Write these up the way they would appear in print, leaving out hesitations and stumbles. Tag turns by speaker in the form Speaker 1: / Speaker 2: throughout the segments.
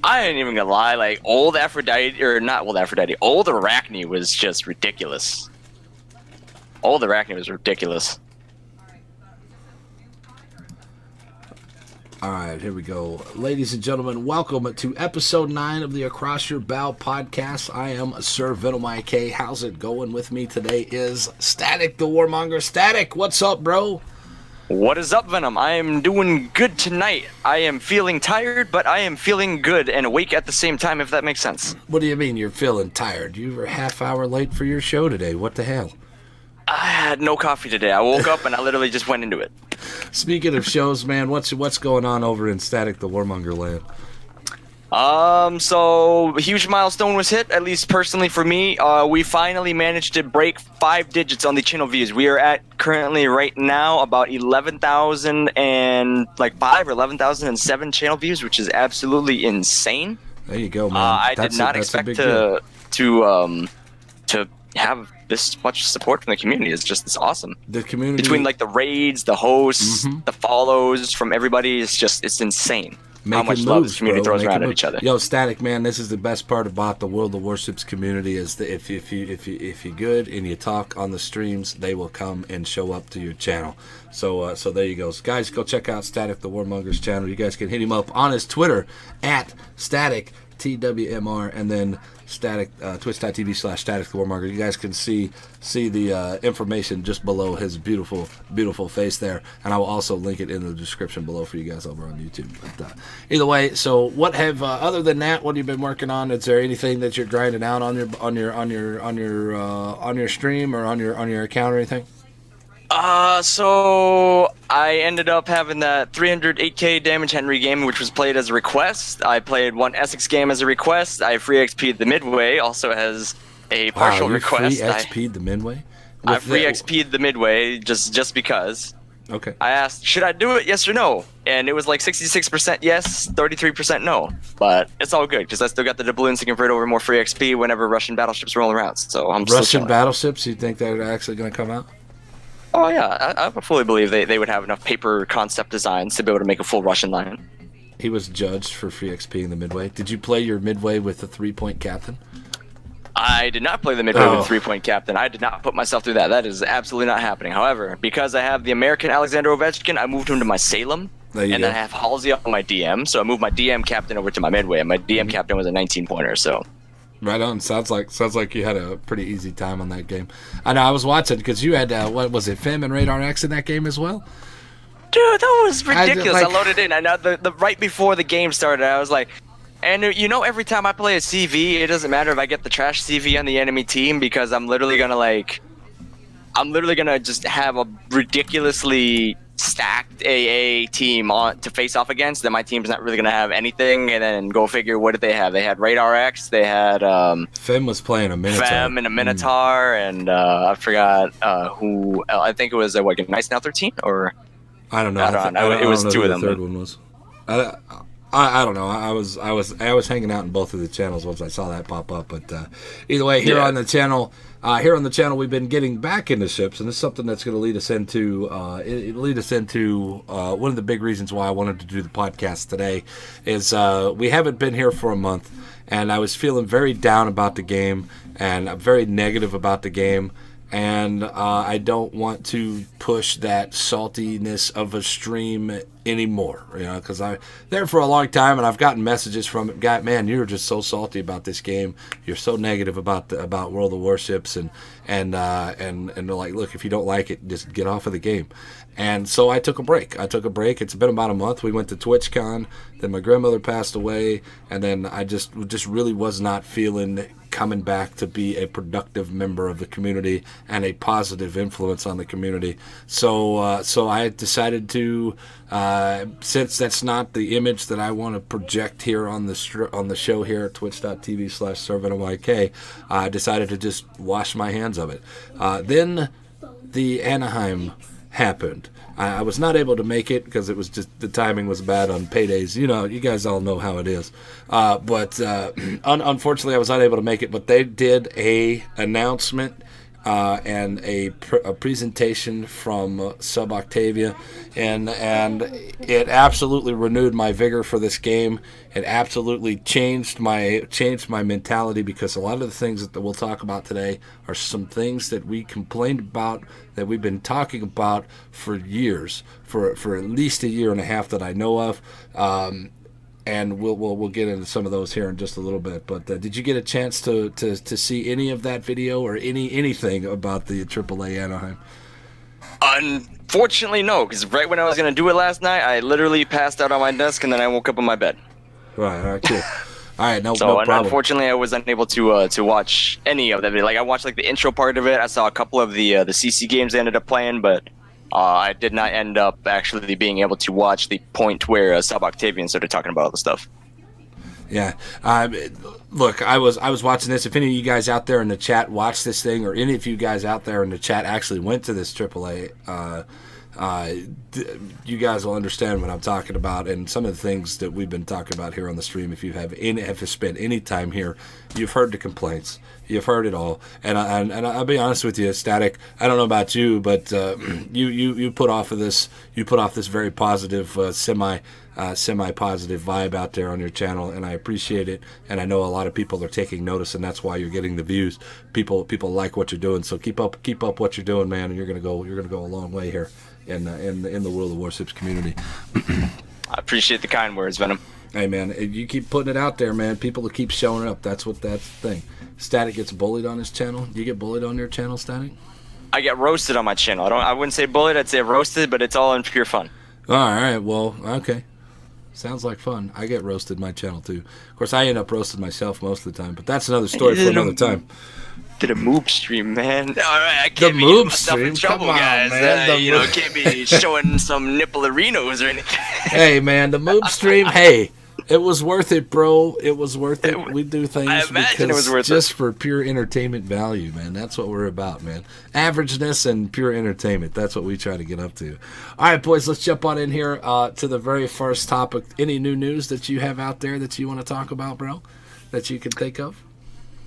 Speaker 1: I ain't even gonna lie, like old Aphrodite, or not old Aphrodite, old Arachne was just ridiculous. Old Arachne was ridiculous.
Speaker 2: All right, here we go. Ladies and gentlemen, welcome to episode 9 of the Across Your Bow podcast. I am sirvenomik. How's it going? With me today is Statik the Warmonger. Statik, what's up, bro?
Speaker 1: What is up, Venom? I am doing good tonight. I am feeling tired, but I am feeling good and awake at the same time, if that makes sense.
Speaker 2: What do you mean you're feeling tired? You were a half hour late for your show today. What the hell?
Speaker 1: I had no coffee today. I woke up and I literally just went into it.
Speaker 2: Speaking of shows, man, what's going on over in Statik the Warmonger land?
Speaker 1: So a huge milestone was hit, at least personally for me. We finally managed to break 5 digits on the channel views. We are at currently right now about 11,005 or 11,007 channel views, which is absolutely insane.
Speaker 2: There you go, man.
Speaker 1: I did not expect to have this much support from the community. It's awesome.
Speaker 2: The community,
Speaker 1: between like the raids, the hosts, the follows from everybody, it's insane. How much love the community throws around at each other.
Speaker 2: Yo, Statik, man, this is the best part about the World of Warships community is that if you're good and you talk on the streams, they will come and show up to your channel. So there you go. So guys, go check out Statik the Warmonger's channel. You guys can hit him up on his Twitter at Statik TWMR, and then Statik twitch.tv/Statik the Warmonger. You guys can see the information just below his beautiful face there, and I will also link it in the description below for you guys over on YouTube. But either way, so what have other than that, what have you been working on? Is there anything that you're grinding out on your stream or on your account or anything?
Speaker 1: So I ended up having that 308k damage Henry game, which was played as a request. I played one Essex game as a request. I free XP'd the midway, also as a partial request.
Speaker 2: Free XP'd the midway?
Speaker 1: I free XP'd the midway just because.
Speaker 2: Okay.
Speaker 1: I asked, should I do it, yes or no? And it was like 66% yes, 33% no. But it's all good, because I still got the doubloons to convert over more free XP whenever Russian battleships roll around. So I'm
Speaker 2: Russian battleships, you think they're actually going to come out?
Speaker 1: Oh yeah, I fully believe they would have enough paper concept designs to be able to make a full Russian line.
Speaker 2: He was judged for free XP in the midway. Did you play your midway with the 3-point captain?
Speaker 1: I did not play the midway with 3-point captain. I did not put myself through that. That is absolutely not happening. However, because I have the American Alexander Ovechkin, I moved him to my Salem. And then I have Halsey on my DM, so I moved my DM captain over to my midway, and my DM captain was a 19-pointer, so...
Speaker 2: Right on. Sounds like you had a pretty easy time on that game. I know I was watching because you had what was it, Fem and Radar X in that game as well.
Speaker 1: Dude, that was ridiculous. I loaded in. I know the right before the game started, I was like, and you know, every time I play a CV, it doesn't matter if I get the trash CV on the enemy team because I'm literally gonna just have a ridiculously stacked AA team on to face off against. Then my team's not really gonna have anything, and then go figure, what did they have? They had Radar X, they had
Speaker 2: Fem was playing a Minotaur.
Speaker 1: Fem and a Minotaur, and I forgot who. I think it was what, Nice Now 13 or
Speaker 2: I don't know.
Speaker 1: It was two of them.
Speaker 2: The third one was. I don't know. I was hanging out in both of the channels once I saw that pop up. But either way, here on the channel, we've been getting back into ships, and this is something that's going to lead us into one of the big reasons why I wanted to do the podcast today. Is we haven't been here for a month, and I was feeling very down about the game, and I'm very negative about the game. And I don't want to push that saltiness of a stream anymore, because I'm there for a long time, and I've gotten messages from it. God, man, you're just so salty about this game. You're so negative about World of Warships, and they're like, look, if you don't like it, just get off of the game. And so I took a break. It's been about a month. We went to TwitchCon. Then my grandmother passed away, and then I just really was not feeling coming back to be a productive member of the community and a positive influence on the community. So I decided to, since that's not the image that I want to project here on the show here at twitch.tv/sirvenomik, I decided to just wash my hands of it. Then the Anaheim happened. I was not able to make it because it was just the timing was bad on paydays. You guys all know how it is. But unfortunately, I was not able to make it. But they did a announcement and a presentation from Sub Octavia, and it absolutely renewed my vigor for this game. It absolutely changed my mentality, because a lot of the things that we'll talk about today are some things that we complained about, that we've been talking about for years, for at least a year and a half that I know of. And we'll get into some of those here in just a little bit. But did you get a chance to see any of that video or anything about the AAA Anaheim?
Speaker 1: Unfortunately, no, because right when I was going to do it last night, I literally passed out on my desk, and then I woke up in my bed.
Speaker 2: Right, all right, cool. All right, no
Speaker 1: So
Speaker 2: problem.
Speaker 1: Unfortunately, I was unable to watch any of that video. Like, I watched like the intro part of it. I saw a couple of the CC games they ended up playing, but I did not end up actually being able to watch the point where Sub Octavian started talking about all the stuff.
Speaker 2: Yeah. Look, I was watching this. If any of you guys out there in the chat watched this thing, or any of you guys out there in the chat actually went to this AAA, you guys will understand what I'm talking about, and some of the things that we've been talking about here on the stream. If you have spent any time here, you've heard the complaints. You've heard it all, and I'll be honest with you, Static. I don't know about you, but you put off this very positive, semi-positive vibe out there on your channel, and I appreciate it. And I know a lot of people are taking notice, and that's why you're getting the views. People like what you're doing, so keep up what you're doing, man. And you're gonna go a long way here in the World of Warships community.
Speaker 1: I appreciate the kind words, Venom.
Speaker 2: Hey, man, you keep putting it out there, man. People will keep showing up. That's the thing. Static gets bullied on his channel. Do you get bullied on your channel, Static?
Speaker 1: I get roasted on my channel. I wouldn't say bullied. I'd say roasted, but it's all in pure fun.
Speaker 2: All right. Well, okay. Sounds like fun. I get roasted my channel too. Of course, I end up roasting myself most of the time, but that's another story for another time.
Speaker 1: Did a moob stream, man. All right, I can't be getting myself in trouble, guys. Can't be showing some nippleinos or anything.
Speaker 2: Hey, man, the moob stream. Hey, it was worth it, bro. It was worth it. We do things for pure entertainment value, man. That's what we're about, man. Averageness and pure entertainment. That's what we try to get up to. All right, boys, let's jump on in here to the very first topic. Any new news that you have out there that you want to talk about, bro, that you can think of?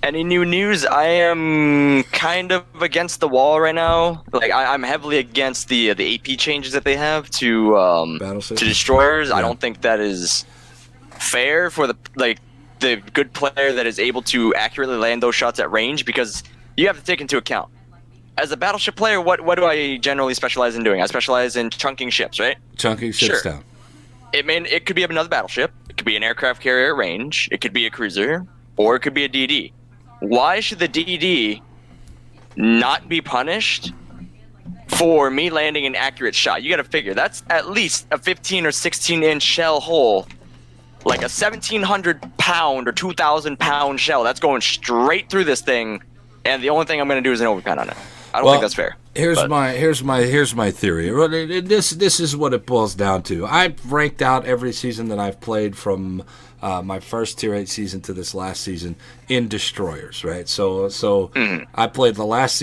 Speaker 1: Any new news? I am kind of against the wall right now. Like, I'm heavily against the AP changes that they have to destroyers. Yeah. I don't think that is fair for the good player that is able to accurately land those shots at range, because you have to take into account, as a battleship player, what do I generally specialize in doing? I specialize in chunking ships, right?
Speaker 2: Chunking ships down.
Speaker 1: It could be another battleship. It could be an aircraft carrier at range. It could be a cruiser, or it could be a DD. Why should the DD not be punished for me landing an accurate shot? You got to figure that's at least a 15 or 16 inch shell hole, like a 1,700 pound or 2,000 pound shell. That's going straight through this thing, and the only thing I'm going to do is an overpen on it. I don't think that's fair. Here's
Speaker 2: my theory. This is what it boils down to. I've ranked out every season that I've played from my first Tier 8 season to this last season in destroyers, right? So I played the last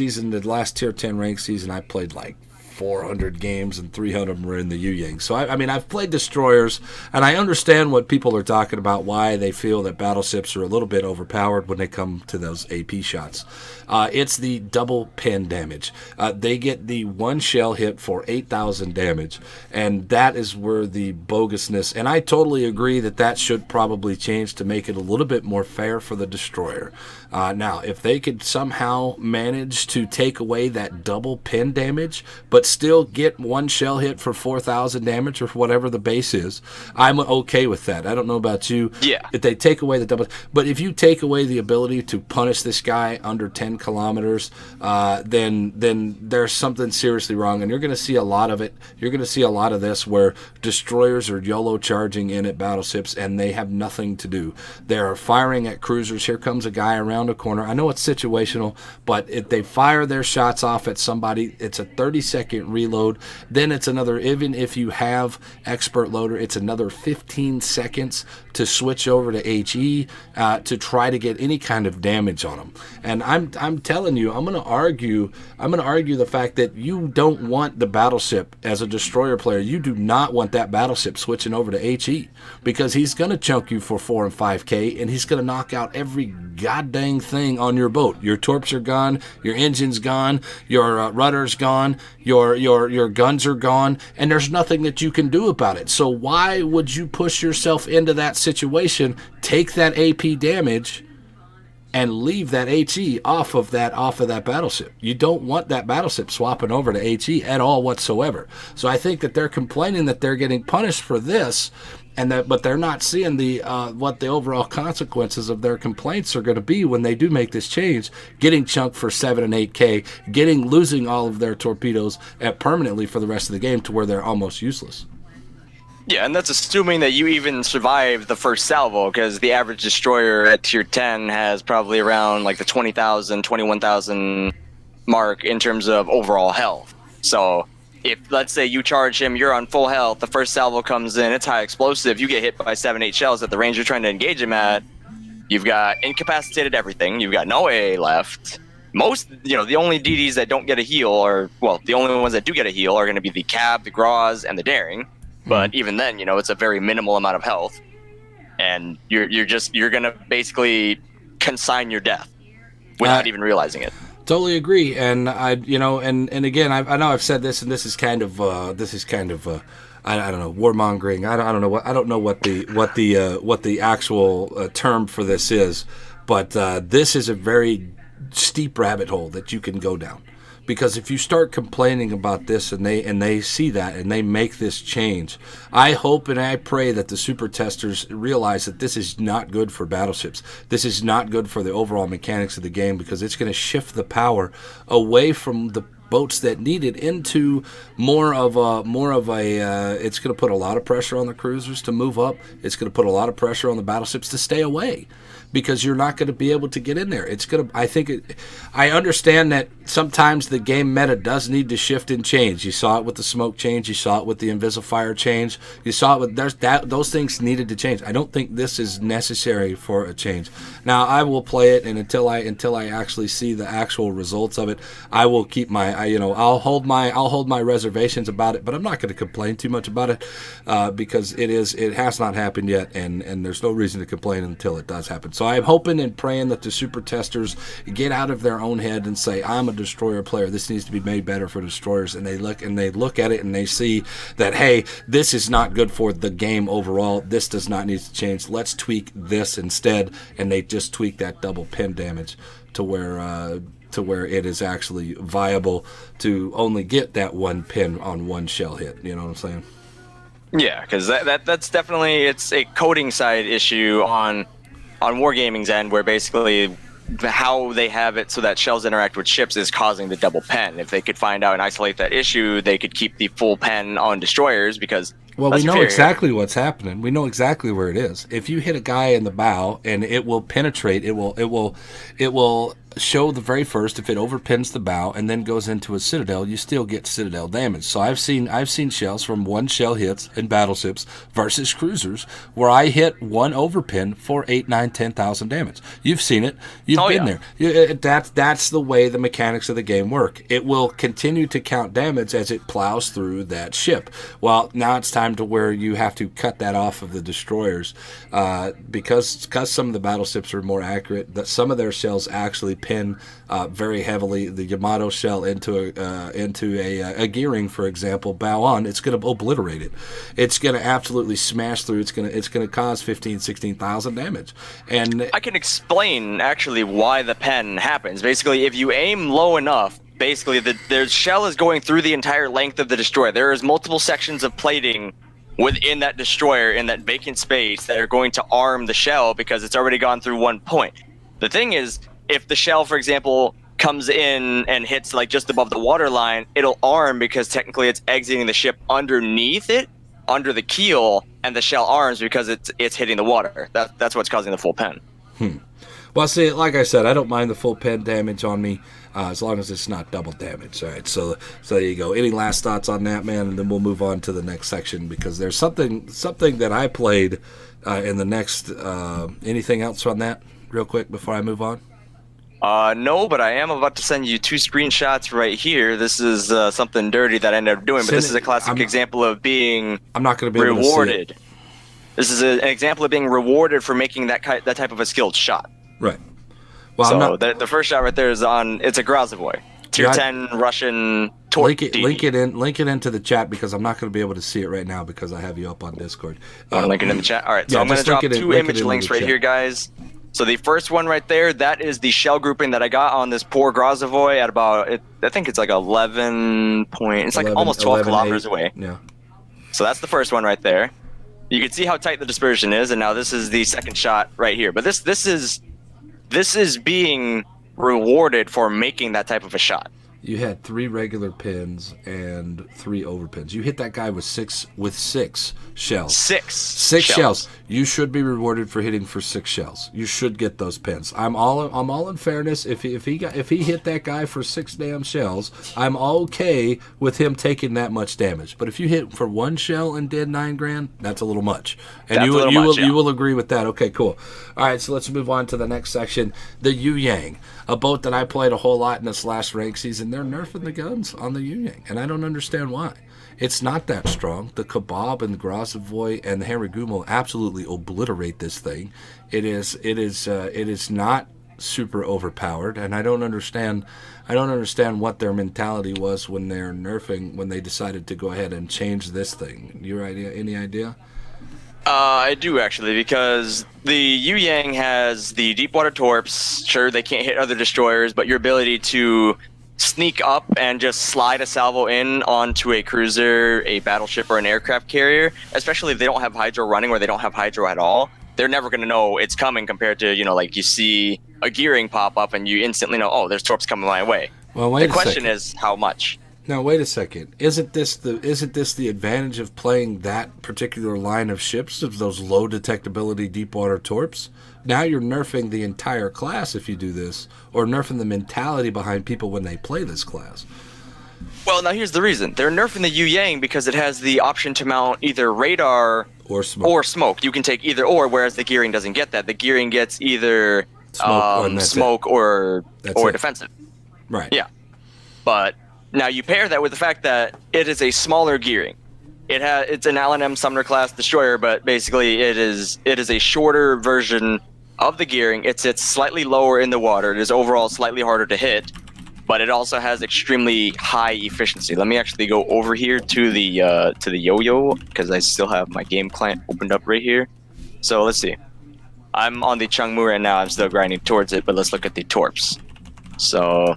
Speaker 2: Tier 10 rank season. I played like 400 games, and 300 of them were in the Yu-Yang. So, I mean, I've played destroyers, and I understand what people are talking about, why they feel that battleships are a little bit overpowered when they come to those AP shots. It's the double pen damage. They get the one shell hit for 8,000 damage, and that is where the bogusness, and I totally agree that should probably change to make it a little bit more fair for the destroyer. Now, if they could somehow manage to take away that double pen damage, but still get one shell hit for 4,000 damage or whatever the base is, I'm okay with that. I don't know about you.
Speaker 1: Yeah.
Speaker 2: If they take away the double, but if you take away the ability to punish this guy under 10 kilometers, then there's something seriously wrong, and you're going to see a lot of it. You're going to see a lot of this where destroyers are YOLO charging in at battleships, and they have nothing to do. They're firing at cruisers. Here comes a guy around a corner. I know it's situational, but if they fire their shots off at somebody, it's a 30-second reload. Then it's another, even if you have expert loader, it's another 15 seconds to switch over to HE to try to get any kind of damage on them. And I'm telling you, I'm going to argue the fact that you don't want the battleship as a destroyer player. You do not want that battleship switching over to HE, because he's going to chunk you for 4 and 5K, and he's going to knock out every god dang thing on your boat. Your torps are gone, your engine's gone, your rudder's gone, your guns are gone, and there's nothing that you can do about it. So why would you push yourself into that situation, take that AP damage, and leave that HE off of that battleship? You don't want that battleship swapping over to HE at all whatsoever. So I think that they're complaining that they're getting punished for this, but they're not seeing the what the overall consequences of their complaints are going to be when they do make this change. Getting chunked for 7 and 8K, losing all of their torpedoes permanently for the rest of the game to where they're almost useless.
Speaker 1: Yeah, and that's assuming that you even survive the first salvo, because the average destroyer at tier 10 has probably around like the 20,000, 21,000 mark in terms of overall health. So if, let's say, you charge him, you're on full health, the first salvo comes in, it's high explosive, you get hit by 7, 8 shells at the range you're trying to engage him at, you've got incapacitated everything, you've got no AA left. Most, the only DDs that don't get a heal the only ones that do get a heal are going to be the Cab, the Graz, and the Daring. But even then, it's a very minimal amount of health, and you're gonna basically consign your death without even realizing it.
Speaker 2: Totally agree, and and again, I know I've said this, and this is kind of I don't know, warmongering. I don't know what the actual term for this is, but this is a very steep rabbit hole that you can go down. Because if you start complaining about this and they see that and they make this change, I hope and I pray that the super testers realize that this is not good for battleships. This is not good for the overall mechanics of the game, because it's going to shift the power away from the boats that need it into more of a it's going to put a lot of pressure on the cruisers to move up. It's going to put a lot of pressure on the battleships to stay away, because you're not going to be able to get in there. I understand that sometimes the game meta does need to shift and change. You saw it with the smoke change. You saw it with the Invisifire change. You saw it with those things needed to change. I don't think this is necessary for a change. Now I will play it, and until I actually see the actual results of it, I will keep I'll hold my reservations about it. But I'm not going to complain too much about it because it has not happened yet, and there's no reason to complain until it does happen. So I'm hoping and praying that the super testers get out of their own head and say, I'm a destroyer player, this needs to be made better for destroyers, and they look at it and they see that, hey, this is not good for the game overall, this does not need to change, let's tweak this instead, and they just tweak that double pin damage to where it is actually viable to only get that one pin on one shell hit. You know what I'm saying?
Speaker 1: Yeah, because that's definitely, it's a coding side issue on Wargaming's end, where basically how they have it so that shells interact with ships is causing the double pen. If they could find out and isolate that issue, they could keep the full pen on destroyers, because
Speaker 2: we know exactly what's happening. We know exactly where it is. If you hit a guy in the bow, and it will penetrate, it will show the very first. If it overpins the bow and then goes into a citadel, you still get citadel damage. So I've seen shells from one shell hits in battleships versus cruisers where I hit one overpin for 8, 9, 10,000 damage. You've seen it. You've been there. That's the way the mechanics of the game work. It will continue to count damage as it plows through that ship. Well, now it's time to where you have to cut that off of the destroyers because some of the battleships are more accurate. That some of their shells actually pin very heavily. The Yamato shell into a gearing, for example, bow on, it's going to obliterate it. It's going to absolutely smash through. It's going to cause 15, 16,000 damage. And
Speaker 1: I can explain actually why the pen happens. Basically, if you aim low enough, basically the shell is going through the entire length of the destroyer. There is multiple sections of plating within that destroyer in that vacant space that are going to arm the shell because it's already gone through one point. The thing is, if the shell, for example, comes in and hits like just above the waterline, it'll arm because technically it's exiting the ship underneath it, under the keel, and the shell arms because it's hitting the water. That's what's causing the full pen.
Speaker 2: Well, see, like I said, I don't mind the full pen damage on me as long as it's not double damage. All right, so there you go. Any last thoughts on that, man? And then we'll move on to the next section because there's something that I played in the next. Anything else on that, real quick, before I move on?
Speaker 1: No, but I am about to send you 2 screenshots right here. This is something dirty that I ended up doing, but this is a classic example of being
Speaker 2: I'm not going to be
Speaker 1: rewarded.
Speaker 2: Able to see it.
Speaker 1: This is an example of being rewarded for making that type of a skilled shot.
Speaker 2: Right. Well,
Speaker 1: So the first shot right there is on. It's a Grozavoy, tier 10 Russian torque.
Speaker 2: Link it into the chat because I'm not going to be able to see it right now because I have you up on Discord.
Speaker 1: Want to link it in the chat? All right, so I'm going to drop two image links right here, guys. So the first one right there, that is the shell grouping that I got on this poor Grozavoy at about, I think it's like 11 point, it's like almost 12 kilometers away.
Speaker 2: Yeah.
Speaker 1: So that's the first one right there. You can see how tight the dispersion is, and now this is the second shot right here. But this is being rewarded for making that type of a shot.
Speaker 2: You had 3 regular pins and 3 overpins. You hit that guy with six shells. Six shells. You should be rewarded for hitting for 6 shells. You should get those pins. I'm all in fairness. If he hit that guy for 6 damn shells, I'm okay with him taking that much damage. But if you hit for 1 shell and did 9 grand, that's a little much. And you will agree with that. Okay, cool. All right, so let's move on to the next section. The Yu Yang, a boat that I played a whole lot in this last rank season. They're nerfing the guns on the Yu Yang, and I don't understand why. It's not that strong. The Kebab and the Grozavoy and the Haragumo absolutely obliterate this thing. It is not super overpowered, and I don't understand what their mentality was when they decided to go ahead and change this thing. Any idea?
Speaker 1: I do actually, because the Yu Yang has the deep water torps. Sure, they can't hit other destroyers, but your ability to sneak up and just slide a salvo in onto a cruiser, a battleship, or an aircraft carrier, especially if they don't have hydro running or they don't have hydro at all, they're never going to know it's coming compared to, like you see a gearing pop up and you instantly know, oh, there's torps coming my way.
Speaker 2: Well, wait a second.
Speaker 1: The question is how much?
Speaker 2: Now, wait a second. Isn't this the advantage of playing that particular line of ships, of those low detectability deep water torps? Now you're nerfing the entire class if you do this, or nerfing the mentality behind people when they play this class.
Speaker 1: Well, now here's the reason. They're nerfing the Yu Yang because it has the option to mount either radar
Speaker 2: or smoke.
Speaker 1: You can take either or, whereas the gearing doesn't get that. The gearing gets either smoke or defensive.
Speaker 2: Right.
Speaker 1: Yeah. But now you pair that with the fact that it is a smaller gearing. It's an Allen Sumner class destroyer, but basically it is a shorter version of the gearing. It sits slightly lower in the water. It is overall slightly harder to hit, but it also has extremely high efficiency. Let me actually go over here to the yo-yo because I still have my game client opened up right here. So let's see. I'm on the Changmu right now. I'm still grinding towards it, but let's look at the torps. So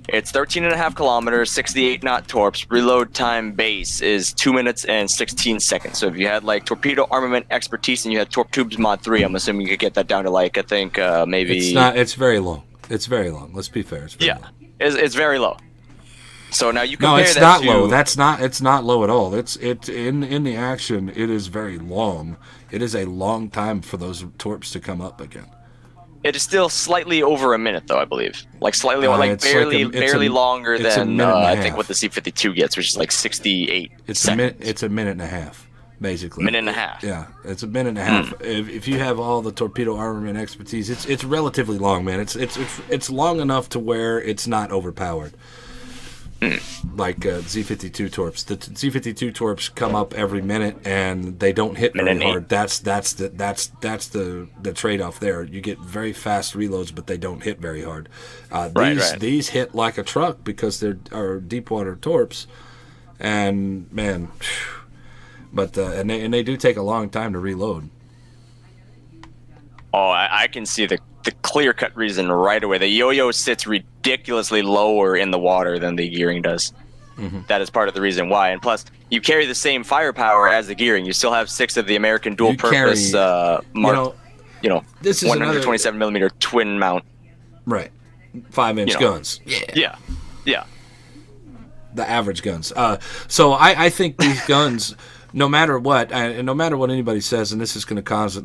Speaker 1: it's 13.5 kilometers, 68 knot torps. Reload time base is 2 minutes and 16 seconds. So if you had like torpedo armament expertise and you had torp tubes mod 3, I'm assuming you could get that down to like, I think maybe.
Speaker 2: It's very long. It's very long. Let's be fair. It's very long.
Speaker 1: It's very low. So now you compare
Speaker 2: that. No, it's not low. It's not low at all. It's in the action. It is very long. It is a long time for those torps to come up again.
Speaker 1: It is still slightly over a minute, though, I believe. Like slightly, barely longer than I think what the C-52 gets, which is like 68 seconds.
Speaker 2: It's a minute and a half, basically.
Speaker 1: Minute and a half.
Speaker 2: Yeah, it's a minute and a half. If you have all the torpedo armament expertise, it's relatively long, man. It's long enough to where it's not overpowered. Like Z-52 torps. The Z-52 torps come up every minute and they don't hit very hard. That's the trade-off there. You get very fast reloads, but they don't hit very hard. These hit like a truck because they're deep water torps, and man, but and they do take a long time to reload.
Speaker 1: Oh, I can see the clear-cut reason right away. The yo-yo sits ridiculously lower in the water than the gearing does. Mm-hmm. That is part of the reason why. And plus, you carry the same firepower as the gearing. You still have 6 of the American dual-purpose this is 127 millimeter twin mount.
Speaker 2: Right. 5-inch guns.
Speaker 1: Yeah.
Speaker 2: The average guns. So I think these guns, no matter what, and no matter what anybody says, and this is going to cause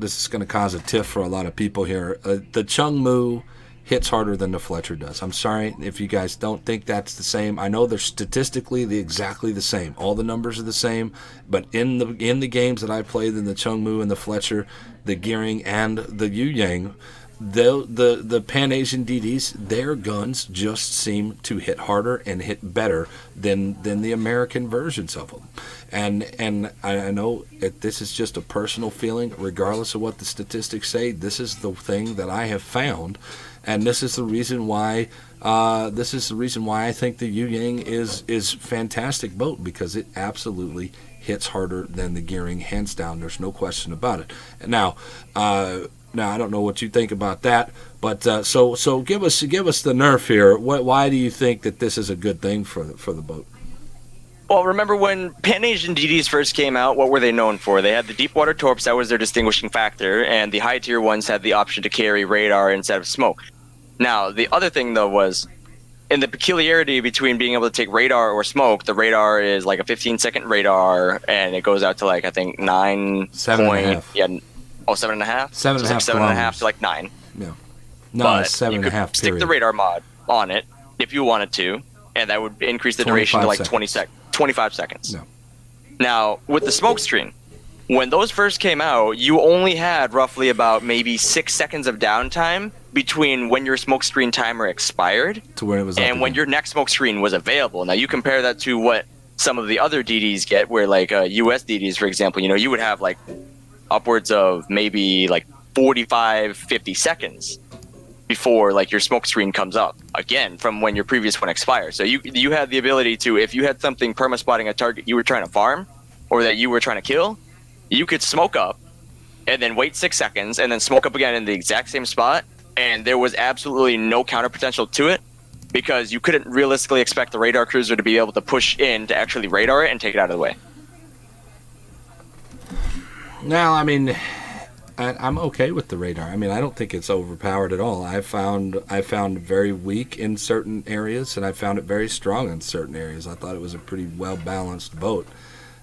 Speaker 2: a tiff for a lot of people here. The Changmu hits harder than the Fletcher does. I'm sorry if you guys don't think that's the same. I know they're statistically exactly the same. All the numbers are the same, but in the games that I played in the Changmu and the Fletcher, the gearing and the Yu Yang, the Pan Asian DDs, their guns just seem to hit harder and hit better than the American versions of them. And I know this is just a personal feeling, regardless of what the statistics say. This is the thing that I have found, and this is the reason why. I think the Yu Yang is fantastic boat, because it absolutely hits harder than the gearing, hands down. There's no question about it. Now, I don't know what you think about that, but so give us the nerf here. Why do you think that this is a good thing for the boat?
Speaker 1: Well, remember when Pan Asian DDs first came out, what were they known for? They had the deep water torps, that was their distinguishing factor, and the high tier ones had the option to carry radar instead of smoke. Now, the other thing, though, was in the peculiarity between being able to take radar or smoke, the radar is like a 15-second radar, and it goes out to, like, I think 9
Speaker 2: 7
Speaker 1: point...
Speaker 2: and a half.
Speaker 1: Yeah, 7.5?
Speaker 2: 7.5
Speaker 1: to, like, 9.
Speaker 2: Yeah. No,
Speaker 1: But
Speaker 2: it's 7.5,
Speaker 1: you could stick
Speaker 2: period.
Speaker 1: the radar mod on it if you wanted to, and that would increase the duration to, like, 25 seconds.
Speaker 2: No.
Speaker 1: Now, with the smoke screen, when those first came out, you only had roughly about maybe 6 seconds of downtime between when your smoke screen timer expired
Speaker 2: to when it was
Speaker 1: and when your next smoke screen was available. Now, you compare that to what some of the other DDs get, where like US DDs, for example, you would have like upwards of maybe like 45, 50 seconds before like your smoke screen comes up again from when your previous one expires. So you had the ability to, if you had something perma-spotting a target you were trying to farm or that you were trying to kill, you could smoke up and then wait 6 seconds and then smoke up again in the exact same spot, and there was absolutely no counter potential to it because you couldn't realistically expect the radar cruiser to be able to push in to actually radar it and take it out of the way.
Speaker 2: Now, I mean, I'm okay with the radar. I mean, I don't think it's overpowered at all. I found it very weak in certain areas, and I found it very strong in certain areas. I thought it was a pretty well-balanced boat.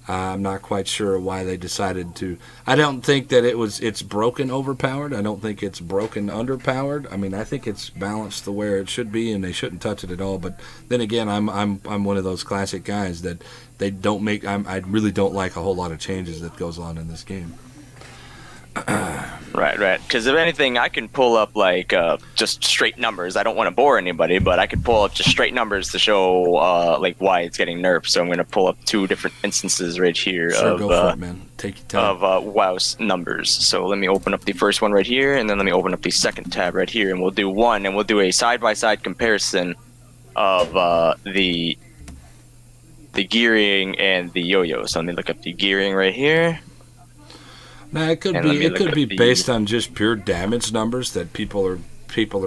Speaker 2: I'm not quite sure why they decided to. I don't think that it's broken overpowered. I don't think it's broken underpowered. I mean, I think it's balanced the where it should be, and they shouldn't touch it at all. But then again, I'm one of those classic guys that they don't make. I really don't like a whole lot of changes that goes on in this game.
Speaker 1: Right. Because if anything, I can pull up like just straight numbers. I don't want to bore anybody, but I could pull up just straight numbers to show like why it's getting nerfed. So I'm going to pull up 2 different instances right here
Speaker 2: Sure, go for it, man. Take your time.
Speaker 1: Of WoW's numbers. So let me open up the first one right here, and then let me open up the second tab right here, and we'll do one, and we'll do a side-by-side comparison of the gearing and the yo-yo. So let me look up the gearing right here.
Speaker 2: Now it could be based on just pure damage numbers that people are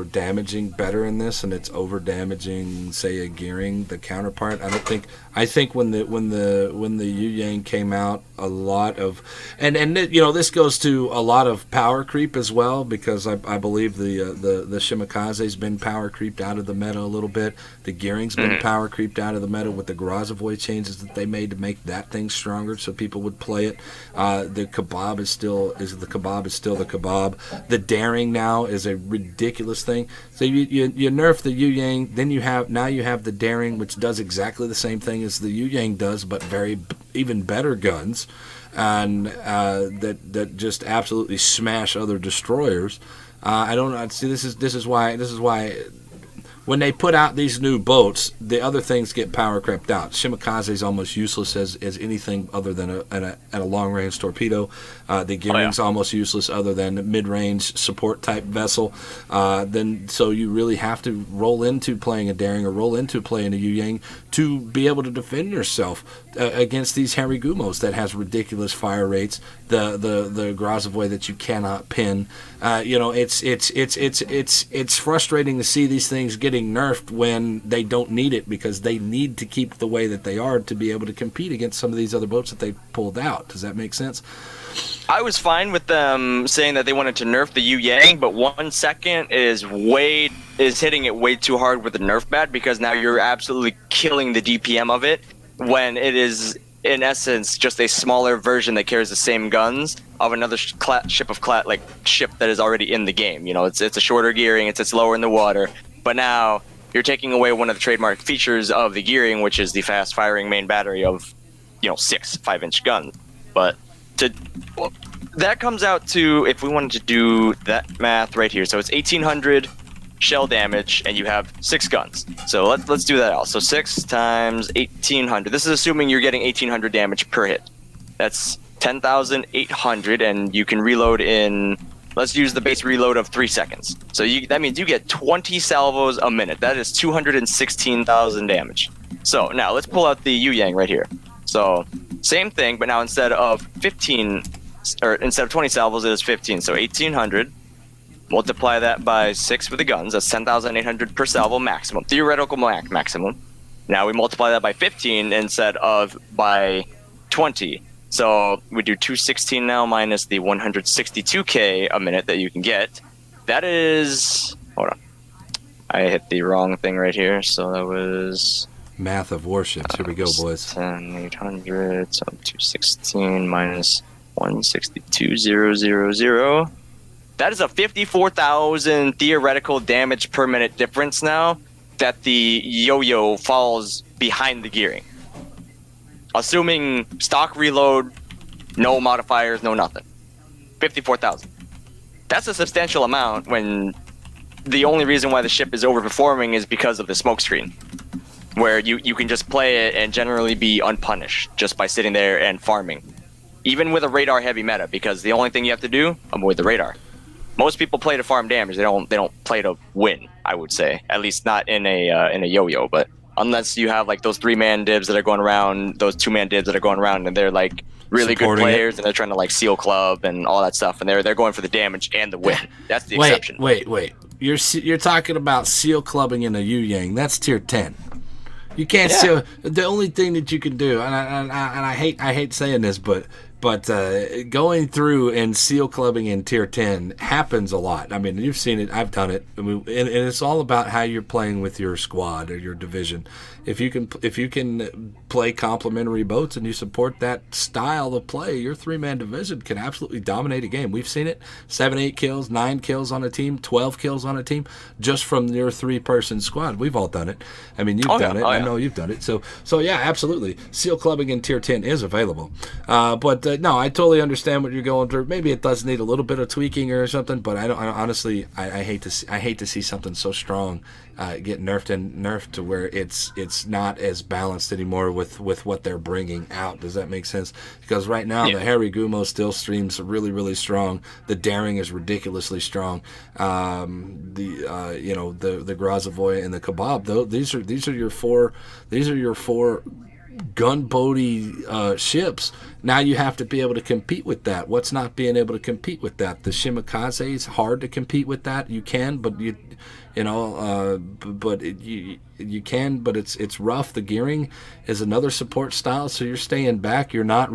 Speaker 2: damaging better in this, and it's over damaging, say, a gearing the counterpart. I think when the Yu Yang came out, a lot of and this goes to a lot of power creep as well, because I believe the Shimikaze's been power creeped out of the meta a little bit. The gearing's been power creeped out of the meta with the Grozavoy changes that they made to make that thing stronger, so people would play it. The kebab is still the kebab. The daring now is a ridiculous thing. So you nerf the Yu Yang, then you have the daring, which does exactly the same thing as the Yu Yang does, but even better guns, and that just absolutely smash other destroyers. I don't know. See, this is why when they put out these new boats, the other things get power crept out. Shimikaze is almost useless as anything other than a long-range torpedo. The gearing's almost useless other than a mid-range support-type vessel. So you really have to roll into playing a daring or roll into playing a Yu Yang to be able to defend yourself against these Harigumos that has ridiculous fire rates. The Grozavoy that you cannot pin. It's frustrating to see these things getting nerfed when they don't need it, because they need to keep the way that they are to be able to compete against some of these other boats that they pulled out. Does that make sense?
Speaker 1: I was fine with them saying that they wanted to nerf the Yu Yang, but 1 second is hitting it way too hard with the nerf bat, because now you're absolutely killing the DPM of it when it is in essence just a smaller version that carries the same guns of another ship that is already in the game. It's a shorter gearing, it's lower in the water, but now you're taking away one of the trademark features of the gearing, which is the fast firing main battery of 6 5-inch guns. But that comes out to, if we wanted to do that math right here, so it's 1800 shell damage, and you have 6 guns. So let's do that out. So 6 times 1800. This is assuming you're getting 1800 damage per hit. That's 10,800, and you can reload in. Let's use the base reload of 3 seconds. So that means you get 20 salvos a minute. That is 216,000 damage. So now let's pull out the Yu Yang right here. So same thing, but now instead of 15, or instead of 20 salvos, it is 15. So 1800. Multiply that by 6 for the guns. That's 10,800 per salvo maximum. Theoretical maximum. Now we multiply that by 15 instead of by 20. So we do 216 now minus the 162k a minute that you can get. That is... Hold on. I hit the wrong thing right here. So that was...
Speaker 2: Math of warships. Here we go, boys.
Speaker 1: 10,800. So 216 minus 162,000. That is a 54,000 theoretical damage per minute difference now that the yo-yo falls behind the gearing. Assuming stock reload, no modifiers, no nothing. 54,000. That's a substantial amount when the only reason why the ship is overperforming is because of the smoke screen, where you can just play it and generally be unpunished just by sitting there and farming. Even with a radar heavy meta, because the only thing you have to do, avoid the radar. Most people play to farm damage. They don't play to win, I would say. At least not in a yo-yo. But unless you have like those 3-man dibs that are going around, those 2-man dibs that are going around, and they're like really good players, and they're trying to like seal club and all that stuff, and they're going for the damage and the win. That's the exception.
Speaker 2: Wait. You're talking about seal clubbing in a Yu Yang. That's tier 10. You can't seal. The only thing that you can do, and I hate saying this, but going through and seal clubbing in tier 10 happens a lot. I mean, you've seen it. I've done it. I mean, and it's all about how you're playing with your squad or your division. If you can play complementary boats and you support that style of play, your 3-man division can absolutely dominate a game. We've seen it. 7, 8 kills, 9 kills on a team, 12 kills on a team, just from your 3-person squad. We've all done it. I mean, you've done it. I know you've done it. So yeah, absolutely. Seal clubbing in tier 10 is available. But no, I totally understand what you're going through. Maybe it does need a little bit of tweaking or something, but I honestly hate to see something so strong get nerfed to where it's not as balanced anymore with what they're bringing out. Does that make sense? Because right now the Harry Gumo still streams really, really strong. The daring is ridiculously strong. The Grazavoy and the Kebab, though, these are your four gunboaty ships. Now you have to be able to compete with that. What's not being able to compete with that? The Shimakaze is hard to compete with that. You can, but you can, but it's rough. The gearing is another support style, so you're staying back. You can't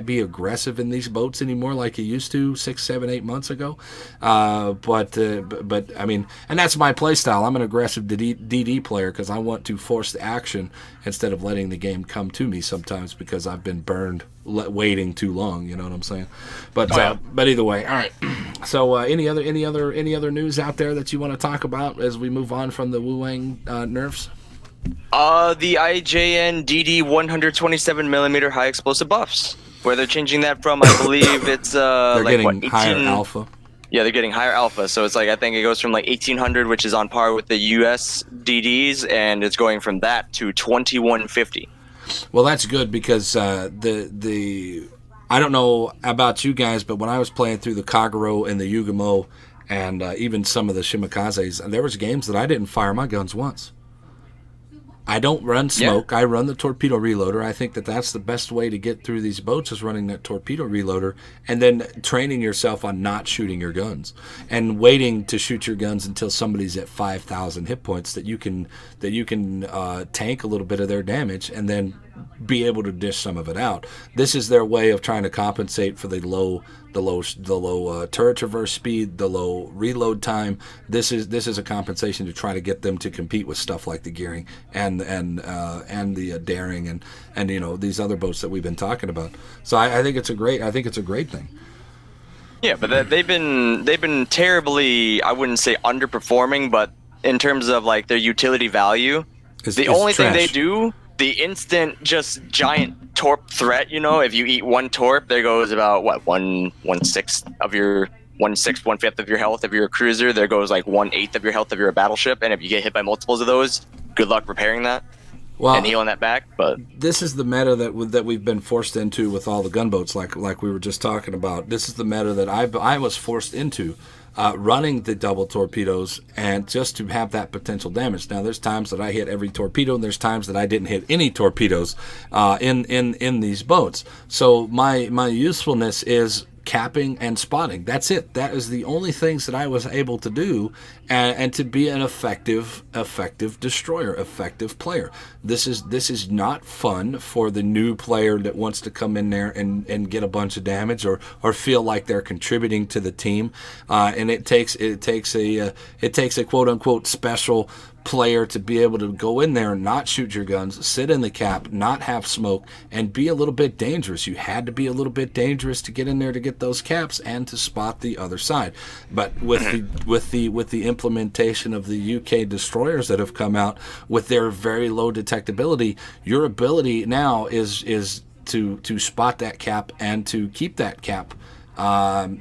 Speaker 2: be aggressive in these boats anymore like you used to 6, 7, 8 months ago. But I mean, and that's my play style. I'm an aggressive DD player because I want to force the action instead of letting the game come to me sometimes because I've been burned waiting too long. You know what I'm saying? But but either way, all right. So any other news out there that you want to talk about as we move on from the Wu Wang nerfs?
Speaker 1: The IJN DD 127mm high explosive buffs, where they're changing that from, I believe it's
Speaker 2: they're
Speaker 1: like
Speaker 2: getting
Speaker 1: 18...
Speaker 2: higher alpha.
Speaker 1: Yeah, they're getting higher alpha, so it's like I think it goes from like 1800, which is on par with the US DDs, and it's going from that to 2150.
Speaker 2: Well, that's good because I don't know about you guys, but when I was playing through the Kagero and the Yugamo and even some of the Shimakazes, there was games that I didn't fire my guns once. I don't run smoke. Yeah. I run the torpedo reloader. I think that that's the best way to get through these boats is running that torpedo reloader and then training yourself on not shooting your guns and waiting to shoot your guns until somebody's at 5,000 hit points that you can tank a little bit of their damage and then be able to dish some of it out. This is their way of trying to compensate for the low turret traverse speed, the low reload time. This is a compensation to try to get them to compete with stuff like the gearing and the daring and these other boats that we've been talking about. So I think it's a great thing.
Speaker 1: Yeah, but they've been terribly, I wouldn't say underperforming, but in terms of like their utility value, the only thing they do, the instant just giant torp threat, if you eat one torp, there goes about what one sixth of your 1/5 of your health of your cruiser. There goes like 1/8 of your health of your battleship, and if you get hit by multiples of those, good luck repairing that and healing that back. But
Speaker 2: this is the meta that we've been forced into with all the gunboats, like we were just talking about. This is the meta that I was forced into. Running the double torpedoes and just to have that potential damage. Now, there's times that I hit every torpedo, and there's times that I didn't hit any torpedoes in these boats. So my usefulness is capping and spotting. That's it. That is the only things that I was able to do, and to be an effective destroyer, effective player. This is not fun for the new player that wants to come in there and get a bunch of damage or feel like they're contributing to the team. And it takes a quote unquote special player to be able to go in there and not shoot your guns, sit in the cap, not have smoke, and be a little bit dangerous. You had to be a little bit dangerous to get in there to get those caps and to spot the other side. But with the implementation of the UK destroyers that have come out with their very low detectability, your ability now is to spot that cap and to keep that cap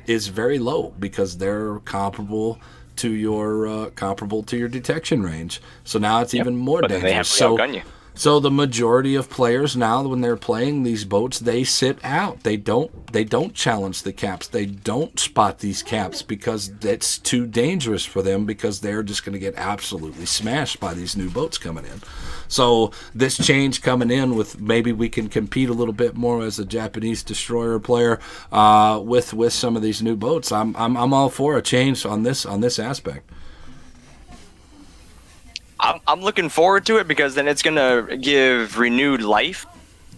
Speaker 2: is very low because they're comparable to your detection range. So now it's even more dangerous.
Speaker 1: They have to outgun you.
Speaker 2: So the majority of players now, when they're playing these boats, they sit out. They don't challenge the caps. They don't spot these caps because it's too dangerous for them, because they're just going to get absolutely smashed by these new boats coming in. So this change coming in with maybe we can compete a little bit more as a Japanese destroyer player with some of these new boats. I'm all for a change on this aspect.
Speaker 1: I'm looking forward to it, because then it's going to give renewed life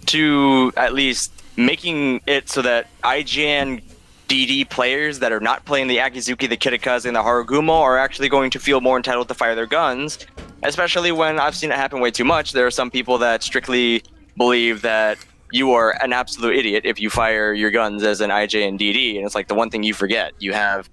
Speaker 1: to at least making it so that IGN DD players that are not playing the Akizuki, the Kitakaze, and the Harugumo are actually going to feel more entitled to fire their guns, especially when I've seen it happen way too much. There are some people that strictly believe that you are an absolute idiot if you fire your guns as an IGN DD, and it's like the one thing you forget. You have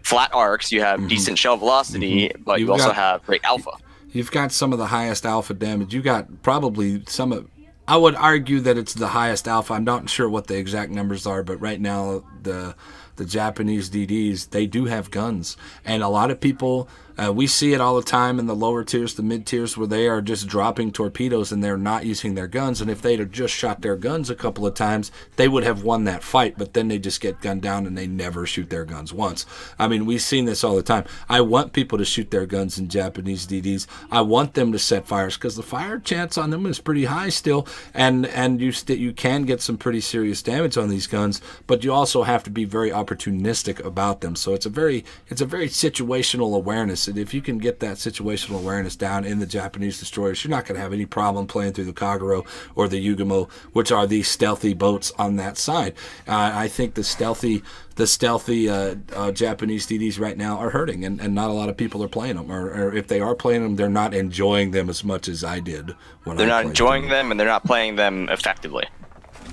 Speaker 1: flat arcs, you have decent shell velocity, but you also have great alpha.
Speaker 2: You've got some of the highest alpha damage. You got probably some of... I would argue that it's the highest alpha. I'm not sure what the exact numbers are, but right now the Japanese DDs, they do have guns. And a lot of people... we see it all the time in the lower tiers, the mid tiers, where they are just dropping torpedoes and they're not using their guns. And if they'd have just shot their guns a couple of times, they would have won that fight. But then they just get gunned down and they never shoot their guns once. I mean, we've seen this all the time. I want people to shoot their guns in Japanese DDs. I want them to set fires, because the fire chance on them is pretty high still. And you can get some pretty serious damage on these guns, but you also have to be very opportunistic about them. So it's a very situational awareness. And if you can get that situational awareness down in the Japanese destroyers, you're not going to have any problem playing through the Kagero or the Yugumo, which are these stealthy boats on that side. I think the stealthy Japanese DDs right now are hurting, and not a lot of people are playing them. Or if they are playing them, they're not enjoying them as much as I did when
Speaker 1: they're not enjoying them, and they're not playing them effectively.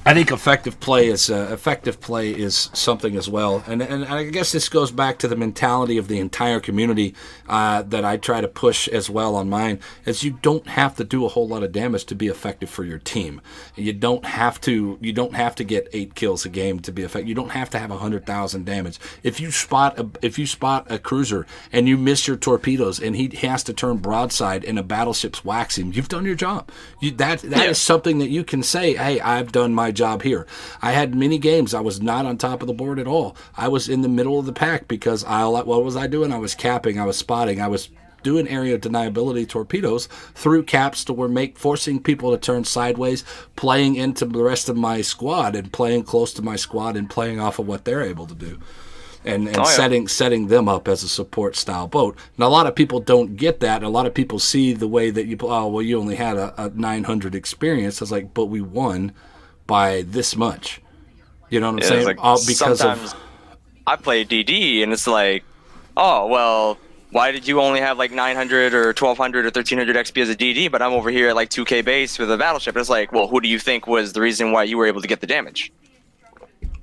Speaker 2: I think effective play is something as well, and I guess this goes back to the mentality of the entire community that I try to push as well on mine. Is you don't have to do a whole lot of damage to be effective for your team. You don't have to get 8 kills a game to be effective. You don't have to have 100,000 damage. If you spot a cruiser and you miss your torpedoes and he has to turn broadside and a battleship's waxing, you've done your job. That is something that you can say, hey, I've done my job here. I had many games I was not on top of the board at all. I was in the middle of the pack because what was I doing? I was capping, I was spotting, I was doing area deniability torpedoes through caps to forcing people to turn sideways, playing into the rest of my squad and playing close to my squad and playing off of what they're able to do. And setting them up as a support style boat. And a lot of people don't get that. A lot of people see the way that you only had a 900 experience. It's like, but we won by this much. You know what I'm saying?
Speaker 1: Because sometimes I play DD and it's like, oh, well, why did you only have like 900 or 1200 or 1300 XP as a DD, but I'm over here at like 2K base with a battleship? It's like, well, who do you think was the reason why you were able to get the damage?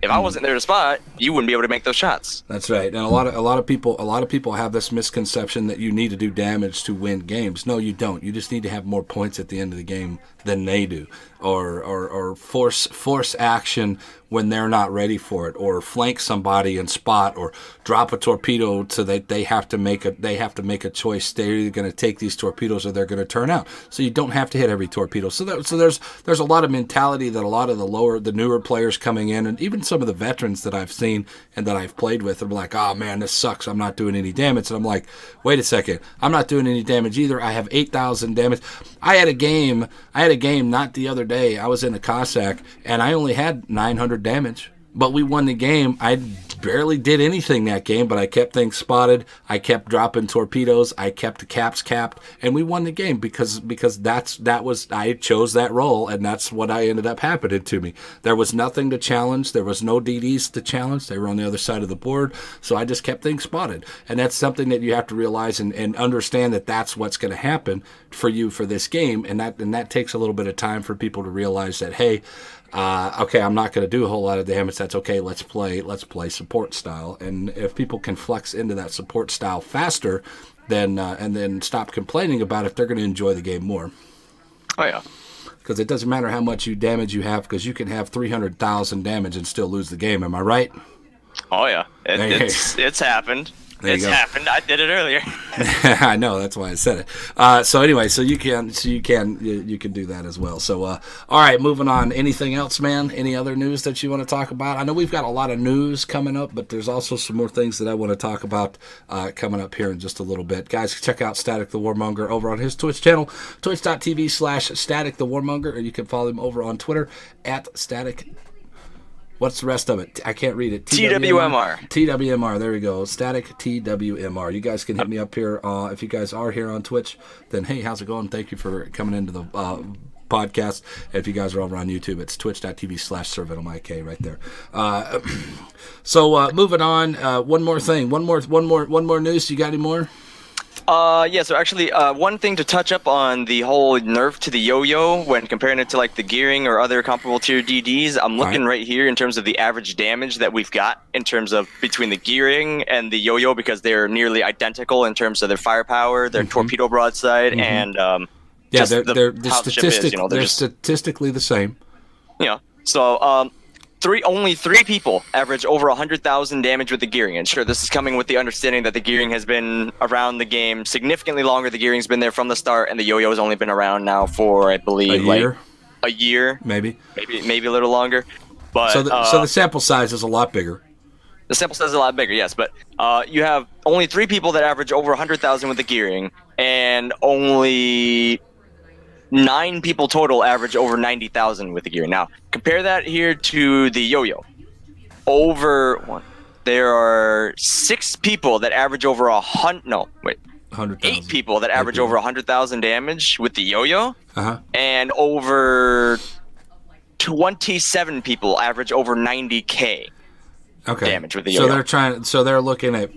Speaker 1: If I wasn't there to spot, you wouldn't be able to make those shots.
Speaker 2: That's right. And a lot of people have this misconception that you need to do damage to win games. No, you don't. You just need to have more points at the end of the game than they do. or force action when they're not ready for it, or flank somebody and spot, or drop a torpedo so that they have to make a choice. They're either going to take these torpedoes or they're going to turn out. So you don't have to hit every torpedo. So there's a lot of mentality that a lot of the newer players coming in, and even some of the veterans that I've seen and that I've played with, are like, oh man, this sucks. I'm not doing any damage. And I'm like, wait a second, I'm not doing any damage either. I have 8,000 damage. I had a game not the other day. I was in a Cossack and I only had 900 damage, but we won the game. I barely did anything that game, but I kept things spotted. I kept dropping torpedoes. I kept the caps capped, and we won the game because I chose that role, and that's what I ended up happening to me. There was nothing to challenge. There was no DDs to challenge. They were on the other side of the board, so I just kept things spotted, and that's something that you have to realize and understand that that's what's going to happen for you for this game, and that takes a little bit of time for people to realize that, hey, okay, I'm not going to do a whole lot of damage. That's okay. Let's play support style. And if people can flex into that support style faster, then and then stop complaining about it, they're going to enjoy the game more.
Speaker 1: Oh yeah.
Speaker 2: Because it doesn't matter how much damage you have, because you can have 300,000 damage and still lose the game. Am I right?
Speaker 1: Oh yeah. It's happened. It's happened. I did it earlier.
Speaker 2: I know, that's why I said it. So anyway, you can do that as well. So all right, moving on. Anything else, man? Any other news that you want to talk about? I know we've got a lot of news coming up, but there's also some more things that I want to talk about coming up here in just a little bit. Guys, check out Static the Warmonger over on his Twitch channel, twitch.tv/Static the Warmonger, or you can follow him over on Twitter @Static. What's the rest of it? I can't read it.
Speaker 1: TWMR.
Speaker 2: TWMR. There we go. Static TWMR. You guys can hit me up here. If you guys are here on Twitch, then hey, how's it going? Thank you for coming into the podcast. And if you guys are over on YouTube, it's twitch.tv/sirvenomik right there. So moving on. One more thing. One more news. You got any more?
Speaker 1: Yeah, so actually, one thing to touch up on the whole nerf to the yo-yo when comparing it to like the gearing or other comparable tier DDs, I'm looking right here in terms of the average damage that we've got in terms of between the gearing and the yo-yo, because they're nearly identical in terms of their firepower, their torpedo broadside, and
Speaker 2: yeah, they're statistically the same.
Speaker 1: Yeah, so only three people average over 100,000 damage with the gearing. And sure, this is coming with the understanding that the gearing has been around the game significantly longer. The gearing's been there from the start, and the yo-yo has only been around now for, I believe, a year, maybe a little longer. But
Speaker 2: so the sample size is a lot bigger.
Speaker 1: The sample size is a lot bigger, yes. But you have only three people that average over 100,000 with the gearing, and only 9 people total average over 90,000 with the gear. Now, compare that here to the yo-yo. There are 6 people that average over 8 people that average over 100,000 damage with the yo-yo, and over 27 people average over 90k. Damage with the yo-yo.
Speaker 2: They're looking at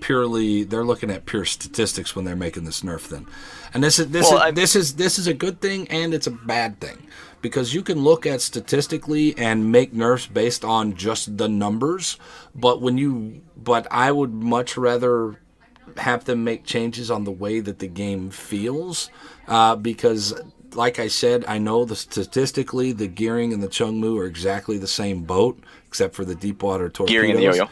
Speaker 2: pure statistics when they're making this nerf then. And this is a good thing and it's a bad thing, because you can look at statistically and make nerfs based on just the numbers, but I would much rather have them make changes on the way that the game feels, because like I said, I know statistically the gearing and the Chungmu are exactly the same boat, except for the deep water torpedoes.
Speaker 1: Gearing and the yo-yo.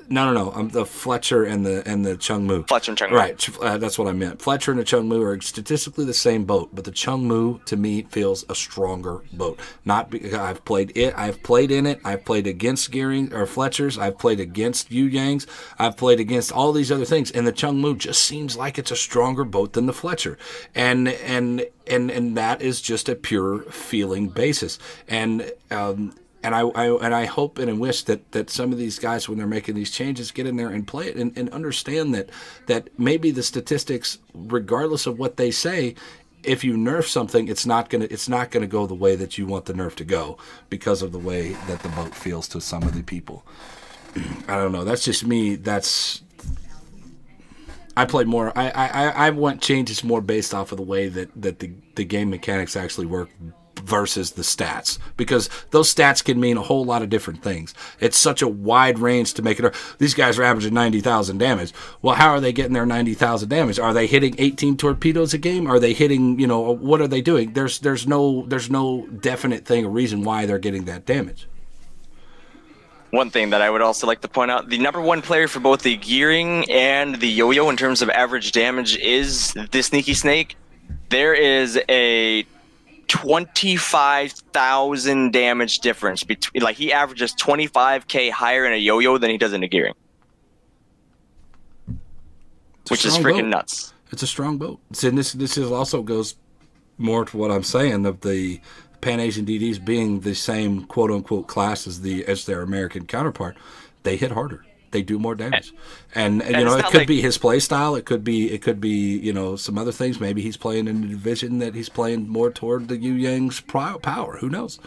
Speaker 2: No. The Fletcher and the Chungmu.
Speaker 1: Fletcher and Chungmu.
Speaker 2: Right, that's what I meant. Fletcher and the Chungmu are statistically the same boat, but the Chungmu to me feels a stronger boat. Not because I've played in it. I've played against gearing or Fletchers. I've played against Yu Yangs. I've played against all these other things, and the Chungmu just seems like it's a stronger boat than the Fletcher, and that is just a pure feeling basis. And I hope and wish that some of these guys, when they're making these changes, get in there and play it and understand that maybe the statistics, regardless of what they say, if you nerf something, it's not gonna go the way that you want the nerf to go, because of the way that the boat feels to some of the people. I don't know. That's just me. I play more. I want changes more based off of the way that the game mechanics actually work, versus the stats, because those stats can mean a whole lot of different things. It's such a wide range to make it. These guys are averaging 90,000 damage. Well, how are they getting their 90,000 damage? Are they hitting 18 torpedoes a game? Are they hitting, what are they doing? There's no definite thing or reason why they're getting that damage.
Speaker 1: One thing that I would also like to point out, the number one player for both the gearing and the yo-yo in terms of average damage is the Sneaky Snake. There is a 25,000 damage difference between, like, he averages 25k higher in a yo-yo than he does in a gearing, which is freaking nuts.
Speaker 2: It's a strong boat. So this is also goes more to what I'm saying of the Pan Asian DDs being the same quote unquote class as their American counterpart. They hit harder. They do more damage, and it could be his play style. It could be some other things. Maybe he's playing in a division that he's playing more toward the Yu Yang's power. Who knows?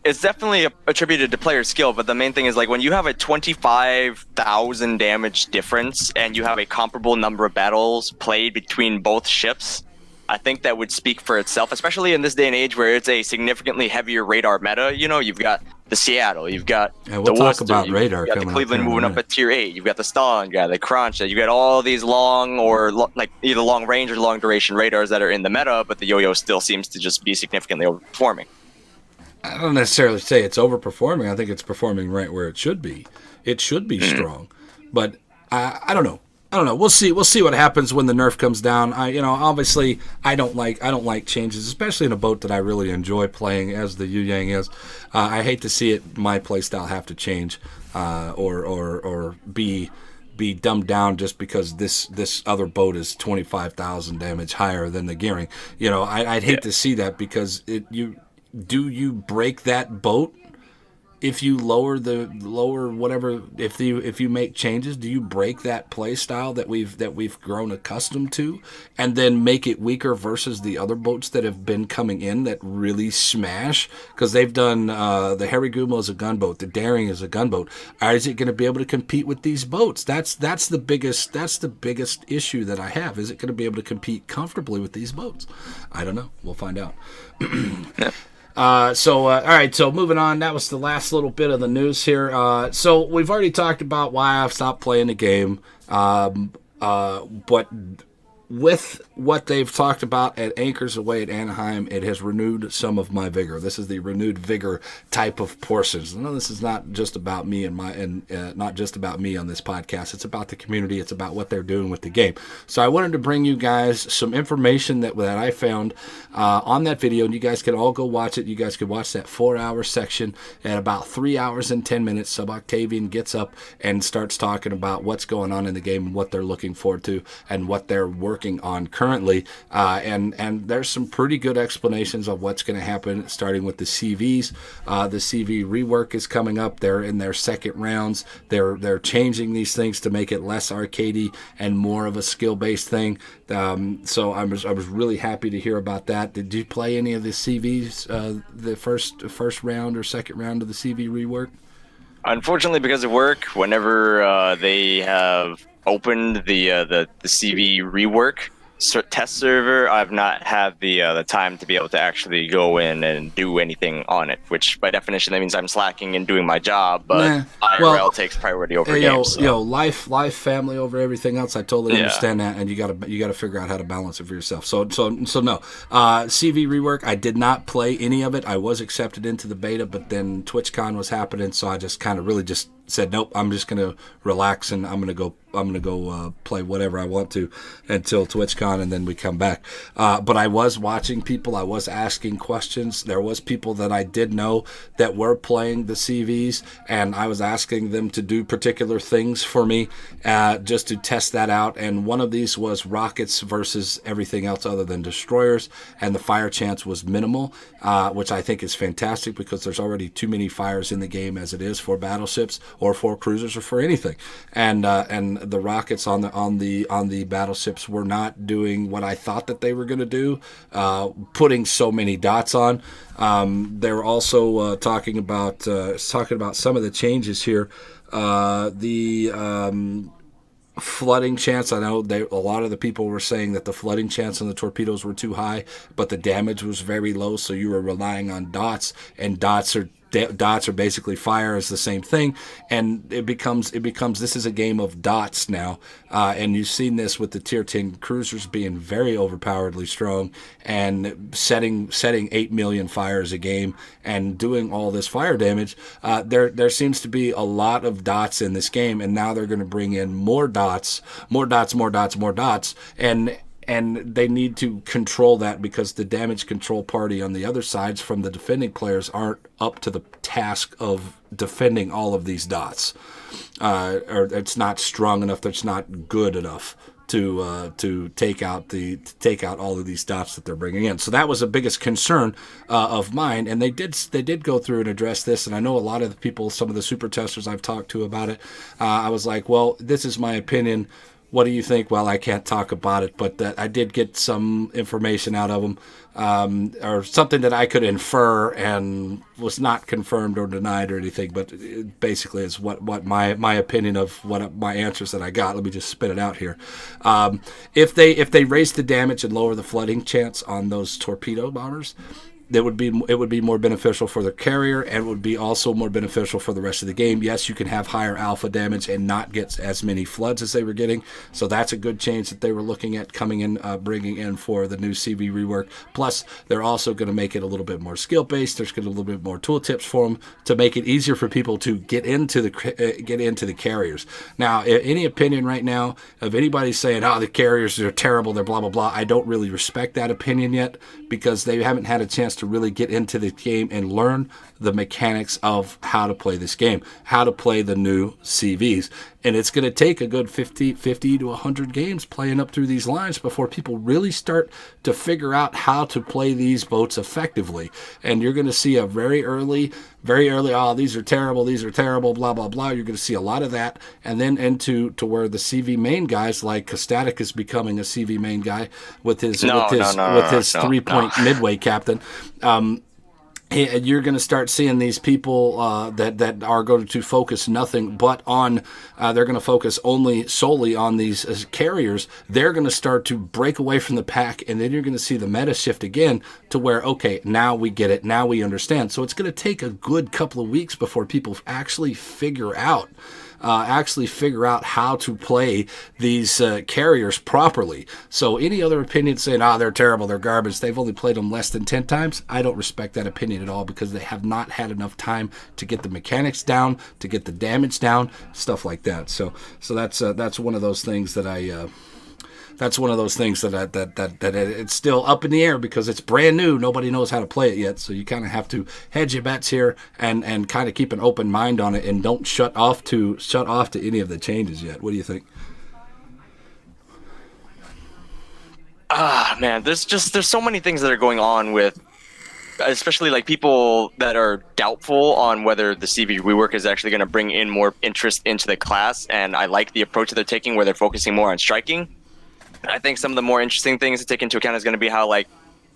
Speaker 1: It's definitely attributed to player skill, but the main thing is, like, when you have a 25,000 damage difference and you have a comparable number of battles played between both ships, I think that would speak for itself, especially in this day and age where it's a significantly heavier radar meta. You've got the Seattle, you've got the Worcester,
Speaker 2: about radar,
Speaker 1: you've got the Cleveland moving up at tier 8, you've got the Stalin guy, the Crunch, you've got all these long either long range or long duration radars that are in the meta, but the yo-yo still seems to just be significantly overperforming.
Speaker 2: I don't necessarily say it's overperforming. I think it's performing right where it should be. It should be strong, but I don't know. We'll see what happens when the nerf comes down. Obviously, I don't like changes, especially in a boat that I really enjoy playing as the Yu Yang is. I hate to see my playstyle have to change, or be dumbed down just because this other boat is 25,000 damage higher than the gearing. I'd hate to see that, because you break that boat if you lower whatever, if you make changes? Do you break that play style that we've grown accustomed to, and then make it weaker versus the other boats that have been coming in that really smash? Because they've done the Harigumo is a gunboat, the Daring is a gunboat. Is it going to be able to compete with these boats? That's the biggest issue that I have. Is it going to be able to compete comfortably with these boats? I don't know. We'll find out. All right, so moving on. That was the last little bit of the news here. So we've already talked about why I've stopped playing the game, but with what they've talked about at Anchors Away at Anaheim, it has renewed some of my vigor. This is the renewed vigor type of portions. No, this is not just about me not just about me on this podcast. It's about the community. It's about what they're doing with the game. So I wanted to bring you guys some information that I found on that video, and you guys can all go watch it. You guys can watch that 4-hour section at about 3 hours and 10 minutes. Sub Octavian gets up and starts talking about what's going on in the game and what they're looking forward to and what they're working on currently, and there's some pretty good explanations of what's going to happen, starting with the CVs. The CV rework is coming up. They're in their second rounds. They're changing these things to make it less arcadey and more of a skill-based thing. So I was really happy to hear about that. Did you play any of the CVs, the first round or second round of the CV rework?
Speaker 1: Unfortunately, because of work, whenever they have opened the CV rework test server, I've not had the time to be able to actually go in and do anything on it, which by definition that means I'm slacking in doing my job, but IRL takes priority over games.
Speaker 2: Life, family over everything else. I totally understand that, and you gotta figure out how to balance it for yourself. So no. CV rework, I did not play any of it. I was accepted into the beta, but then TwitchCon was happening, so I just kind of really just said, nope, I'm just gonna relax and I'm gonna go play whatever I want to until TwitchCon, and then we come back. But I was watching people. I was asking questions. There was people that I did know that were playing the CVs, and I was asking them to do particular things for me just to test that out. And one of these was rockets versus everything else other than destroyers, and the fire chance was minimal, which I think is fantastic because there's already too many fires in the game as it is for battleships or for cruisers or for anything. And the rockets on the battleships were not doing what I thought that they were going to do, putting so many dots on. They were also talking about some of the changes here. flooding chance. I know a lot of the people were saying that the flooding chance on the torpedoes were too high, but the damage was very low, so you were relying on dots, and dots are basically fire is the same thing, and it becomes this is a game of dots now, and you've seen this with the tier 10 cruisers being very overpoweredly strong and setting 8 million fires a game and doing all this fire damage. There seems to be a lot of dots in this game, and now they're going to bring in more dots, and they need to control that because the damage control party on the other sides from the defending players aren't up to the task of defending all of these dots. Or it's not strong enough, it's not good enough to take out all of these dots that they're bringing in. So that was the biggest concern of mine, and they did go through and address this. And I know a lot of the people, some of the super testers I've talked to about it, I was like, well, this is my opinion. What do you think? Well, I can't talk about it, but I did get some information out of them, or something that I could infer and was not confirmed or denied or anything, but it basically is what my opinion of what my answers that I got. Let me just spit it out here. If they raise the damage and lower the flooding chance on those torpedo bombers, it would be more beneficial for the carrier, and it would be also more beneficial for the rest of the game. Yes, you can have higher alpha damage and not get as many floods as they were getting, so that's a good change that they were looking at coming in, bringing in for the new CV rework. Plus, they're also going to make it a little bit more skill based. There's going to be a little bit more tooltips for them to make it easier for people to get into the carriers. Now, any opinion right now of anybody saying, "Oh, the carriers are terrible, they're blah blah blah," I don't really respect that opinion yet because they haven't had a chance to really get into the game and learn the mechanics of how to play this game, how to play the new CVs. And it's going to take a good 50 to 100 games playing up through these lines before people really start to figure out how to play these boats effectively. And you're going to see a very early, oh, these are terrible, blah, blah, blah. You're going to see a lot of that. And then into where the CV main guys, like Statik is becoming a CV main guy with his 3-point midway captain. You're going to start seeing these people that are going to focus nothing but on, they're going to focus solely on these carriers. They're going to start to break away from the pack, and then you're going to see the meta shift again to where, okay, now we get it, now we understand. So it's going to take a good couple of weeks before people actually figure out how to play these carriers properly. So any other opinion saying, they're terrible, they're garbage, they've only played them less than 10 times, I don't respect that opinion at all because they have not had enough time to get the mechanics down, to get the damage down, stuff like that. So that's one of those things that that it's still up in the air because it's brand new. Nobody knows how to play it yet. So you kind of have to hedge your bets here and kind of keep an open mind on it and don't shut off to any of the changes yet. What do you think?
Speaker 1: Man, there's so many things that are going on with, especially like people that are doubtful on whether the CV rework is actually going to bring in more interest into the class. And I like the approach that they're taking where they're focusing more on striking. I think some of the more interesting things to take into account is going to be how, like,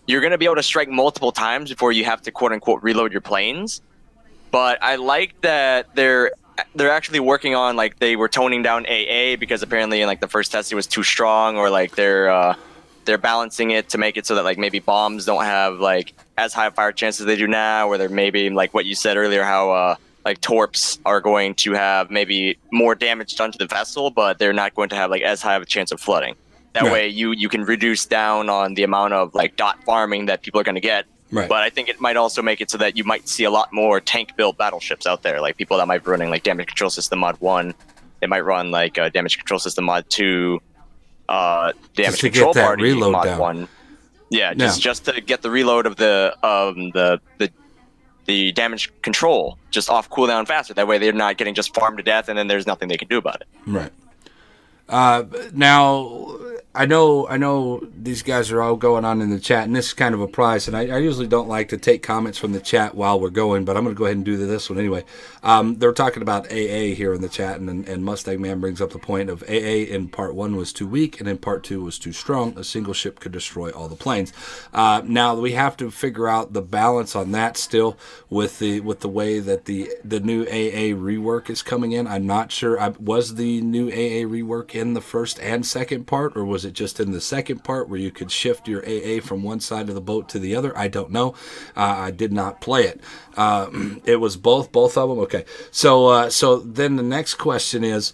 Speaker 1: you're going to be able to strike multiple times before you have to quote-unquote reload your planes. But I like that they're actually working on, like, they were toning down AA because apparently in, like, the first test it was too strong, or, like, they're balancing it to make it so that, like, maybe bombs don't have, like, as high a fire chance as they do now, or they're maybe, like what you said earlier, how, like, torps are going to have maybe more damage done to the vessel, but they're not going to have, like, as high of a chance of flooding. That way you can reduce down on the amount of, like, dot farming that people are going to get. Right. But I think it might also make it so that you might see a lot more tank-built battleships out there. Like, people that might be running, like, Damage Control System Mod 1. They might run, like, Damage Control System Mod 2. Damage Control Party Mod down. 1. Yeah, just to get the reload of the damage control just off cooldown faster. That way they're not getting just farmed to death and then there's nothing they can do about it.
Speaker 2: Right. Now, I know these guys are all going on in the chat, and this is kind of a prize, and I usually don't like to take comments from the chat while we're going, but I'm going to go ahead and do this one anyway. They're talking about AA here in the chat, and Mustang Man brings up the point of AA in part 1 was too weak, and in part 2 was too strong. A single ship could destroy all the planes. Now, we have to figure out the balance on that still with the way that the new AA rework is coming in. I'm not sure. Was the new AA rework in the first and second part, or was it just in the second part where you could shift your AA from one side of the boat to the other? I don't know. I did not play it. It was both of them. Okay. So then the next question is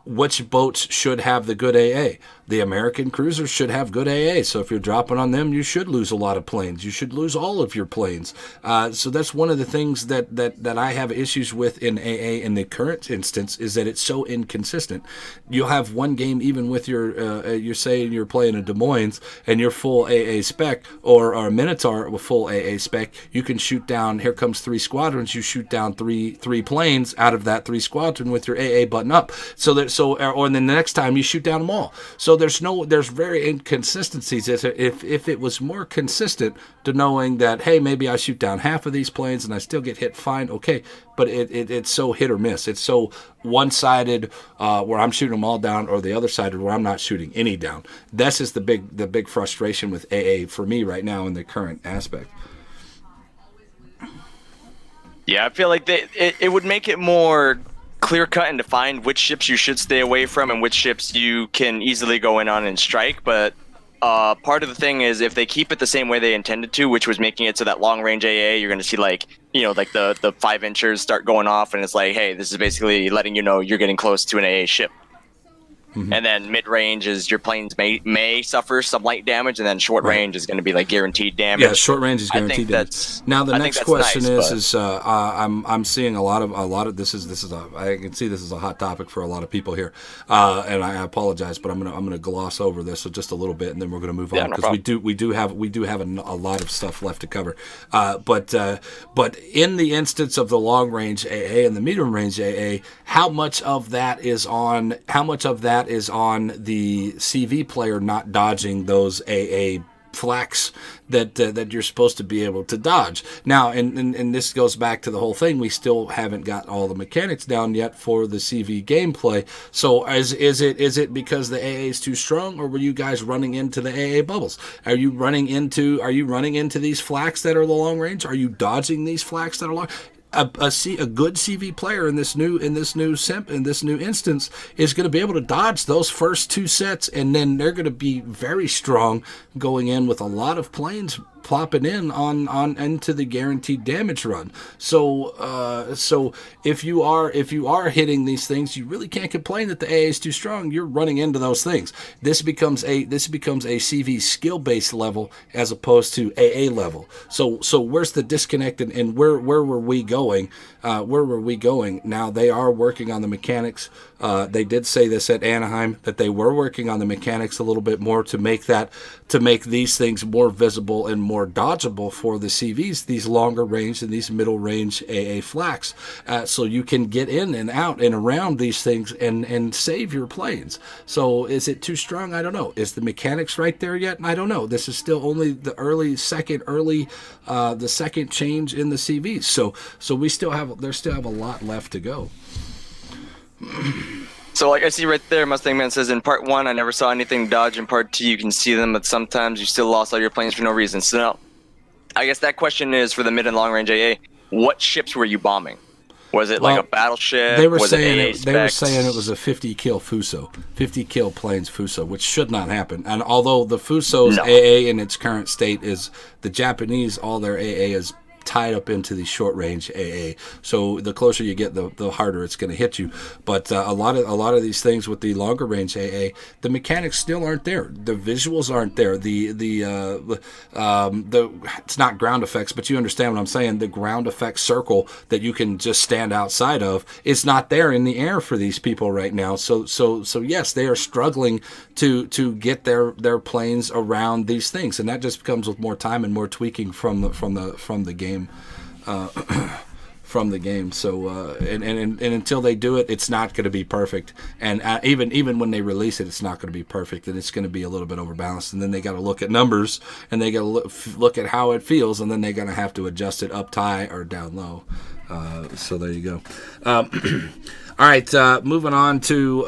Speaker 2: which boats should have the good AA? The American cruisers should have good AA. So if you're dropping on them, you should lose a lot of planes. You should lose all of your planes. So that's one of the things that I have issues with in AA in the current instance, is that it's so inconsistent. You'll have one game, even with you're saying you're playing a Des Moines and you're full AA spec, or a Minotaur with full AA spec, you can shoot down, here comes 3 squadrons, you shoot down three planes out of that 3 squadron with your AA button up. Or then the next time you shoot down them all. So there's very inconsistencies. If it was more consistent to knowing that, hey, maybe I shoot down half of these planes and I still get hit fine, okay, but it's so hit or miss. It's so one-sided where I'm shooting them all down, or the other sided where I'm not shooting any down. This is the big frustration with AA for me right now in the current aspect.
Speaker 1: Yeah, I feel like it would make it more clear-cut and defined which ships you should stay away from and which ships you can easily go in on and strike. But part of the thing is, if they keep it the same way they intended to, which was making it so that long-range AA, you're going to see like the 5-inchers start going off, and it's like, hey, this is basically letting you know you're getting close to an AA ship. Mm-hmm. And then mid-range is your planes may suffer some light damage, and then short-range is going to to be like guaranteed damage.
Speaker 2: Yeah, short-range is guaranteed damage. Now the next question is I'm seeing a lot of this is I can see this is a hot topic for a lot of people here, and I apologize, but I'm gonna gloss over this just a little bit, and then we're gonna move on, because we do have a lot of stuff left to cover. But in the instance of the long-range AA and the medium-range AA, how much of that is on the CV player not dodging those AA flaks that you're supposed to be able to dodge. Now, and this goes back to the whole thing, we still haven't got all the mechanics down yet for the CV gameplay. So is it because the AA is too strong, or were you guys running into the AA bubbles? Are you running into these flaks that are the long range? Are you dodging these flaks that are long? A good CV player in this new instance is going to be able to dodge those first 2 sets, and then they're going to be very strong going in with a lot of planes plopping in on into the guaranteed damage run. So if you are hitting these things, you really can't complain that the AA is too strong. You're running into those things. This becomes a CV skill based level as opposed to AA level. So where's the disconnect, and where were we going? Where were we going? Now they are working on the mechanics. They did say this at Anaheim, that they were working on the mechanics a little bit more to make these things more visible and more dodgeable for the CVs, these longer range and these middle range AA flaks, so you can get in and out and around these things and save your planes. So is it too strong? I don't know. Is the mechanics right there yet? I don't know. This is still only the second change in the CVs. So we still have a lot left to go.
Speaker 1: So like I see right there, Mustang Man says, in part 1, I never saw anything dodge. In part 2, you can see them, but sometimes you still lost all your planes for no reason. So now, I guess that question is for the mid and long range AA. What ships were you bombing? Was it like a battleship?
Speaker 2: They were saying it was a 50 kill Fuso, 50 kill planes Fuso, which should not happen. And although the Fuso's AA in its current state is, the Japanese, all their AA is tied up into the short range AA. So the closer you get, the harder it's going to hit you. But a lot of these things with the longer range AA, the mechanics still aren't there. The visuals aren't there. The it's not ground effects, but you understand what I'm saying. The ground effect circle that you can just stand outside of is not there in the air for these people right now. So yes, they are struggling to get their planes around these things, and that just comes with more time and more tweaking from the game. from the game. So and until they do it, it's not going to be perfect. And even when they release it, it's not going to be perfect, and it's going to be a little bit overbalanced. And then they got to look at numbers, and they got to look at how it feels, and then they're going to have to adjust it up high or down low. So there you go. All right, moving on to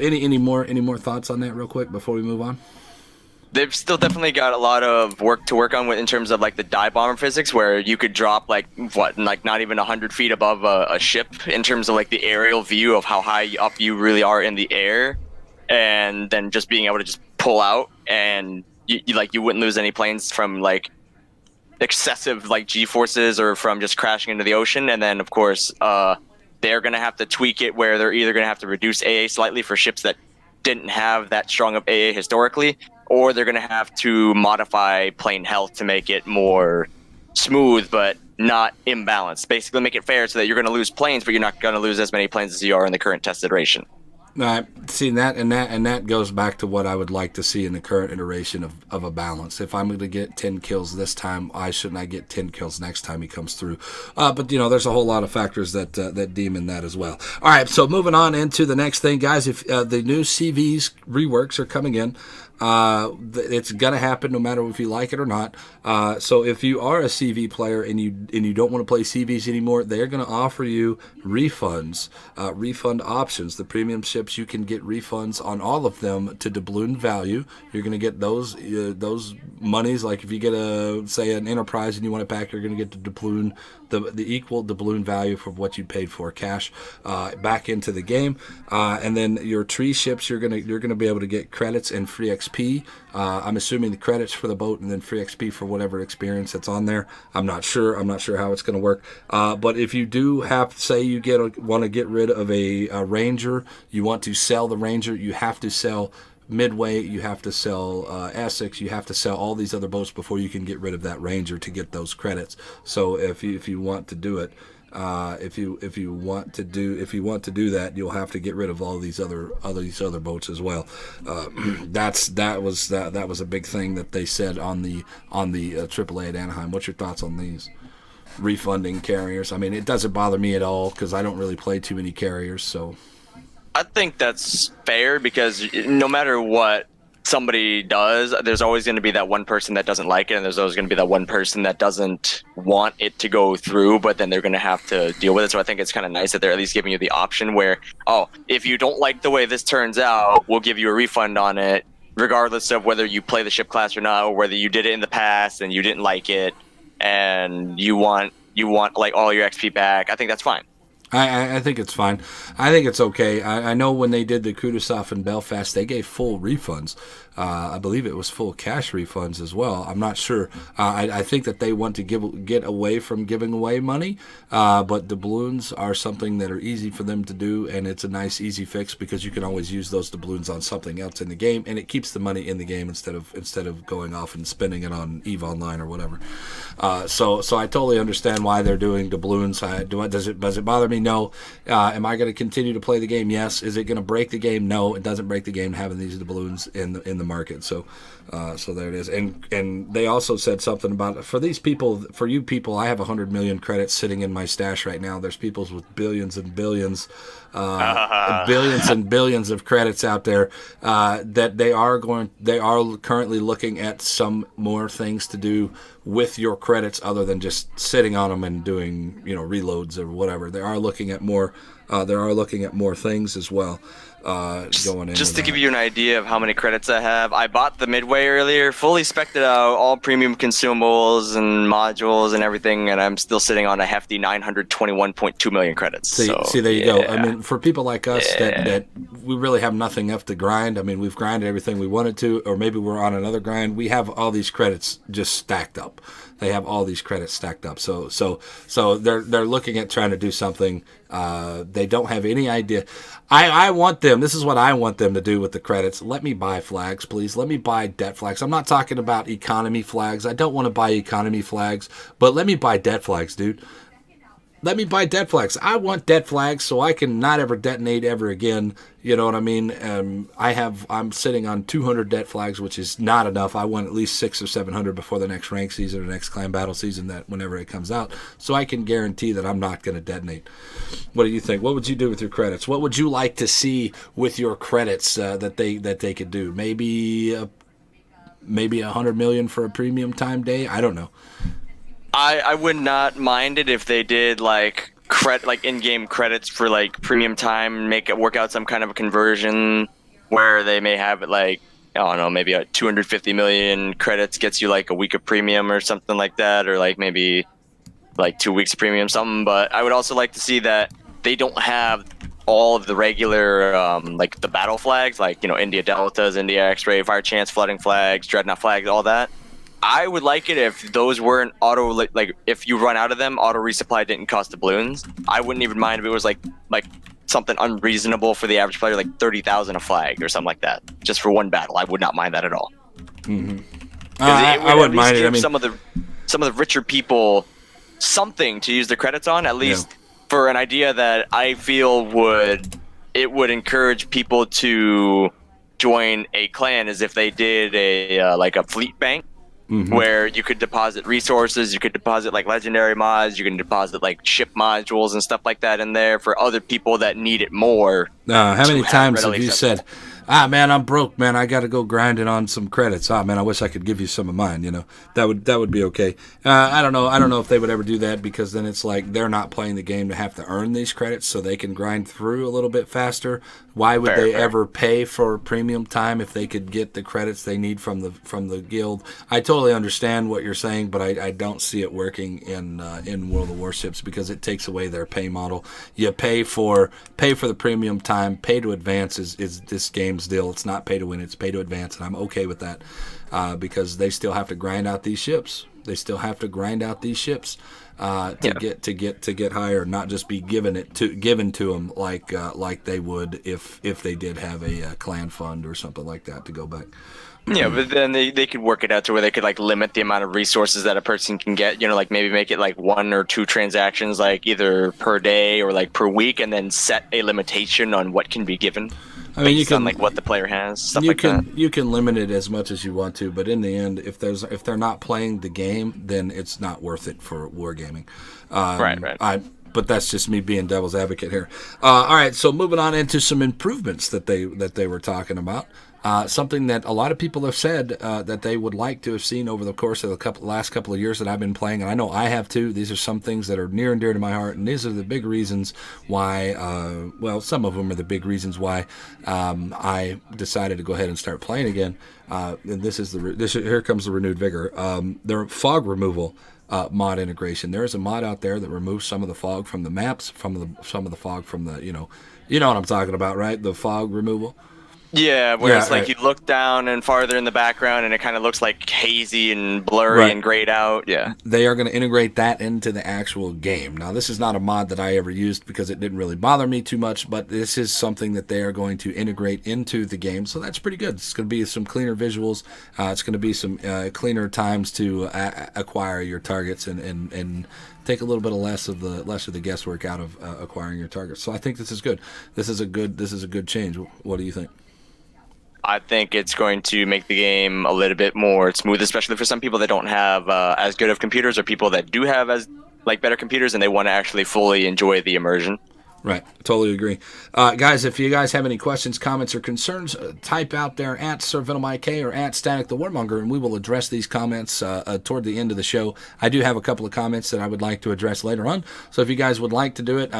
Speaker 2: any more thoughts on that real quick before we move on?
Speaker 1: They've still definitely got a lot of work to work on in terms of like the dive bomber physics, where you could drop like not even 100 feet above a ship in terms of like the aerial view of how high up you really are in the air, and then just being able to just pull out, and you wouldn't lose any planes from like excessive like G-forces or from just crashing into the ocean. And then of course they're gonna have to tweak it where they're either gonna have to reduce AA slightly for ships that didn't have that strong of AA historically, or they're going to have to modify plane health to make it more smooth but not imbalanced. Basically make it fair so that you're going to lose planes, but you're not going to lose as many planes as you are in the current test iteration.
Speaker 2: See that goes back to what I would like to see in the current iteration of a balance. If I'm going to get 10 kills this time, why shouldn't I get 10 kills next time he comes through? But there's a whole lot of factors that demon that as well. All right, so moving on into the next thing, guys. If the new CVs reworks are coming in, it's gonna happen no matter if you like it or not. So if you are a CV player and you don't want to play CVs anymore, they're gonna offer you refunds, refund options. The premium ships, you can get refunds on all of them to doubloon value. You're gonna get those monies. Like if you get an Enterprise and you want it back, you're gonna get the doubloon, the equal doubloon value for what you paid for cash back into the game. And then your tree ships, you're gonna be able to get credits and free XP. I'm assuming the credits for the boat and then free XP for whatever experience that's on there. I'm not sure how it's going to work. But if you do say you want to get rid of a Ranger, you want to sell the Ranger, you have to sell Midway, you have to sell Essex, you have to sell all these other boats before you can get rid of that Ranger to get those credits. So if you want to do it, if you want to do that, you'll have to get rid of all these other boats as well. That was a big thing that they said on the AAA at Anaheim. What's your thoughts on these refunding carriers? I mean, it doesn't bother me at all because I don't really play too many carriers. So
Speaker 1: I think that's fair because no matter what somebody does, there's always going to be that one person that doesn't like it, and there's always going to be that one person that doesn't want it to go through, but then they're going to have to deal with it. So I think it's kind of nice that they're at least giving you the option where, if you don't like the way this turns out, we'll give you a refund on it, regardless of whether you play the ship class or not, or whether you did it in the past and you didn't like it and you want like all your XP back. I think that's fine.
Speaker 2: I think it's fine. I think it's okay. I know when they did the Kudasov in Belfast, they gave full refunds. I believe it was full cash refunds as well. I'm not sure. I think that they want to get away from giving away money, but doubloons are something that are easy for them to do, and it's a nice, easy fix because you can always use those doubloons on something else in the game, and it keeps the money in the game instead of going off and spending it on EVE Online or whatever. So I totally understand why they're doing doubloons. Does it bother me? No. Am I going to continue to play the game? Yes. Is it going to break the game? No. It doesn't break the game having these doubloons in the market. So there it is. And they also said something about for you people. I have 100 million credits sitting in my stash right now. There's people with billions and billions. Billions and billions of credits out there that they are currently looking at some more things to do with your credits other than just sitting on them and doing reloads or whatever. They are looking at more. Things as well. Going in.
Speaker 1: Just to give you an idea of how many credits I have, I bought the Midway earlier, fully spec'd out, all premium consumables and modules and everything, and I'm still sitting on a hefty 921.2 million credits.
Speaker 2: See, there you go. I mean, for people like us that we really have nothing left to grind. I mean, we've grinded everything we wanted to, or maybe we're on another grind. We have all these credits just stacked up. They have all these credits stacked up. So they're looking at trying to do something. They don't have any idea. I want them. This is what I want them to do with the credits. Let me buy flags, please. Let me buy debt flags. I'm not talking about economy flags. I don't want to buy economy flags, but let me buy debt flags, dude. let me buy dead flags. I want dead flags so I can not ever detonate ever again. You know what I mean? I'm sitting on 200 dead flags, which is not enough. I want at least 600 or 700 before the next rank season or next clan battle season, that whenever it comes out, so I can guarantee that I'm not going to detonate. What do you think? What would you do with your credits? What would you like to see with your credits that they could do? Maybe 100 million for a premium time day? I don't know.
Speaker 1: I would not mind it if they did like in-game credits for like premium time, make it work out some kind of a conversion where they may have it like, I don't know, maybe 250 million credits gets you like a week of premium or something like that, or like maybe like 2 weeks of premium something. But I would also like to see that they don't have all of the regular like the battle flags, like, you know, India Deltas, India X-Ray, Fire Chance, Flooding flags, Dreadnought flags, all that. I would like it if those weren't auto, like if you run out of them, auto resupply didn't cost doubloons. I wouldn't even mind if it was like something unreasonable for the average player, like 30,000 a flag or something like that, just for one battle. I would not mind that at all.
Speaker 2: Mm-hmm. I wouldn't mind it. I mean,
Speaker 1: some of the richer people something to use their credits on, at least for an idea that I feel would encourage people to join a clan, as if they did a like a fleet bank. Mm-hmm. Where you could deposit resources, you could deposit like legendary mods, you can deposit like ship modules and stuff like that in there for other people that need it more.
Speaker 2: How many times have you said, man, I'm broke, man, I got to go grinding on some credits. Man, I wish I could give you some of mine. You know, that would be okay. I don't know if they would ever do that, because then it's like they're not playing the game to have to earn these credits, so they can grind through a little bit faster. Why would they ever pay for premium time if they could get the credits they need from the guild? I totally understand what you're saying, but I don't see it working in World of Warships, because it takes away their pay model. You pay for the premium time. Pay to advance is this game's deal. It's not pay to win, it's pay to advance, and I'm okay with that, because they still have to grind out these ships. To get higher, not just be given to them like they would if they did have a clan fund or something like that to go back.
Speaker 1: Yeah, but then they could work it out to where they could like limit the amount of resources that a person can get, you know, like maybe make it like 1 or 2 transactions, like either per day or like per week, and then set a limitation on what can be given. I mean, you can on like what the player has, stuff like that.
Speaker 2: You can limit it as much as you want to, but in the end, if they're not playing the game, then it's not worth it for wargaming.
Speaker 1: Right.
Speaker 2: But that's just me being devil's advocate here. All right, so moving on into some improvements that they were talking about. Something that a lot of people have said that they would like to have seen over the course of the last couple of years that I've been playing, and I know I have too. These are some things that are near and dear to my heart, and these are the big reasons why, some of them are the big reasons why I decided to go ahead and start playing again. And here comes the renewed vigor. Their fog removal mod integration. There is a mod out there that removes some of the fog from the maps, some of the fog from the, you know what I'm talking about, right? The fog removal.
Speaker 1: Yeah, where it's like you look down and farther in the background and it kind of looks like hazy and blurry and grayed out. Yeah.
Speaker 2: They are going to integrate that into the actual game. Now, this is not a mod that I ever used because it didn't really bother me too much, but this is something that they are going to integrate into the game, so that's pretty good. It's going to be some cleaner visuals. It's going to be some cleaner times to acquire your targets and take a little bit less of the guesswork out of acquiring your targets. So I think this is good. This is a good change. What do you think?
Speaker 1: I think it's going to make the game a little bit more smooth, especially for some people that don't have as good of computers, or people that do have better computers and they want to actually fully enjoy the immersion.
Speaker 2: Right. Totally agree. Guys, if you guys have any questions, comments, or concerns, type out there at sirvenomik or at Static the Warmonger, and we will address these comments toward the end of the show. I do have a couple of comments that I would like to address later on, so if you guys would like to do it,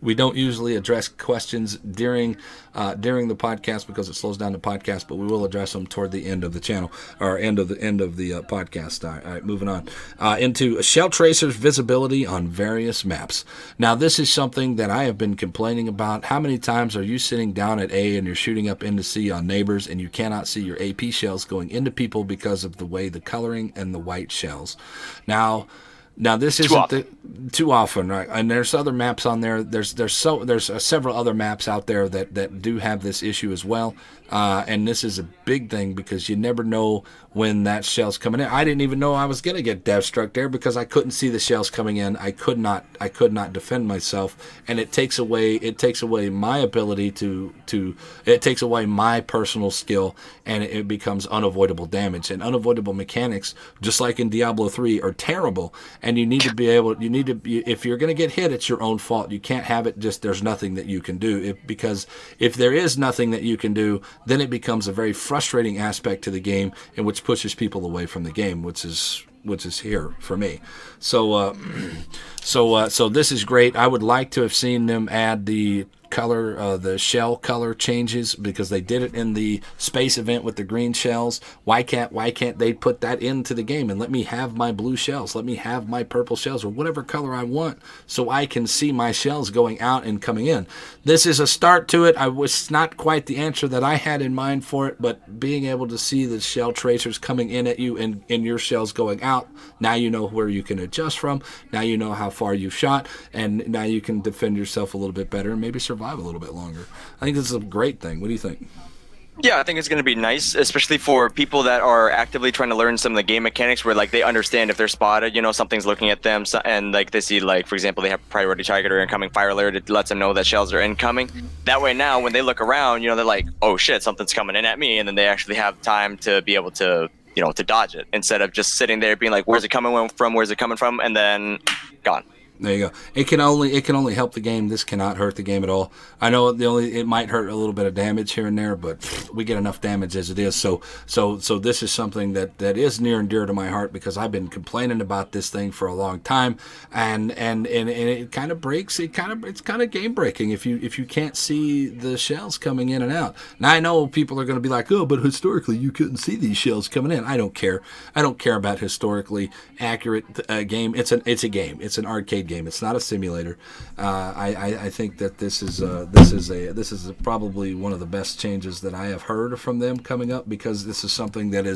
Speaker 2: we don't usually address questions during the podcast because it slows down the podcast, but we will address them toward the end of the channel, or end of the podcast. All right, moving on into Shell Tracer's visibility on various maps. Now, this is something that I have been complaining about. How many times are you sitting down at A and you're shooting up into C on neighbors and you cannot see your AP shells going into people because of the way the coloring and the white shells? Now, Now this
Speaker 1: Too
Speaker 2: isn't
Speaker 1: often.
Speaker 2: too often, right? And there's other maps on there. There's several other maps out there that do have this issue as well. And this is a big thing because you never know when that shell's coming in. I didn't even know I was gonna get dev struck there because I couldn't see the shells coming in. I could not defend myself, and it takes away my ability to it takes away my personal skill, and it becomes unavoidable damage. And unavoidable mechanics, just like in Diablo 3, are terrible. And you need to be if you're going to get hit, it's your own fault. You can't have it just there's nothing that you can do. Because if there is nothing that you can do, then it becomes a very frustrating aspect to the game, and which pushes people away from the game, which is here for me. So this is great. I would like to have seen them add the color, the shell color changes, because they did it in the space event with the green shells. Why can't they put that into the game and let me have my blue shells, let me have my purple shells, or whatever color I want, so I can see my shells going out and coming in? This is a start to it. I was not quite the answer that I had in mind for it, but being able to see the shell tracers coming in at you and your shells going out, now you know where you can adjust from. Now you know how far you've shot, and now you can defend yourself a little bit better and maybe survive a little bit longer. I think this is a great thing. What do you think?
Speaker 1: Yeah, I think it's going to be nice, especially for people that are actively trying to learn some of the game mechanics, where like they understand if they're spotted, something's looking at them, and like they see, like, for example, they have priority target or incoming fire alert. It lets them know that shells are incoming. That way now when they look around, they're like, oh shit, something's coming in at me, and then they actually have time to be able to to dodge it, instead of just sitting there being like, where's it coming from, and then gone.
Speaker 2: There you go. It can only help the game. This cannot hurt the game at all. I know it might hurt a little bit of damage here and there, but we get enough damage as it is. So this is something that is near and dear to my heart, because I've been complaining about this thing for a long time, and it kind of breaks. It's kind of game breaking if you can't see the shells coming in and out. Now I know people are going to be like, oh, but historically you couldn't see these shells coming in. I don't care. I don't care about historically accurate game. It's a game. It's an arcade game. It's not a simulator. I think that this is probably one of the best changes that I have heard from them coming up, because this is something that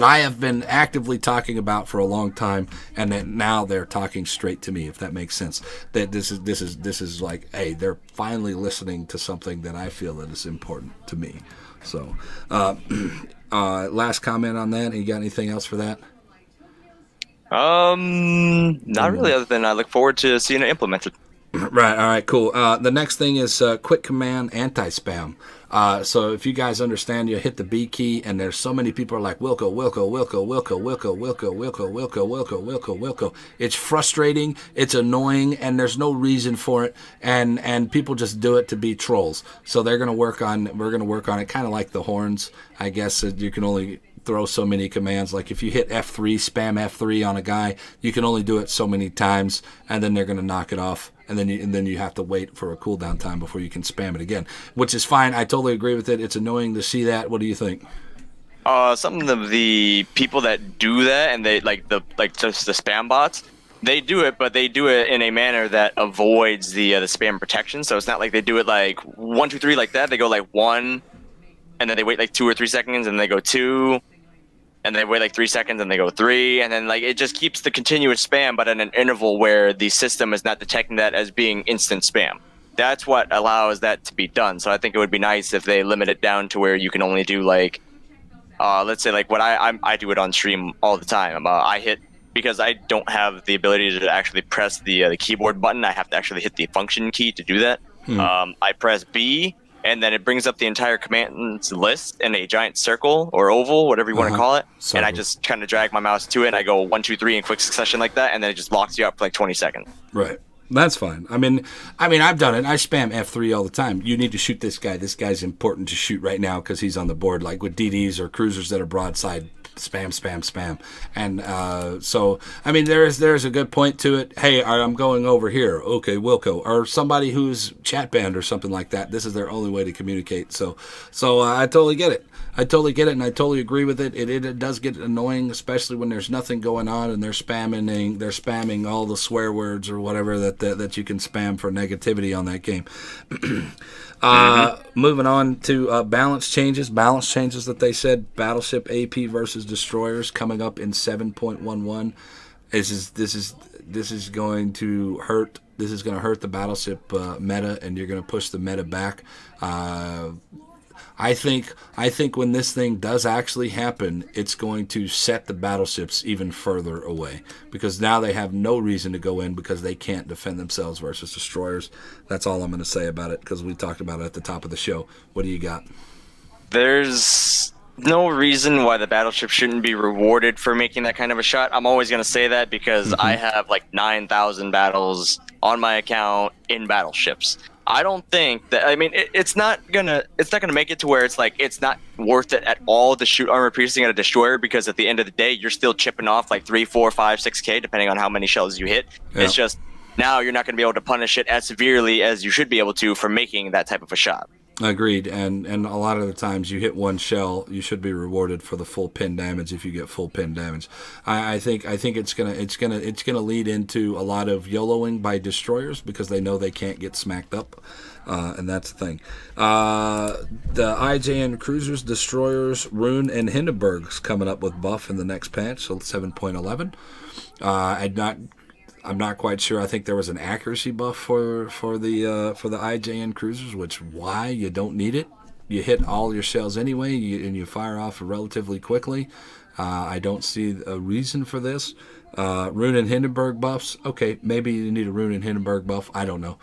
Speaker 2: I have been actively talking about for a long time, and that now they're talking straight to me, if that makes sense. That this is like, hey, they're finally listening to something that I feel that is important to me. So, last comment on that. You got anything else for that?
Speaker 1: Not really, other than I look forward to seeing it implemented.
Speaker 2: Right. All right. Cool. The next thing is quick command anti-spam. So if you guys understand, you hit the B key, and there's so many people are like Wilco, Wilco, Wilco, Wilco, Wilco, Wilco, Wilco, Wilco, Wilco, Wilco, Wilco. It's frustrating. It's annoying, and there's no reason for it. And people just do it to be trolls. So we're gonna work on it, kind of like the horns. I guess you can only throw so many commands. Like if you hit F3, spam F3 on a guy, you can only do it so many times, and then they're going to knock it off, and then you have to wait for a cooldown time before you can spam it again, which is fine. I totally agree with it. It's annoying to see that. What do you think?
Speaker 1: Some of the people that do that, and they just the spam bots, they do it, but they do it in a manner that avoids the spam protection. So it's not like they do it like 1, 2, 3 like that. They go like 1, and then they wait like 2 or 3 seconds, and they go 2. And they wait like 3 seconds, and they go 3, and then like it just keeps the continuous spam, but in an interval where the system is not detecting that as being instant spam. That's what allows that to be done. So I think it would be nice if they limit it down to where you can only do like, let's say like what I do it on stream all the time. I hit, because I don't have the ability to actually press the keyboard button. I have to actually hit the function key to do that. I press B, and then it brings up the entire commands list in a giant circle or oval, whatever you want to call it. Circle. And I just kind of drag my mouse to it, and I go 1, 2, 3 in quick succession like that, and then it just locks you up for like 20 seconds.
Speaker 2: Right. That's fine. I mean, I've done it. I spam F3 all the time. You need to shoot this guy. This guy's important to shoot right now because he's on the board, like with DDs or cruisers that are broadside. Spam, spam, spam. And so, I mean, there's a good point to it. Hey, I'm going over here. Okay, Wilco. Or somebody who's chat banned or something like that. This is their only way to communicate. So I totally get it. I totally get it, and I totally agree with it. It does get annoying, especially when there's nothing going on and they're spamming all the swear words or whatever that you can spam for negativity on that game. Moving on to balance changes that they said. Battleship AP versus destroyers coming up in 7.11. This is this is going to hurt. This is going to hurt the battleship meta, and you're going to push the meta back. I think when this thing does actually happen, it's going to set the battleships even further away, because now they have no reason to go in because they can't defend themselves versus destroyers. That's all I'm going to say about it, because we talked about it at the top of the show. What do you got?
Speaker 1: There's no reason why the battleship shouldn't be rewarded for making that kind of a shot. I'm always going to say that because I have like 9,000 battles on my account in battleships. I don't think that, I mean, it's not gonna make it to where it's like it's not worth it at all to shoot armor piercing at a destroyer, because at the end of the day you're still chipping off like 3, 4, 5, 6k depending on how many shells you hit. Yeah. It's just now you're not going to be able to punish it as severely as you should be able to for making that type of a shot.
Speaker 2: Agreed, and a lot of the times you hit one shell, you should be rewarded for the full pin damage if you get full pin damage. I think it's gonna lead into a lot of YOLOing by destroyers because they know they can't get smacked up, and that's the thing. The IJN cruisers, destroyers, Rune, and Hindenburg's coming up with buff in the next patch, so 7.11. I'm not quite sure. I think there was an accuracy buff for the IJN cruisers, which why you don't need it. You hit all your shells anyway, and you fire off relatively quickly. I don't see a reason for this. Rune and Hindenburg buffs. Okay, maybe you need a Rune and Hindenburg buff. I don't know.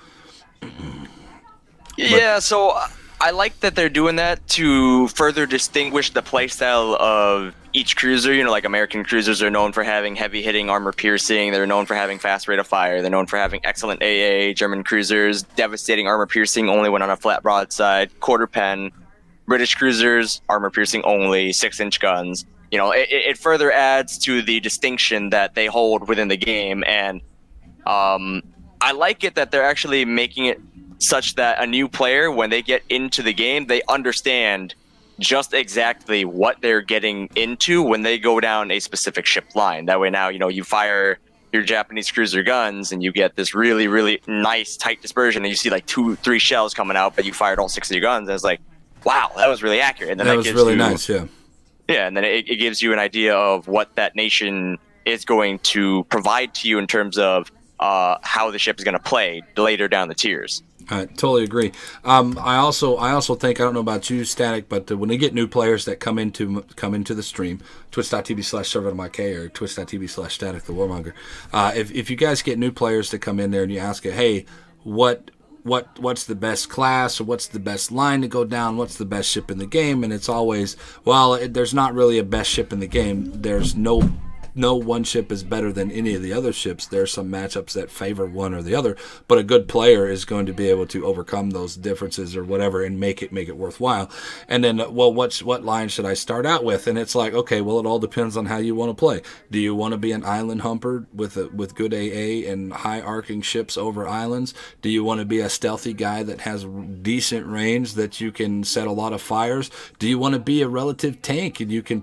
Speaker 1: Yeah, so I like that they're doing that to further distinguish the playstyle of each cruiser. You know, like American cruisers are known for having heavy hitting armor piercing. They're known for having fast rate of fire. They're known for having excellent AA. German cruisers, devastating armor piercing only when on a flat broadside. Quarter pen. British cruisers, armor piercing only, 6-inch guns. You know, it further adds to the distinction that they hold within the game. And I like it that they're actually making it such that a new player, when they get into the game, they understand just exactly what they're getting into when they go down a specific ship line. That way now, you know, you fire your Japanese cruiser guns and you get this really, really nice tight dispersion, and you see like 2-3 shells coming out, but you fired all 6 of your guns, and it's like, wow, that was really accurate. And then
Speaker 2: that was really nice, yeah.
Speaker 1: Yeah, and then it gives you an idea of what that nation is going to provide to you in terms of how the ship is going to play later down the tiers.
Speaker 2: I totally agree. I also think, I don't know about you, Static, but when they get new players that come into the stream, twitch.tv/sirvenomik or twitch.tv/static the warmonger, if you guys get new players to come in there and you ask it, hey, what's the best class, or what's the best line to go down, what's the best ship in the game, and it's always, well, there's not really a best ship in the game. There's no one ship is better than any of the other ships. There are some matchups that favor one or the other, but a good player is going to be able to overcome those differences or whatever and make it worthwhile. And then, well, what line should I start out with? And it's like, okay, well, it all depends on how you want to play. Do you want to be an island humper with good AA and high arcing ships over islands? Do you want to be a stealthy guy that has decent range that you can set a lot of fires? Do you want to be a relative tank and you can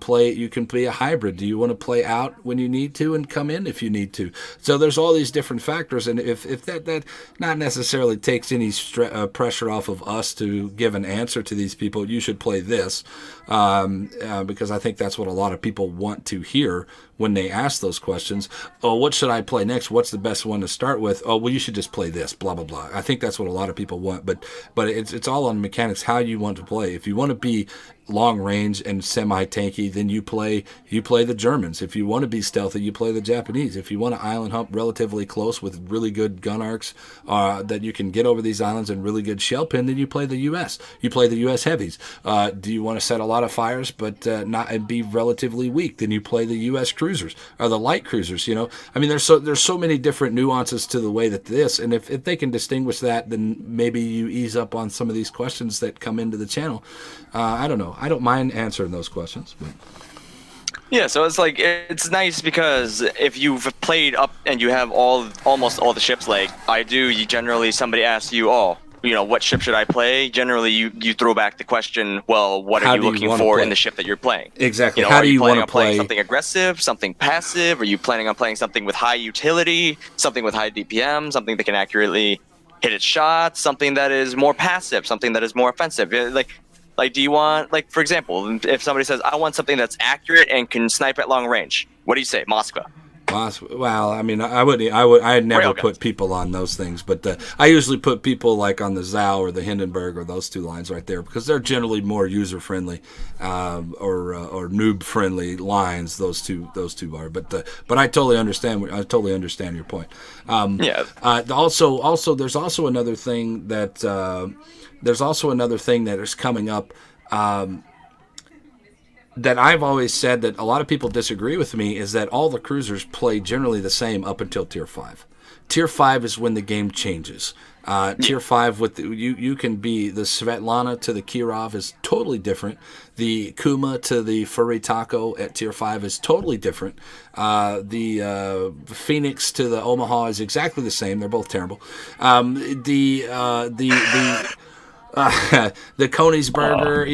Speaker 2: be a hybrid? Do you want to play out when you need to and come in if you need to? So there's all these different factors, and if that not necessarily takes any pressure off of us to give an answer to these people, you should play this, because I think that's what a lot of people want to hear when they ask those questions. Oh, what should I play next? What's the best one to start with? Oh, well, you should just play this, blah, blah, blah. I think that's what a lot of people want, but it's all on mechanics, how you want to play. If you want to be long range and semi-tanky, then you play the Germans. If you want to be stealthy, you play the Japanese. If you want to island hump relatively close with really good gun arcs that you can get over these islands and really good shell pin, then you play the U.S. You play the U.S. heavies. Do you want to set a lot of fires but not and be relatively weak? Then you play the U.S. cruisers or the light cruisers. You know, I mean, there's so many different nuances to the way that this, and if they can distinguish that, then maybe you ease up on some of these questions that come into the channel. I don't know. I don't mind answering those questions. But.
Speaker 1: Yeah, so it's like, it's nice because if you've played up and you have almost all the ships like I do, somebody asks you, what ship should I play? Generally, you throw back the question, well, what are you looking for in the ship that you're playing?
Speaker 2: Exactly.
Speaker 1: How do you want to play? Something aggressive, something passive? Are you planning on playing something with high utility, something with high DPM, something that can accurately hit its shots, something that is more passive, something that is more offensive? Like, do you want, for example, if somebody says, I want something that's accurate and can snipe at long range, what do you say? Moskva.
Speaker 2: Well, I mean, I'd never put people on those things, but I usually put people like on the Zao or the Hindenburg or those two lines right there because they're generally more user friendly, or noob friendly lines. Those two are, but I totally understand. I totally understand your point.
Speaker 1: Yeah.
Speaker 2: Also, there's also another thing that is coming up. That I've always said that a lot of people disagree with me is that all the cruisers play generally the same up until Tier 5. Tier 5 is when the game changes. Tier 5 with you can be the Svetlana to the Kirov is totally different. The Kuma to the Furry Taco at Tier 5 is totally different. The Phoenix to the Omaha is exactly the same. They're both terrible. The Königsberger,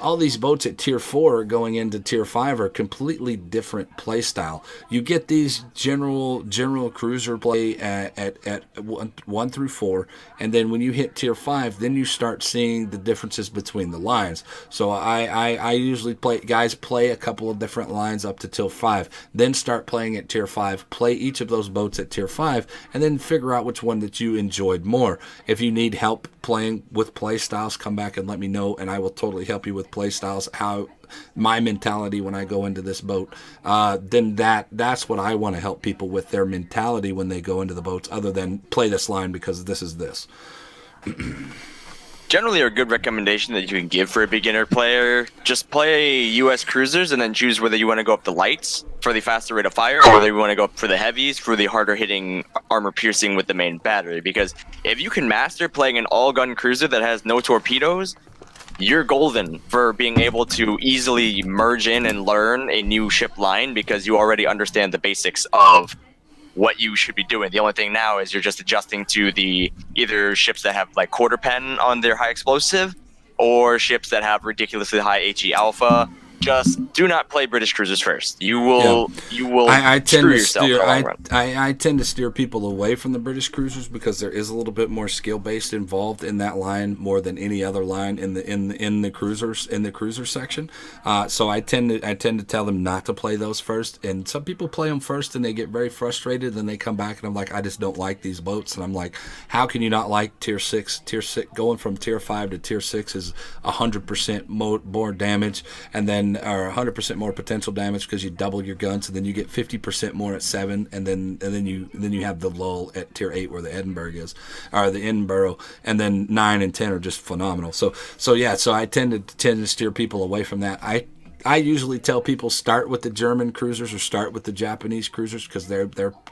Speaker 2: all these boats at Tier 4 going into Tier 5 are completely different play style. You get these general cruiser play at 1 through 4, and then when you hit Tier 5, then you start seeing the differences between the lines. So I usually play a couple of different lines up to Tier 5, then start playing at Tier 5, play each of those boats at Tier 5, and then figure out which one that you enjoyed more. If you need help playing with play styles, come back and let me know, and I will totally help you with play styles. How my mentality when I go into this boat, then that's what I want to help people with, their mentality when they go into the boats, other than play this line because this is this.
Speaker 1: Generally, a good recommendation that you can give for a beginner player: just play U.S. cruisers and then choose whether you want to go up the lights for the faster rate of fire, or whether you want to go up for the heavies for the harder hitting armor piercing with the main battery. Because if you can master playing an all-gun cruiser that has no torpedoes, you're golden for being able to easily merge in and learn a new ship line because you already understand the basics of what you should be doing. The only thing now is you're just adjusting to the either ships that have like quarter pen on their high explosive or ships that have ridiculously high HE alpha. Just do not play British cruisers first. You will screw yourself in the long run.
Speaker 2: I tend to steer people away from the British cruisers because there is a little bit more skill based involved in that line more than any other line in the cruiser section. So I tend to tell them not to play those first. And some people play them first and they get very frustrated. Then they come back and I'm like, I just don't like these boats. And I'm like, how can you not like Tier 6? Tier 6 going from Tier 5 to Tier 6 is 100% more damage, and then or 100% more potential damage because you double your guns, and then you get 50% more at 7, and then you have the lull at Tier 8 where the Edinburgh is, or the Edinburgh, and then 9 and 10 are just phenomenal. So I tend to steer people away from that. I usually tell people start with the German cruisers or start with the Japanese cruisers because they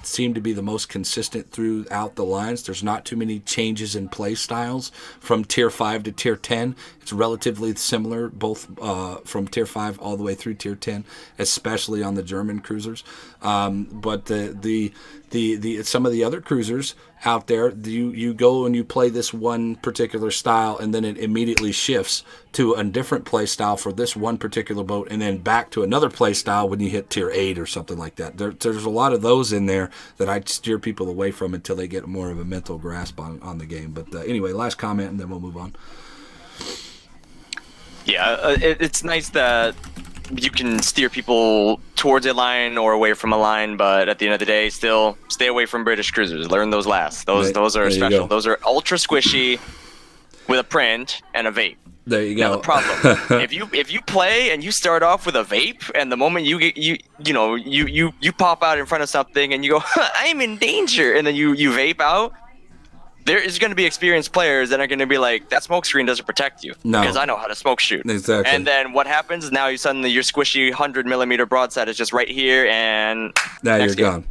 Speaker 2: seem to be the most consistent throughout the lines. There's not too many changes in play styles from Tier 5 to Tier 10. It's relatively similar both from Tier 5 all the way through Tier 10, especially on the German cruisers. But the some of the other cruisers out there, you go and you play this one particular style, and then it immediately shifts to a different play style for this one particular boat, and then back to another play style when you hit Tier 8 or something like that. There's a lot of those in there that I steer people away from until they get more of a mental grasp on the game. But anyway, last comment, and then we'll move on.
Speaker 1: Yeah, it's nice that you can steer people towards a line or away from a line, but at the end of the day, still stay away from British cruisers. Learn those last. Those are special. Those are ultra squishy with a print and a vape.
Speaker 2: There you go.
Speaker 1: Now the problem, if you play and you start off with a vape, and the moment you get you pop out in front of something and you go, I'm in danger, and then you vape out. There is going to be experienced players that are going to be like, that smoke screen doesn't protect you because I know how to smoke shoot.
Speaker 2: Exactly.
Speaker 1: And then what happens? Now your squishy 100mm broadside is just right here, and
Speaker 2: now you're gone.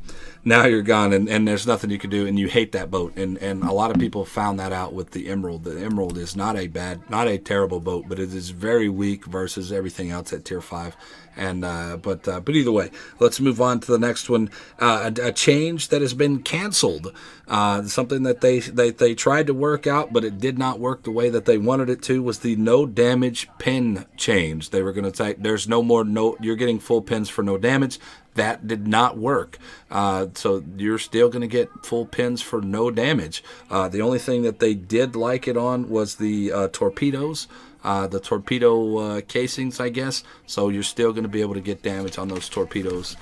Speaker 2: Now you're gone, and there's nothing you can do, and you hate that boat. And a lot of people found that out with the Emerald. The Emerald is not a terrible boat, but it is very weak versus everything else at Tier 5. And but either way, let's move on to the next one. A change that has been canceled. Something that they tried to work out, but it did not work the way that they wanted it to. Was the no damage pin change? They were going to say there's no more you're getting full pins for no damage. That did not work. So you're still going to get full pins for no damage. The only thing that they did like it on was the torpedoes. The torpedo casings, I guess. So you're still going to be able to get damage on those torpedoes.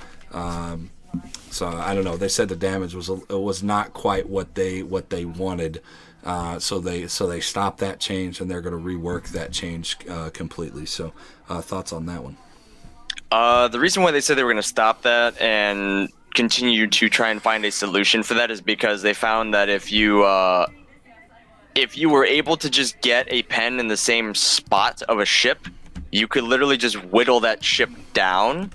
Speaker 2: So I don't know. They said the damage was not quite what they wanted. So they stopped that change, and they're going to rework that change completely. So thoughts on that one?
Speaker 1: The reason why they said they were going to stop that and continue to try and find a solution for that is because they found that if you were able to just get a pen in the same spot of a ship, you could literally just whittle that ship down.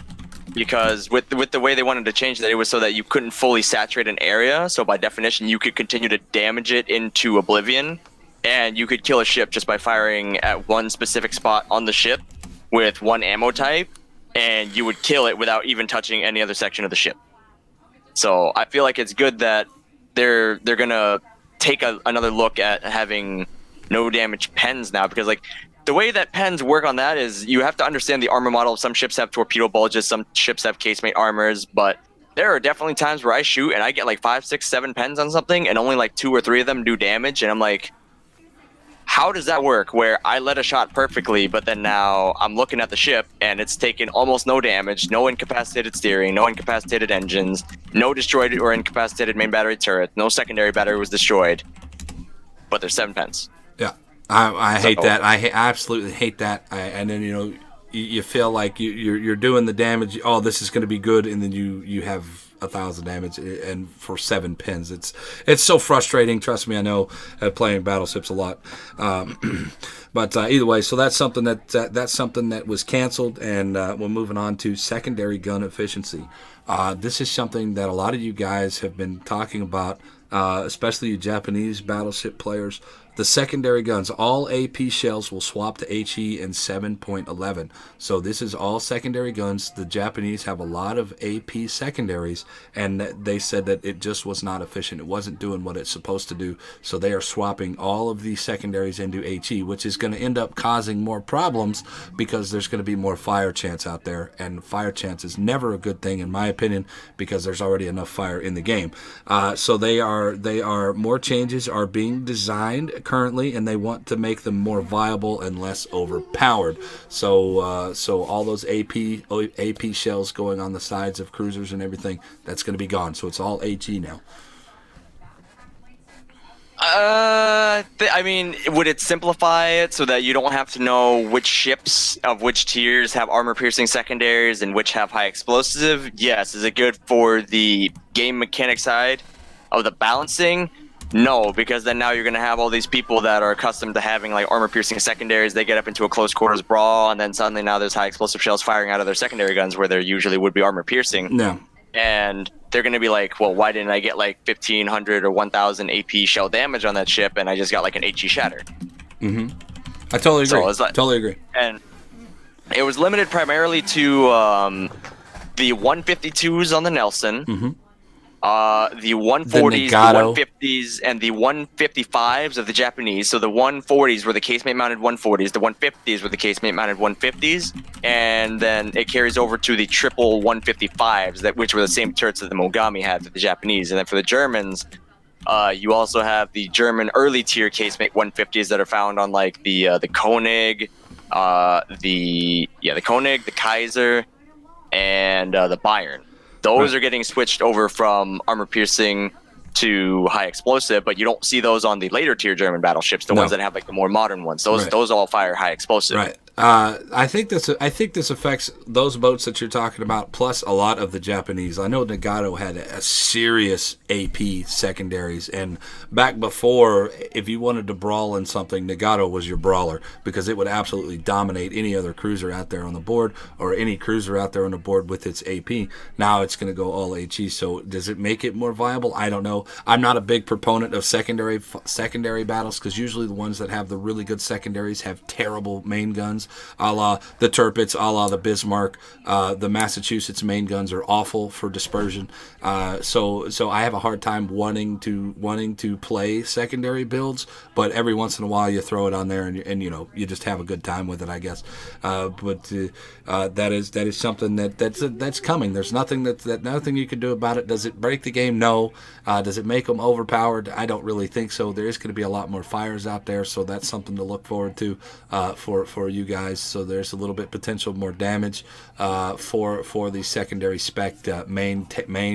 Speaker 1: Because with the way they wanted to change that, it was so that you couldn't fully saturate an area. So by definition, you could continue to damage it into oblivion, and you could kill a ship just by firing at one specific spot on the ship with one ammo type, and you would kill it without even touching any other section of the ship. So I feel like it's good that they're gonna take another look at having no damage pens now, because like the way that pens work on that is you have to understand the armor model. Some ships have torpedo bulges, some ships have casemate armors, but there are definitely times where I shoot and I get like 5, 6, 7 pens on something and only like 2 or 3 of them do damage, and I'm like, how does that work where I let a shot perfectly, but then now I'm looking at the ship and it's taken almost no damage, no incapacitated steering, no incapacitated engines, no destroyed or incapacitated main battery turret, no secondary battery was destroyed, but there's 7 pens.
Speaker 2: Yeah. I hate that. I absolutely hate that. And then you feel like you're doing the damage. Oh, this is going to be good, and then you have 1,000 damage, and for 7 pins, it's so frustrating. Trust me, I know. Playing battleships a lot, but either way, so that's something that was canceled, and we're moving on to secondary gun efficiency. This is something that a lot of you guys have been talking about, especially you Japanese battleship players. The secondary guns, all AP shells will swap to HE in 7.11. So this is all secondary guns. The Japanese have a lot of AP secondaries, and they said that it just was not efficient. It wasn't doing what it's supposed to do. So they are swapping all of these secondaries into HE, which is going to end up causing more problems because there's going to be more fire chance out there. And fire chance is never a good thing, in my opinion, because there's already enough fire in the game. So they are more changes are being designed currently, and they want to make them more viable and less overpowered. So all those AP shells going on the sides of cruisers and everything, that's going to be gone. So it's all HE now.
Speaker 1: I mean, would it simplify it so that you don't have to know which ships of which tiers have armor-piercing secondaries and which have high explosive? Yes. Is it good for the game mechanic side of the balancing? No, because then now you're going to have all these people that are accustomed to having like armor-piercing secondaries. They get up into a close quarters brawl, and then suddenly now there's high explosive shells firing out of their secondary guns where there usually would be armor-piercing.
Speaker 2: No.
Speaker 1: And they're going to be like, well, why didn't I get like 1,500 or 1,000 AP shell damage on that ship, and I just got like an HE shatter?
Speaker 2: Mm-hmm. I totally agree. Totally agree.
Speaker 1: And it was limited primarily to the 152s on the Nelson.
Speaker 2: Mm-hmm.
Speaker 1: The 140s, the 150s, and the 155s of the Japanese. So the 140s were the casemate mounted 140s, the 150s were the casemate mounted 150s, and then it carries over to the triple 155s, which were the same turrets that the Mogami had for the Japanese. And then for the Germans, you also have the German early tier casemate 150s that are found on like the Koenig, the Koenig, the Kaiser, and the Bayern. Those are getting switched over from armor-piercing to high explosive, but you don't see those on the later tier German battleships, the ones that have like the more modern ones. Those all fire high explosive.
Speaker 2: Right. I think this affects those boats that you're talking about, plus a lot of the Japanese. I know Nagato had a serious AP secondaries, and back before, if you wanted to brawl in something, Nagato was your brawler because it would absolutely dominate any other cruiser out there on the board or any cruiser out there on the board with its AP. Now it's going to go all HE. So does it make it more viable? I don't know. I'm not a big proponent of secondary battles because usually the ones that have the really good secondaries have terrible main guns. A la the Tirpitz, a la the Bismarck. The Massachusetts main guns are awful for dispersion. So I have a hard time wanting to play secondary builds, but every once in a while you throw it on there and you just have a good time with it, I guess. But that is something that's coming. There's nothing nothing you can do about it. Does it break the game? No. Does it make them overpowered? I don't really think so. There is going to be a lot more fires out there, so that's something to look forward to for you guys. guys, so there's a little bit potential more damage for the secondary spec main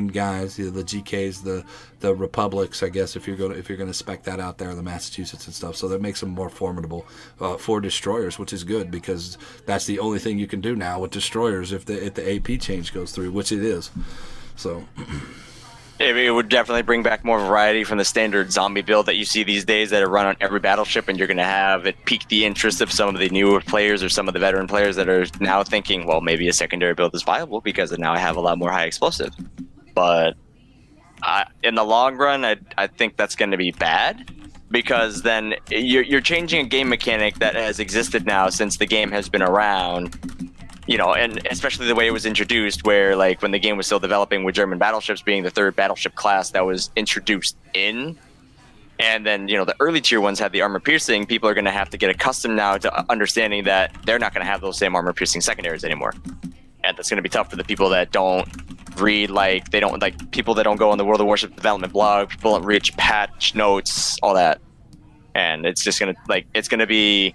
Speaker 2: guys, the GKs, the Republics, I guess, if you're gonna spec that out there, the Massachusetts and stuff. So that makes them more formidable for destroyers, which is good because that's the only thing you can do now with destroyers if the AP change goes through, which it is. So.
Speaker 1: It would definitely bring back more variety from the standard zombie build that you see these days that are run on every battleship, and you're going to have it pique the interest of some of the newer players or some of the veteran players that are now thinking, well, maybe a secondary build is viable because now I have a lot more high explosive. But in the long run, I think that's going to be bad because then you're changing a game mechanic that has existed now since the game has been around. You know, and especially the way it was introduced, where like when the game was still developing, with German battleships being the third battleship class that was introduced in, and then the early tier ones had the armor piercing. People are going to have to get accustomed now to understanding that they're not going to have those same armor piercing secondaries anymore, and that's going to be tough for the people that don't read, people that don't go on the World of Warship development blog, people don't read patch notes, all that, and it's just going to be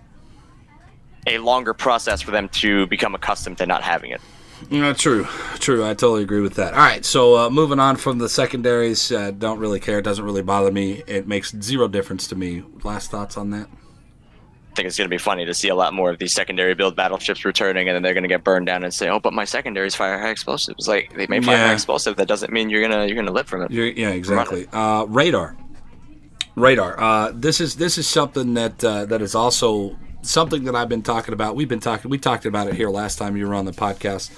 Speaker 1: a longer process for them to become accustomed to not having it.
Speaker 2: True. I totally agree with that. All right, so moving on from the secondaries, don't really care. It doesn't really bother me. It makes zero difference to me. Last thoughts on that?
Speaker 1: I think it's going to be funny to see a lot more of these secondary build battleships returning, and then they're going to get burned down and say, "Oh, but my secondaries fire high explosives." Like, they may fire high explosive. That doesn't mean you're gonna live from it.
Speaker 2: Yeah, exactly. Radar. This is something that is also something that I've been talking about. We talked about it here last time you were on the podcast.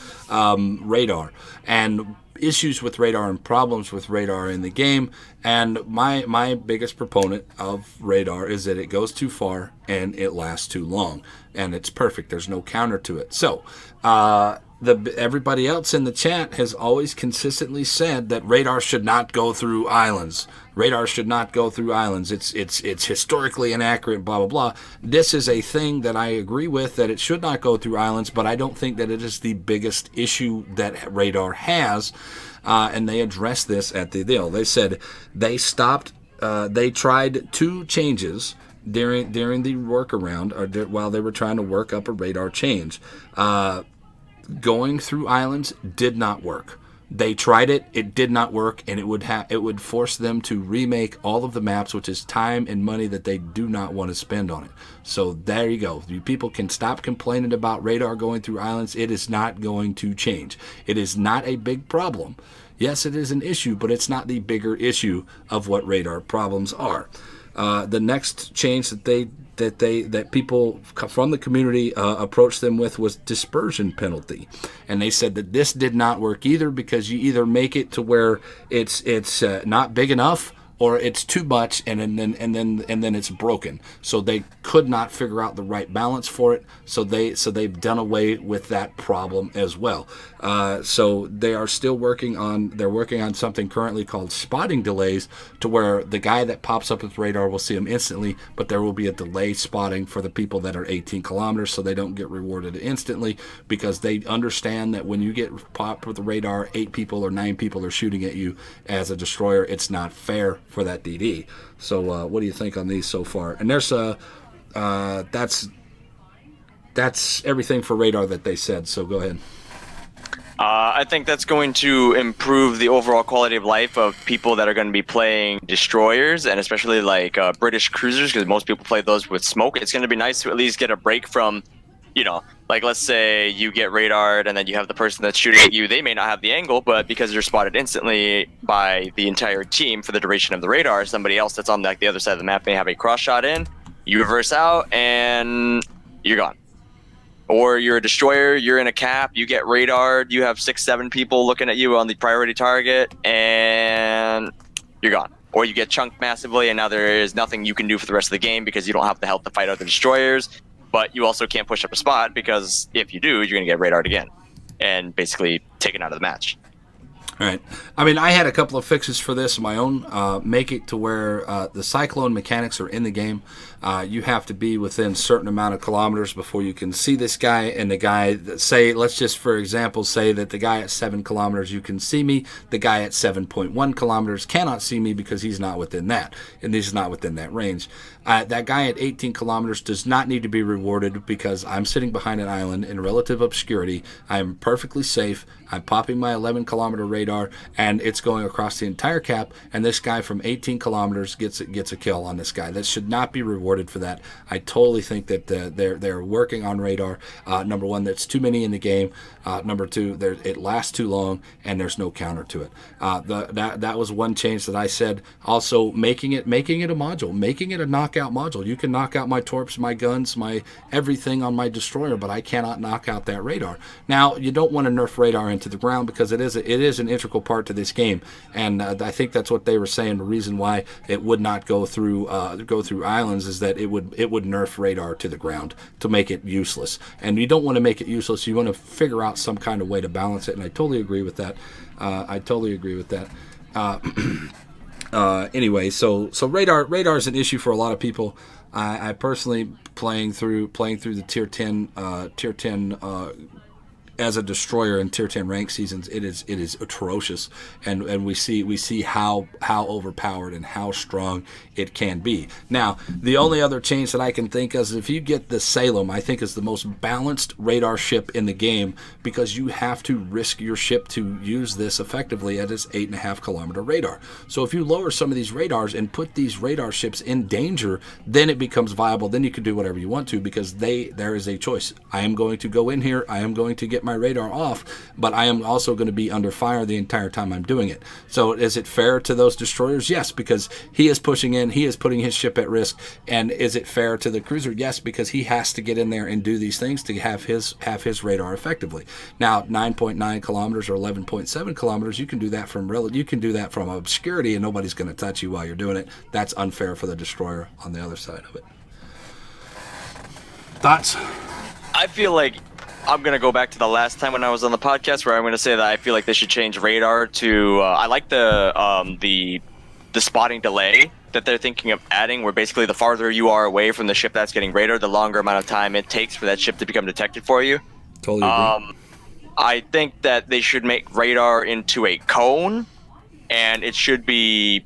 Speaker 2: Radar and issues with radar and problems with radar in the game. And my biggest proponent of radar is that it goes too far and it lasts too long. And it's perfect. There's no counter to it. So everybody else in the chat has always consistently said that radar should not go through islands. Radar should not go through islands. It's historically inaccurate, blah, blah, blah. This is a thing that I agree with, that it should not go through islands, but I don't think that it is the biggest issue that radar has. And they addressed this at the deal. They said they stopped, they tried 2 changes during the workaround, or while they were trying to work up a radar change. Going through islands did not work. They tried it, it did not work, and it would force them to remake all of the maps, which is time and money that they do not want to spend on it. So there you go. You people can stop complaining about radar going through islands. It is not going to change. It is not a big problem. Yes, it is an issue, but it's not the bigger issue of what radar problems are. The next change that people from the community approached them with was dispersion penalty, and they said that this did not work either, because you either make it to where it's not big enough, or it's too much, and then it's broken. So they could not figure out the right balance for it. So they've done away with that problem as well. So they are still working on something currently called spotting delays, to where the guy that pops up with radar will see him instantly, but there will be a delay spotting for the people that are 18 kilometers, so they don't get rewarded instantly, because they understand that when you get popped with the radar, 8 people or 9 people are shooting at you as a destroyer. It's not fair for that DD. So what do you think on these so far? And there's that's everything for radar that they said, so go ahead.
Speaker 1: I think that's going to improve the overall quality of life of people that are going to be playing destroyers, and especially like British cruisers, because most people play those with smoke. It's going to be nice to at least get a break from, like let's say you get radared and then you have the person that's shooting at you. They may not have the angle, but because you're spotted instantly by the entire team for the duration of the radar, somebody else that's on the other side of the map may have a cross shot in. You reverse out and you're gone. Or you're a destroyer, you're in a cap, you get radared, you have 6-7 people looking at you on the priority target, and you're gone. Or you get chunked massively, and now there is nothing you can do for the rest of the game because you don't have the health to fight other destroyers, but you also can't push up a spot, because if you do, you're going to get radared again and basically taken out of the match.
Speaker 2: All right. I mean, I had a couple of fixes for this of my own. Make it to where the Cyclone mechanics are in the game. You have to be within a certain amount of kilometers before you can see this guy. And the guy, let's just for example say that the guy at 7 kilometers you can see me. The guy at 7.1 kilometers cannot see me because he's not within that, and he's not within that range. That guy at 18 kilometers does not need to be rewarded because I'm sitting behind an island in relative obscurity. I am perfectly safe. I'm popping my 11-kilometer radar, and it's going across the entire cap. And this guy from 18 kilometers gets a kill on this guy. That should not be rewarded for that. I totally think that they're working on radar. Number one, that's too many in the game. Number two, it lasts too long, and there's no counter to it. That was one change that I said. Also, making it a module, making it a knockout module. You can knock out my torps, my guns, my everything on my destroyer, but I cannot knock out that radar. Now, you don't want to nerf radar into the ground because it is an integral part to this game, and I think that's what they were saying. The reason why it would not go through islands is that it would nerf radar to the ground to make it useless, and you don't want to make it useless. You want to figure out some kind of way to balance it, and I totally agree with that. Anyway, so radar is an issue for a lot of people. I personally playing through the tier 10 as a destroyer in tier 10 rank seasons, it is atrocious, and we see how overpowered and how strong it can be. Now, the only other change that I can think of is if you get the Salem, I think is the most balanced radar ship in the game, because you have to risk your ship to use this effectively at its 8.5 kilometer radar. So if you lower some of these radars and put these radar ships in danger, then it becomes viable. Then you can do whatever you want to, because there is a choice. I am going to go in here, I am going to get my radar off, but I am also going to be under fire the entire time I'm doing it. So is it fair to those destroyers? Yes, because he is pushing in, he is putting his ship at risk. And is it fair to the cruiser? Yes, because he has to get in there and do these things to have his radar effectively. Now, 9.9 kilometers or 11.7 kilometers, you can do that from obscurity, and nobody's going to touch you while you're doing it. That's unfair for the destroyer on the other side of it. Thoughts?
Speaker 1: I feel like I'm going to go back to the last time when I was on the podcast, where I'm going to say that I feel like they should change radar to I like the spotting delay that they're thinking of adding, where basically the farther you are away from the ship that's getting radar, the longer amount of time it takes for that ship to become detected for you.
Speaker 2: Totally agree.
Speaker 1: I think that they should make radar into a cone, and it should be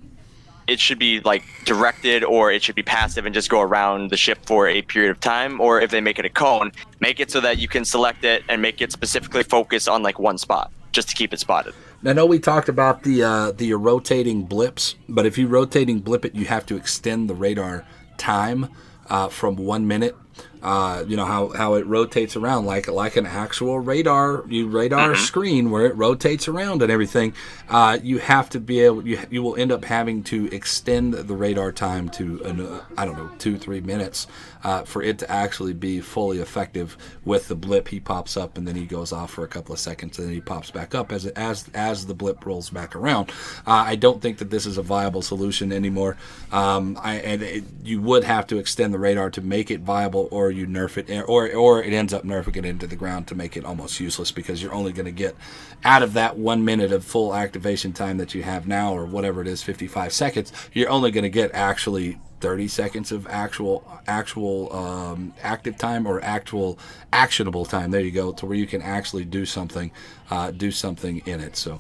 Speaker 1: like directed, or it should be passive and just go around the ship for a period of time. Or if they make it a cone, make it so that you can select it and make it specifically focus on like one spot, just to keep it spotted.
Speaker 2: I know we talked about the rotating blips, but if you rotating blip it, you have to extend the radar time from 1 minute. You know how it rotates around like an actual radar screen where it rotates around and everything. You have to be able. You will end up having to extend the radar time to 2-3 minutes for it to actually be fully effective. With the blip, he pops up and then he goes off for a couple of seconds and then he pops back up as the blip rolls back around. I don't think that this is a viable solution anymore. You would have to extend the radar to make it viable, or you nerf it, or it ends up nerfing it into the ground to make it almost useless, because you're only going to get out of that 1 minute of full activation time that you have now, or whatever it is, 55 seconds, you're only going to get actually 30 seconds of actual active time, or actual actionable time. There you go, to where you can actually do something in it. So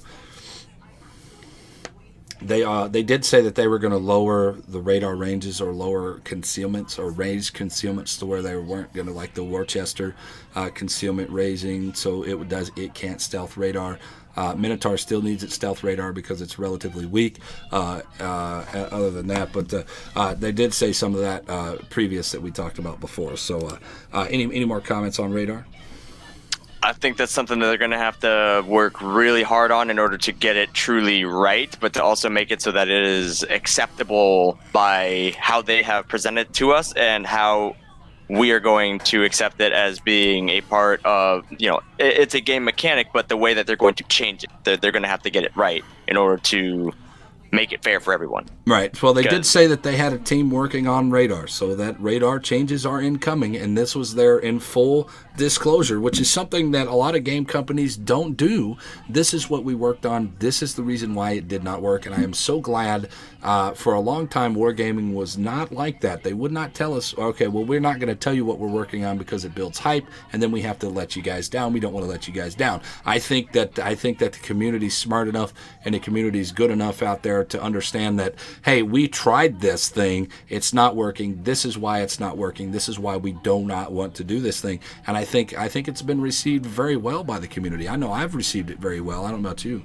Speaker 2: they did say that they were going to lower the radar ranges, or lower concealments, or raise concealments to where they weren't going to, like the Worcester concealment raising, so it can't stealth radar. Minotaur still needs its stealth radar because it's relatively weak. Other than that, but they did say some of that previous that we talked about before. So any more comments on radar?
Speaker 1: I think that's something that they're going to have to work really hard on in order to get it truly right, but to also make it so that it is acceptable by how they have presented to us, and how we are going to accept it as being a part of, it's a game mechanic, but the way that they're going to change it, they're going to have to get it right in order to make it fair for everyone.
Speaker 2: Right. Well, they did say that they had a team working on radar, so that radar changes are incoming, and this was their in full disclosure, which is something that a lot of game companies don't do. This is what we worked on. This is the reason why it did not work, and I am so glad. For a long time, Wargaming was not like that. They would not tell us, okay, well, we're not going to tell you what we're working on because it builds hype, and then we have to let you guys down. We don't want to let you guys down. I think that the community's smart enough and the community's good enough out there to understand that, hey, we tried this thing. It's not working. This is why it's not working. This is why we do not want to do this thing. And I think it's been received very well by the community. I know I've received it very well. I don't know about you.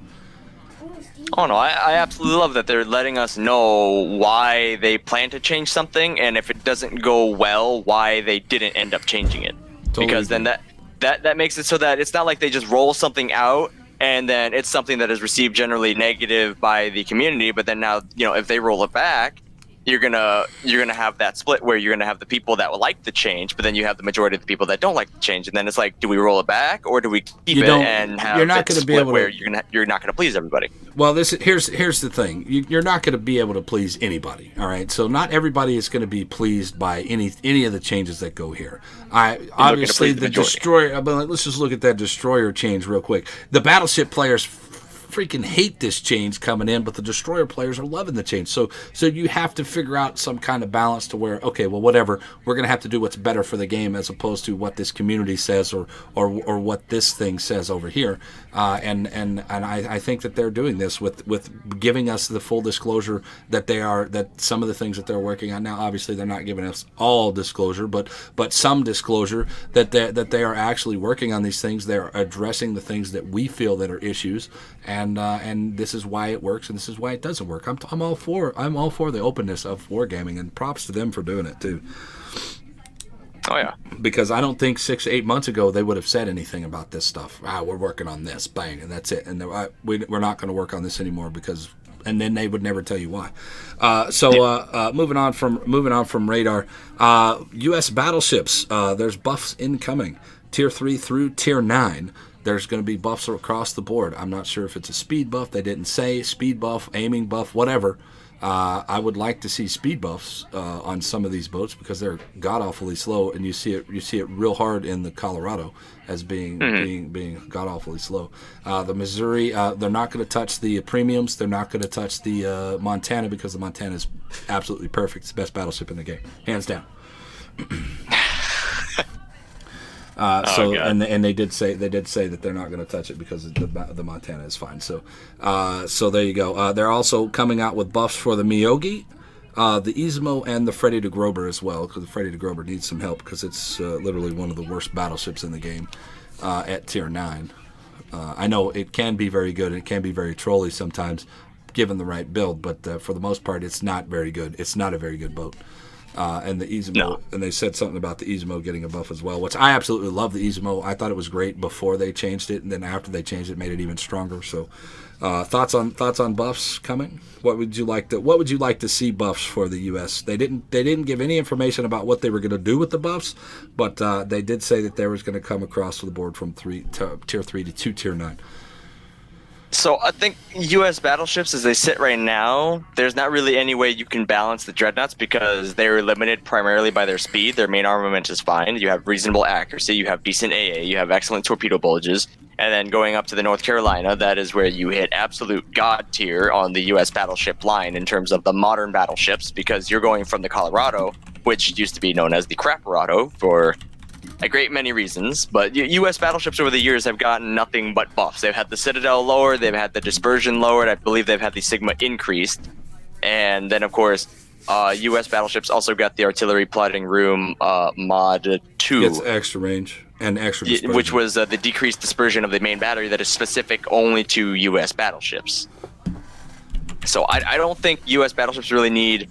Speaker 1: Oh no, I absolutely love that they're letting us know why they plan to change something, and if it doesn't go well, why they didn't end up changing it. Totally. Because then that makes it so that it's not like they just roll something out and then it's something that is received generally negative by the community, but then now, if they roll it back, you're gonna have that split where you're gonna have the people that will like the change, but then you have the majority of the people that don't like the change, and then it's like, do we roll it back or do we keep it and have
Speaker 2: you're not going to be able to,
Speaker 1: where you're not going to please everybody?
Speaker 2: Well, here's the thing: you're not going to be able to please anybody. All right, so not everybody is going to be pleased by any of the changes that go here. Obviously the destroyer. Let's just look at that destroyer change real quick. The battleship players freaking hate this change coming in, but the destroyer players are loving the change. So you have to figure out some kind of balance to where, okay, well, whatever, we're going to have to do what's better for the game as opposed to what this community says or what this thing says over here. And I think that they're doing this with giving us the full disclosure that some of the things that they're working on now, obviously they're not giving us all disclosure, but some disclosure that they are actually working on these things. They're addressing the things that we feel that are issues. And this is why it works, and this is why it doesn't work. I'm all for the openness of wargaming, and props to them for doing it too.
Speaker 1: Oh yeah,
Speaker 2: because I don't think 6-8 months ago they would have said anything about this stuff. We're working on this, bang, and that's it. And we're not going to work on this anymore because, and then they would never tell you why. Moving on from radar, U.S. battleships. There's buffs incoming, Tier 3 through Tier 9. There's going to be buffs across the board. I'm not sure if it's a speed buff. They didn't say speed buff, aiming buff, whatever. I would like to see speed buffs on some of these boats because they're god-awfully slow, and you see it real hard in the Colorado as being god-awfully slow. The Missouri, they're not going to touch the premiums. They're not going to touch the Montana because the Montana is absolutely perfect. It's the best battleship in the game, hands down. And they did say that they're not going to touch it because the Montana is fine. So there you go. They're also coming out with buffs for the Miyogi, the Izmo, and the Freddy de Grober as well, because the Freddy de Grober needs some help because it's literally one of the worst battleships in the game at Tier 9. I know it can be very good and it can be very trolly sometimes, given the right build, but for the most part, it's not very good. It's not a very good boat. And the Izmo, and they said something about the Izmo getting a buff as well, which I absolutely love the Izmo. I thought it was great before they changed it, and then after they changed it, made it even stronger. So, thoughts on buffs coming? What would you like to see buffs for the U.S.? They didn't give any information about what they were going to do with the buffs, but they did say that there was going to come across the board from Tier 3 to Tier 9.
Speaker 1: So I think U.S. battleships, as they sit right now, there's not really any way you can balance the dreadnoughts because they're limited primarily by their speed. Their main armament is fine. You have reasonable accuracy. You have decent AA. You have excellent torpedo bulges. And then going up to the North Carolina, that is where you hit absolute god tier on the U.S. battleship line in terms of the modern battleships, because you're going from the Colorado, which used to be known as the Craparado for a great many reasons, but U.S. battleships over the years have gotten nothing but buffs. They've had the Citadel lowered, they've had the dispersion lowered, I believe they've had the Sigma increased, and then of course, U.S. battleships also got the artillery plotting room mod 2.
Speaker 2: It's extra range and extra dispersion.
Speaker 1: Which was the decreased dispersion of the main battery that is specific only to U.S. battleships. So I don't think U.S. battleships really need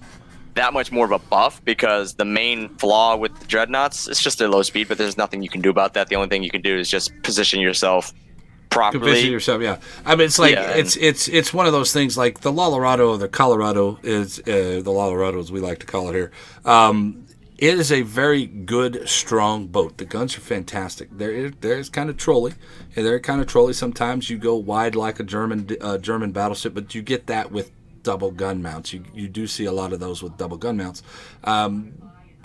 Speaker 1: that much more of a buff, because the main flaw with the dreadnoughts is just their low speed, but there's nothing you can do about that. The only thing you can do is just position yourself properly.
Speaker 2: Position yourself, yeah. I mean, it's like it's one of those things like the Colorado, the Colorado is the Colorado as we like to call it here. It is a very good, strong boat. The guns are fantastic. There's kind of trolly. They're kind of trolly. Sometimes you go wide like a German battleship, but you get that with double gun mounts. You do see a lot of those with double gun mounts.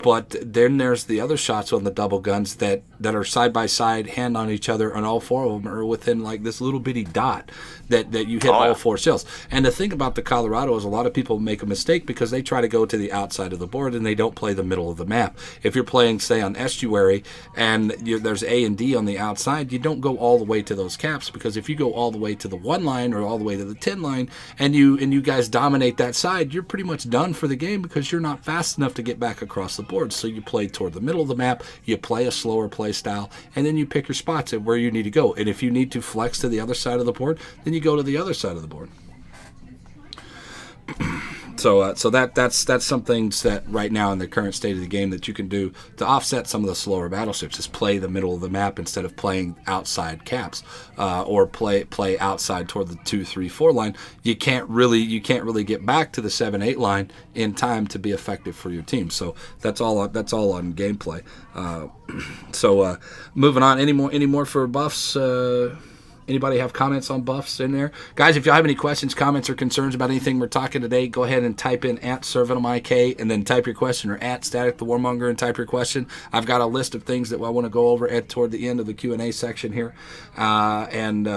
Speaker 2: But then there's the other shots on the double guns that are side by side, hand on each other, and all four of them are within like this little bitty dot that you hit all four shells. And the thing about the Colorado is a lot of people make a mistake because they try to go to the outside of the board and they don't play the middle of the map. If you're playing, say, on Estuary and there's A and D on the outside, you don't go all the way to those caps, because if you go all the way to the 1 line or all the way to the 10 line and you guys dominate that side, you're pretty much done for the game because you're not fast enough to get back across the board. So you play toward the middle of the map, you play a slower play style, and then you pick your spots at where you need to go. And if you need to flex to the other side of the board, then you go to the other side of the board. So that's some things that right now in the current state of the game that you can do to offset some of the slower battleships is play the middle of the map instead of playing outside caps, or play outside toward the 2, 3, 4 line. You can't really get back to the 7, 8 line in time to be effective for your team. So that's all on gameplay. So moving on, any more for buffs? Anybody have comments on buffs in there? Guys, if you have any questions, comments, or concerns about anything we're talking today, go ahead and type in at sirvenomik and then type your question, or at statik the warmonger and type your question. I've got a list of things that I want to go over toward the end of the Q&A section here. And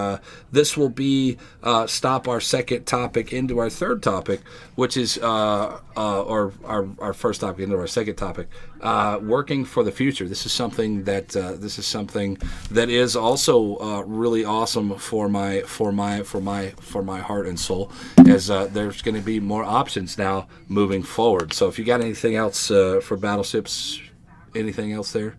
Speaker 2: this will be stop our second topic into our third topic, which is or our first topic into our second topic, working for the future. This is something that is also really awesome for my heart and soul, as there's going to be more options now moving forward. So if you got anything else for battleships, anything else there?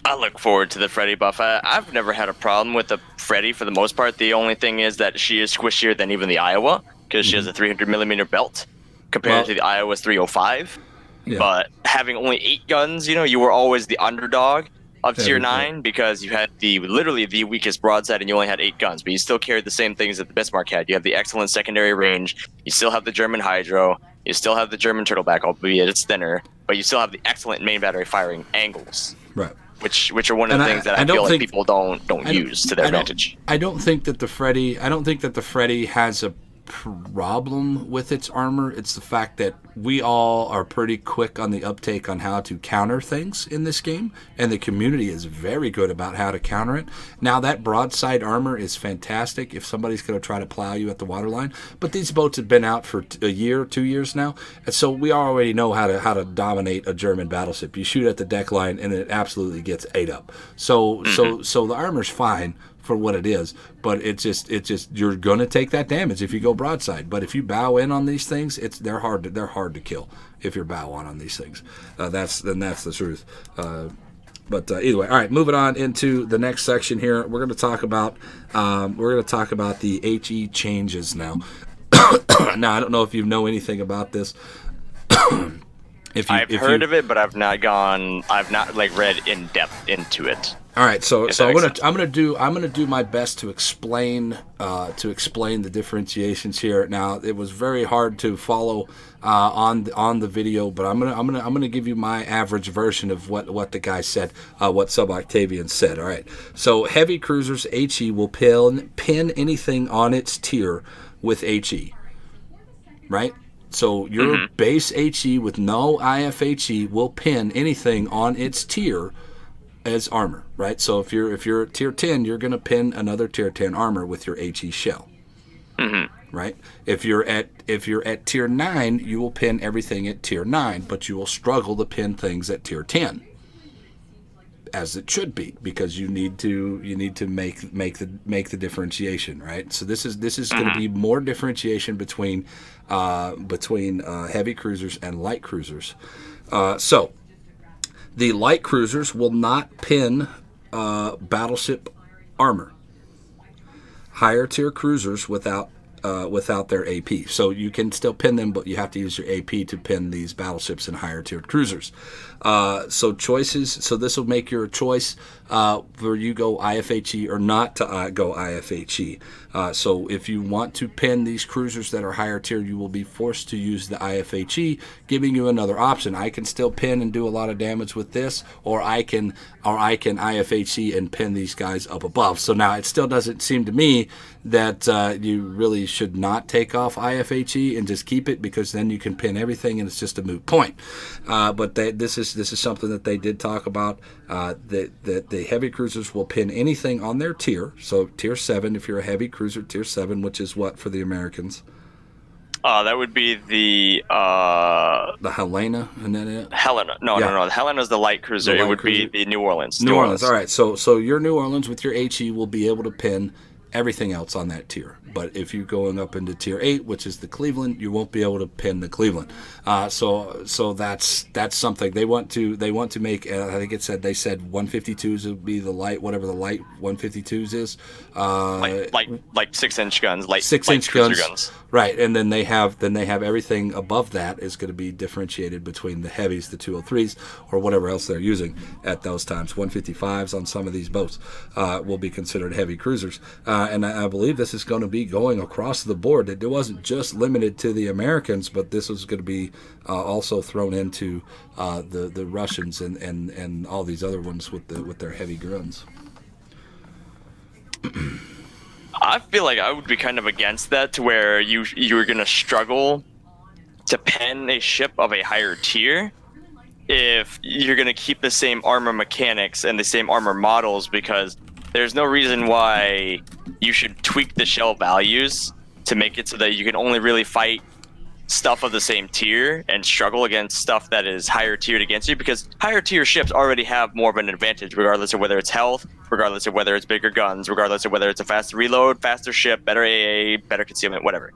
Speaker 1: I look forward to the Freddy buff. I've never had a problem with the Freddy for the most part. The only thing is that she is squishier than even the Iowa, because she has a 300 millimeter belt compared to the Iowa's 305. Yeah. But having only 8 guns, you were always the underdog of tier 9, because you had literally the weakest broadside and you only had 8 guns, but you still carried the same things that the Bismarck had. You have the excellent secondary range, you still have the German Hydro, you still have the German Turtleback, albeit it's thinner, but you still have the excellent main battery firing angles. Right. Which are one of the things that I feel like people don't use to their advantage.
Speaker 2: I don't think that the Freddy has a problem with its armor. It's the fact that we all are pretty quick on the uptake on how to counter things in this game, and the community is very good about how to counter it. Now, that broadside armor is fantastic if somebody's going to try to plow you at the waterline, but these boats have been out for a year, 2 years now, and so we already know how to dominate a German battleship. You shoot at the deck line and it absolutely gets ate up. So the armor's fine for what it is, but it's just you're going to take that damage if you go broadside. But if you bow in on these things, they're hard to kill if you're bow on these things. That's the truth. But either way, all right. Moving on into the next section here, we're going to talk about the HE changes now. Now, I don't know if you know anything about this.
Speaker 1: I've heard of it, but I've not read in depth into it.
Speaker 2: All right, so I'm gonna do my best to explain the differentiations here. Now, it was very hard to follow on the video, but I'm gonna give you my average version of what the guy said, what Sub Octavian said. All right, so heavy cruisers HE will pin anything on its tier with HE, right? So your base HE with no IFHE will pin anything on its tier as armor, right? So if you're at tier 10, you're going to pin another tier 10 armor with your HE shell, right? If you're at tier 9, you will pin everything at tier 9, but you will struggle to pin things at tier 10, as it should be, because you need to make the differentiation, right? So this is going to be more differentiation between heavy cruisers and light cruisers. So the light cruisers will not pin battleship armor. Higher tier cruisers without their AP. So you can still pin them, but you have to use your AP to pin these battleships and higher tiered cruisers. So choices. So this will make your choice where you go IFHE or not to go IFHE. So if you want to pin these cruisers that are higher tier, you will be forced to use the IFHE, giving you another option. I can still pin and do a lot of damage with this, or I can IFHE and pin these guys up above. So now it still doesn't seem to me that you really should not take off IFHE and just keep it, because then you can pin everything and it's just a moot point. But this is something that they did talk about. That the heavy cruisers will pin anything on their tier. So tier 7, if you're a heavy cruiser, tier 7, which is what for the Americans?
Speaker 1: That would be the
Speaker 2: Helena, and then it.
Speaker 1: Helena. No. The Helena is the light cruiser.
Speaker 2: The light
Speaker 1: it would
Speaker 2: cruiser.
Speaker 1: be the New Orleans.
Speaker 2: New Orleans. All right. So your New Orleans with your HE will be able to pin everything else on that tier. But if you're going up into tier 8, which is the Cleveland, you won't be able to pin the Cleveland. So that's something they want to make. I think they said 152s would be the light, whatever the light 152s is.
Speaker 1: Like 6-inch guns, light
Speaker 2: 6-inch
Speaker 1: guns.
Speaker 2: Right, and then they have everything above that is going to be differentiated between the heavies, the 203s, or whatever else they're using at those times. 155s on some of these boats will be considered heavy cruisers, and I believe this is going to be going across the board. It wasn't just limited to the Americans, but this was going to be also thrown into the Russians and all these other ones with their heavy guns.
Speaker 1: I feel like I would be kind of against that, to where you're going to struggle to pen a ship of a higher tier if you're going to keep the same armor mechanics and the same armor models, because there's no reason why you should tweak the shell values to make it so that you can only really fight stuff of the same tier and struggle against stuff that is higher tiered against you, because higher tier ships already have more of an advantage, regardless of whether it's health, regardless of whether it's bigger guns, regardless of whether it's a faster reload, faster ship, better AA, better concealment, whatever.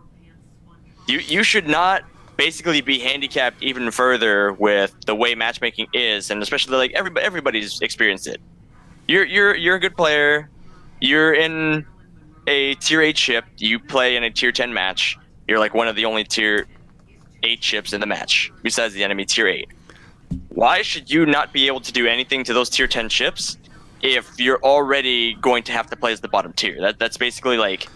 Speaker 1: You should not basically be handicapped even further with the way matchmaking is, and especially like everybody's experienced it. You're a good player, you're in a tier 8 ship, you play in a tier 10 match, you're like one of the only tier 8 ships in the match besides the enemy tier 8. Why should you not be able to do anything to those tier 10 ships if you're already going to have to play as the bottom tier? That's basically like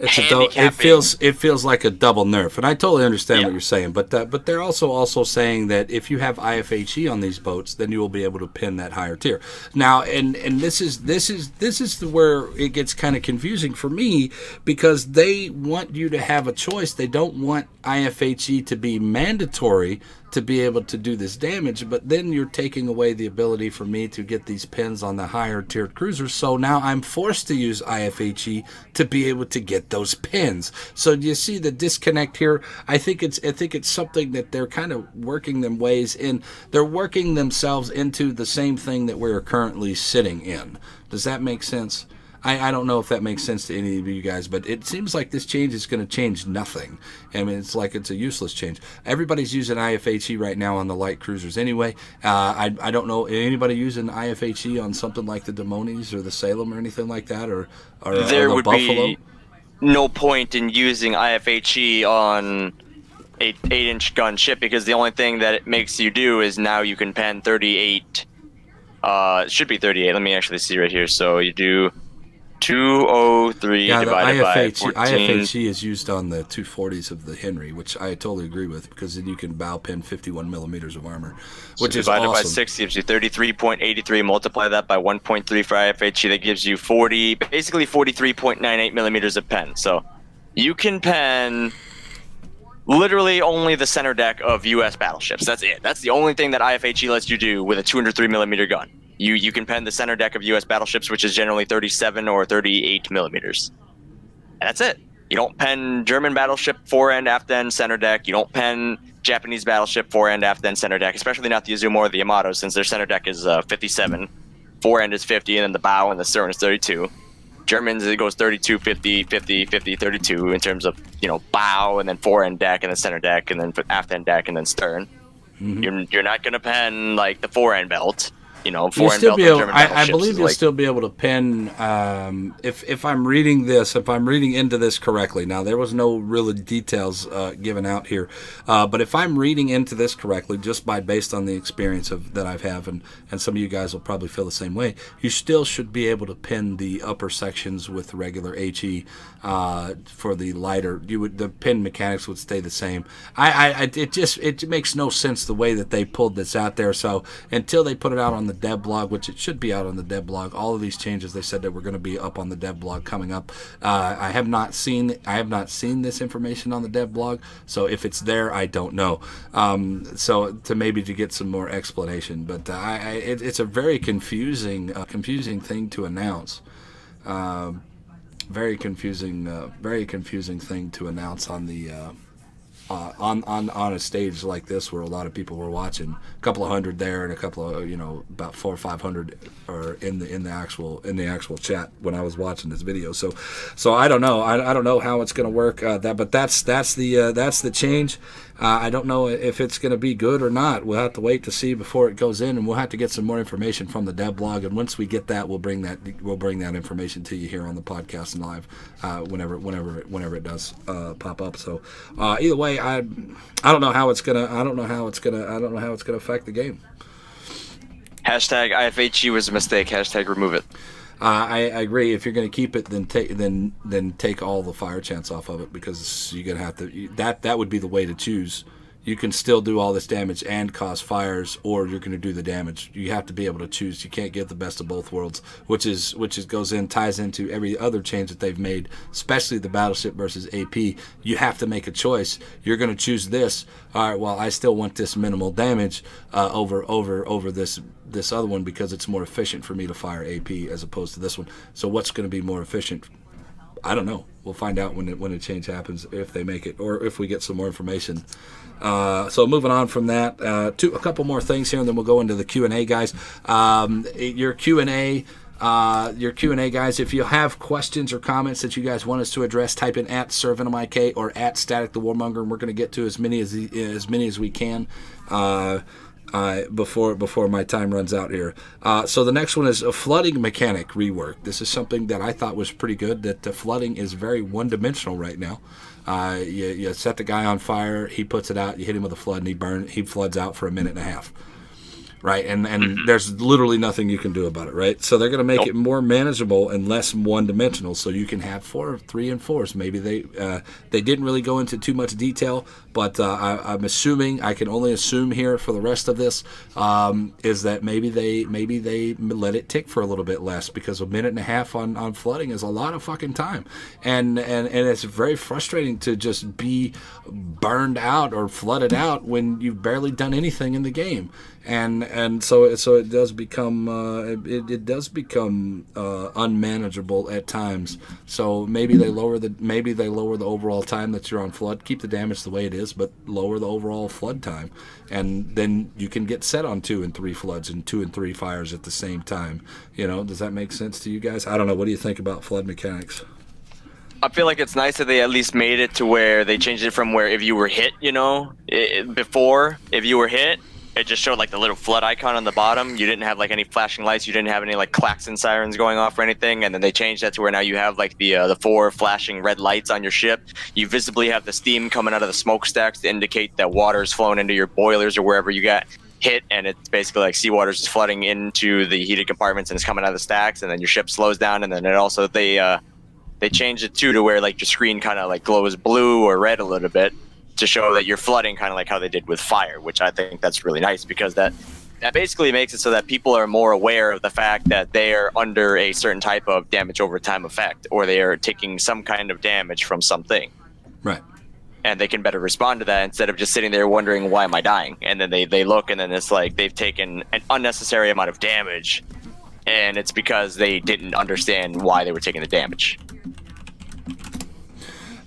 Speaker 2: it feels like a double nerf, and I totally understand what you're saying. But they're also saying that if you have IFHE on these boats, then you will be able to pin that higher tier. Now, and this is where it gets kind of confusing for me, because they want you to have a choice. They don't want IFHE to be mandatory to be able to do this damage, but then you're taking away the ability for me to get these pins on the higher tiered cruisers, so now I'm forced to use IFHE to be able to get those pins. So do you see the disconnect here? I think it's something that they're kind of working them ways in. They're working themselves into the same thing that we're currently sitting in. Does that make sense? I don't know if that makes sense to any of you guys, but it seems like this change is going to change nothing. I mean, it's like it's a useless change. Everybody's using IFHE right now on the light cruisers anyway. I don't know anybody using IFHE on something like the Demonis or the Salem or anything like that, or
Speaker 1: there
Speaker 2: the
Speaker 1: would
Speaker 2: Buffalo.
Speaker 1: Be no point in using IFHE on a 8-inch gun ship, because the only thing that it makes you do is now you can pen 38. It should be 38. Let me actually see right here. So you do 203 divided by 14.
Speaker 2: IFHE is used on the 240s of the Henry, which I totally agree with, because then you can bow pin 51 millimeters of armor, which is awesome.
Speaker 1: Divided by 6 gives you 33.83. Multiply that by 1.3 for IFHE. That gives you basically 43.98 millimeters of pen. So you can pen literally only the center deck of U.S. battleships. That's it. That's the only thing that IFHE lets you do with a 203 millimeter gun. You can pen the center deck of U.S. battleships, which is generally 37 or 38 millimeters. And that's it. You don't pen German battleship fore end, aft end, center deck. You don't pen Japanese battleship fore end, aft end, center deck, especially not the Izumo or the Yamato, since their center deck is 57. Fore end is 50, and then the bow and the stern is 32. Germans, it goes 32, 50, 50, 50, 32 in terms of, bow, and then fore end deck, and then center deck, and then aft end deck, and then stern. Mm-hmm. You're not going to pen, like, the fore end belt.
Speaker 2: You'll still be able, I believe you'll still be able to pen, if I'm reading into this correctly. Now, there was no real details given out here, but if I'm reading into this correctly, just based on the experience that I've had, and some of you guys will probably feel the same way, you still should be able to pin the upper sections with regular HE for the lighter. The pin mechanics would stay the same. It makes no sense the way that they pulled this out there. So until they put it out on the dev blog, which it should be out on the dev blog. All of these changes, they said that were going to be up on the dev blog coming up. I have not seen this information on the dev blog, so if it's there, I don't know. So to get some more explanation, but it's a very confusing thing to announce. Very confusing thing to announce on the on a stage like this where a lot of people were watching. A couple of hundred there and a couple of about 400 or 500 are in the actual chat when I was watching this video. So I don't know. I don't know how it's going to work. But that's the change. I don't know if it's going to be good or not. We'll have to wait to see before it goes in, and we'll have to get some more information from the dev blog. And once we get that, we'll bring that information to you here on the podcast and live whenever it does pop up. So either way, I don't know how it's gonna affect the game.
Speaker 1: Hashtag IFHE was a mistake. Hashtag remove it.
Speaker 2: I agree. If you're going to keep it, then take all the fire chance off of it, because you're going to have to. That would be the way to choose. You can still do all this damage and cause fires, or you're going to do the damage. You have to be able to choose. You can't get the best of both worlds, which ties into every other change that they've made, especially the battleship versus AP. You have to make a choice. You're going to choose this. All right. Well, I still want this minimal damage over this other one because it's more efficient for me to fire AP as opposed to this one. So what's going to be more efficient? I don't know. We'll find out when a change happens, if they make it, or if we get some more information. So moving on from that, a couple more things here, and then we'll go into the Q&A, guys. Your Q&A, guys. If you have questions or comments that you guys want us to address, type in at sirvenomik or at statik the warmonger, and we're going to get to as many as we can. Before my time runs out here. So the next one is a flooding mechanic rework. This is something that I thought was pretty good, that the flooding is very one-dimensional right now. You set the guy on fire, he puts it out, you hit him with a flood, and he floods out for a minute and a half. Right, and there's literally nothing you can do about it, right? So they're going to make it more manageable and less one-dimensional, so you can have 3 and 4s. Maybe they didn't really go into too much detail, but I'm assuming, I can only assume here for the rest of this, is that maybe they let it tick for a little bit less, because a minute and a half on flooding is a lot of fucking time, and it's very frustrating to just be burned out or flooded out when you've barely done anything in the game. And so it does become unmanageable at times. So maybe they lower the overall time that you're on flood. Keep the damage the way it is, but lower the overall flood time, and then you can get set on 2 and 3 floods and 2 and 3 fires at the same time. Does that make sense to you guys? I don't know. What do you think about flood mechanics?
Speaker 1: I feel like it's nice that they at least made it to where they changed it from where if you were hit, before, if you were hit, it just showed like the little flood icon on the bottom. You didn't have like any flashing lights. You didn't have any like klaxon sirens going off or anything. And then they changed that to where now you have like the 4 flashing red lights on your ship. You visibly have the steam coming out of the smokestacks to indicate that water is flowing into your boilers or wherever you got hit. And it's basically like seawater is just flooding into the heated compartments and it's coming out of the stacks. And then your ship slows down. And then it also they changed it to where like your screen kind of like glows blue or red a little bit, to show that you're flooding, kind of like how they did with fire, which I think that's really nice, because that basically makes it so that people are more aware of the fact that they are under a certain type of damage over time effect, or they are taking some kind of damage from something.
Speaker 2: Right.
Speaker 1: And they can better respond to that instead of just sitting there wondering, why am I dying? And then they look, and then it's like they've taken an unnecessary amount of damage, and it's because they didn't understand why they were taking the damage.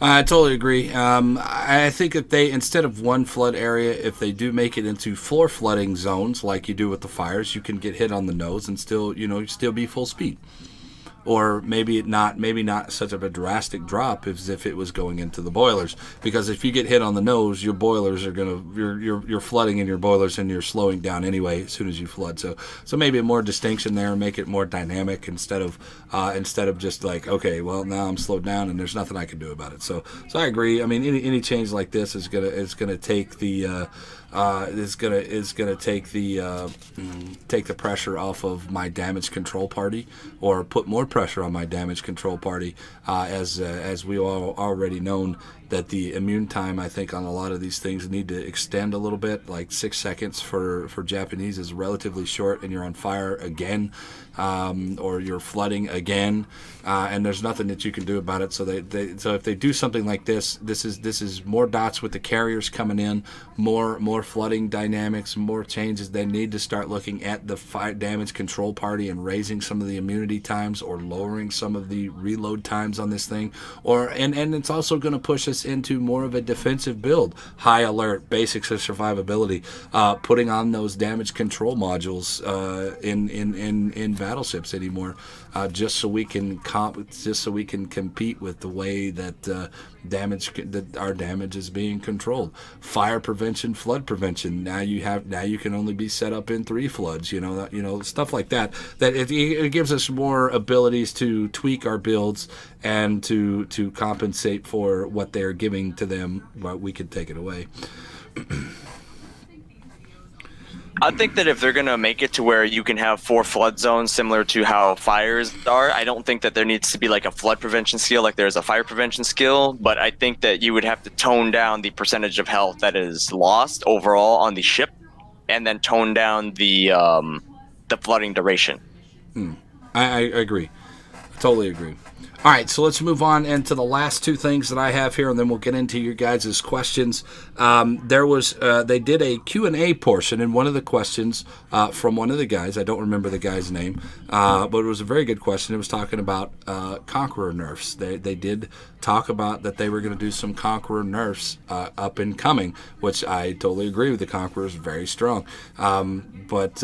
Speaker 2: I totally agree. I think if they, instead of 1 flood area, if they do make it into 4 flooding zones, like you do with the fires, you can get hit on the nose and still be full speed. Or maybe not such of a drastic drop as if it was going into the boilers, because if you get hit on the nose, your boilers are you're flooding in your boilers and you're slowing down anyway as soon as you flood. So maybe a more distinction there, make it more dynamic instead of just like, okay, well, now I'm slowed down and there's nothing I can do about it. So I agree. I mean, any change like this is gonna take the is gonna take the pressure off of my damage control party, or put more pressure on my damage control party, as we all already known that the immune time, I think, on a lot of these things need to extend a little bit. Like 6 seconds for Japanese is relatively short, and you're on fire again, or you're flooding again, and there's nothing that you can do about it. So so if they do something like this is more dots with the carriers coming in, more flooding dynamics, more changes. They need to start looking at the fire damage control party and raising some of the immunity times, or lowering some of the reload times on this thing, and it's also going to push us into more of a defensive build, high alert, basics of survivability, putting on those damage control modules in battleships anymore, just so we can compete with the way that our damage is being controlled. Fire prevention, flood prevention. Now you can only be set up in 3 floods. Stuff like that. That it gives us more abilities to tweak our builds and to compensate for what they're giving to them. But we could take it away.
Speaker 1: I think that if they're going to make it to where you can have 4 flood zones similar to how fires are, I don't think that there needs to be like a flood prevention skill like there's a fire prevention skill, but I think that you would have to tone down the percentage of health that is lost overall on the ship, and then tone down the flooding duration.
Speaker 2: I agree. I totally agree. All right, so let's move on into the last 2 things that I have here, and then we'll get into your guys' questions. They did a Q&A portion, and one of the questions from one of the guys, I don't remember the guy's name, but it was a very good question. It was talking about Conqueror nerfs. They did talk about that they were going to do some Conqueror nerfs up and coming, which I totally agree with. The Conqueror is very strong. But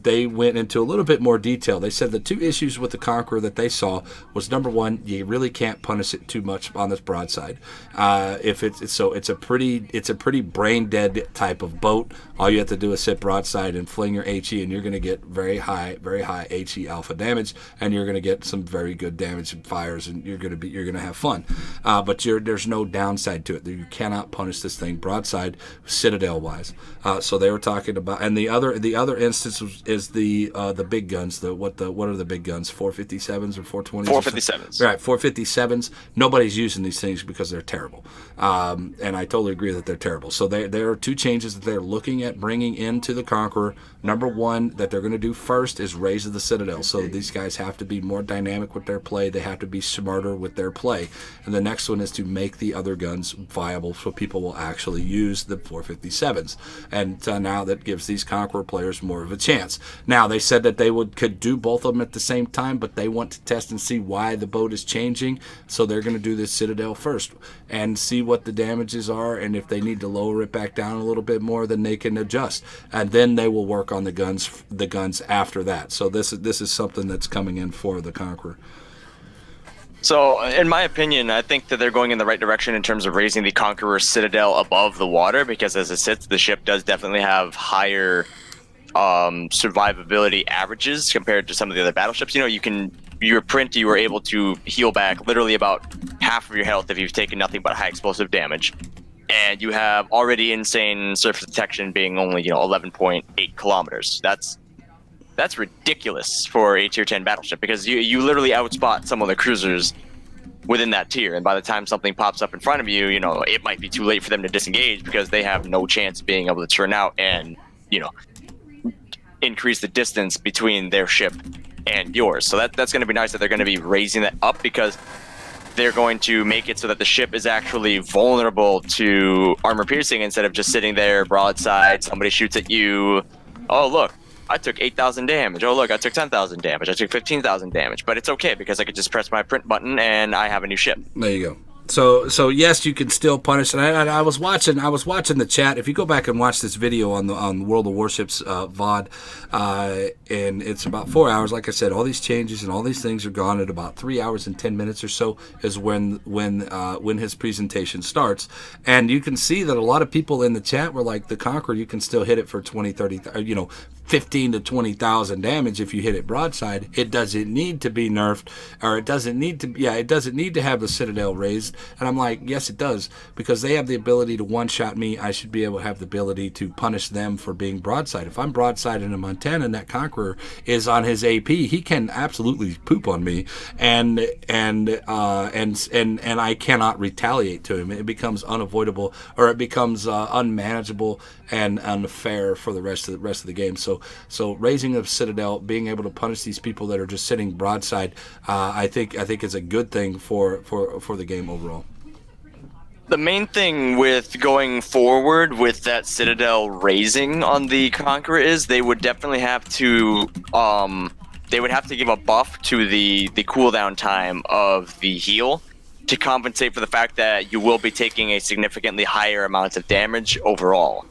Speaker 2: they went into a little bit more detail. They said the 2 issues with the Conqueror that they saw was, number one, you really can't punish it too much on this broadside. It's a pretty brain dead type of boat. All you have to do is sit broadside and fling your HE, and you're going to get very high HE alpha damage, and you're going to get some very good damage and fires, and you're going to have fun. But there's no downside to it. You cannot punish this thing broadside, citadel wise. So they were talking about, and the other instance is the big guns. What are the big guns? 457s or 420s?
Speaker 1: 457s.
Speaker 2: Right, 457s. Nobody's using these things because they're terrible. And I totally agree that they're terrible. So there are 2 changes that they're looking at bringing into the Conqueror. Number one that they're going to do first is raise the Citadel. So these guys have to be more dynamic with their play. They have to be smarter with their play. And the next one is to make the other guns viable so people will actually use the 457s. And now that gives these Conqueror players more of a chance. Now, they said that they could do both of them at the same time, but they want to test and see why the boat is changing. So they're going to do this Citadel first and see what the damages are, and if they need to lower it back down a little bit more, then they can adjust, and then they will work on the guns after that. So this is something that's coming in for the Conqueror.
Speaker 1: So, in my opinion, I think that they're going in the right direction in terms of raising the Conqueror Citadel above the water, because as it sits, the ship does definitely have higher survivability averages compared to some of the other battleships. Your print, you were able to heal back literally about half of your health if you've taken nothing but high explosive damage. And you have already insane surface detection being only, 11.8 kilometers. That's ridiculous for a tier 10 battleship, because you literally outspot some of the cruisers within that tier. And by the time something pops up in front of you, it might be too late for them to disengage, because they have no chance of being able to turn out and, increase the distance between their ship and yours. So that's going to be nice that they're going to be raising that up, because they're going to make it so that the ship is actually vulnerable to armor piercing instead of just sitting there broadside. Somebody shoots at you. Oh, look, I took 8,000 damage. Oh, look, I took 10,000 damage. I took 15,000 damage. But it's okay, because I could just press my print button and I have a new ship.
Speaker 2: There you go. So yes, you can still punish. And I was watching the chat. If you go back and watch this video on World of Warships VOD, and it's about 4 hours. Like I said, all these changes and all these things are gone at about 3 hours and 10 minutes or so is when his presentation starts. And you can see that a lot of people in the chat were like, the Conqueror, you can still hit it for 20, 30, 15 to 20,000 damage if you hit it broadside. It doesn't need to be nerfed, or it doesn't need to have the Citadel raised. And I'm like, yes, it does, because they have the ability to one-shot me. I should be able to have the ability to punish them for being broadside. If I'm broadside in a Montana and that Conqueror is on his AP, he can absolutely poop on me, and I cannot retaliate to him. It becomes unavoidable, or it becomes unmanageable and unfair for the rest of the game. So raising a Citadel, being able to punish these people that are just sitting broadside, I think is a good thing for the game overall.
Speaker 1: The main thing with going forward with that Citadel raising on the Conqueror is they would definitely have to give a buff to the cooldown time of the heal to compensate for the fact that you will be taking a significantly higher amount of damage overall.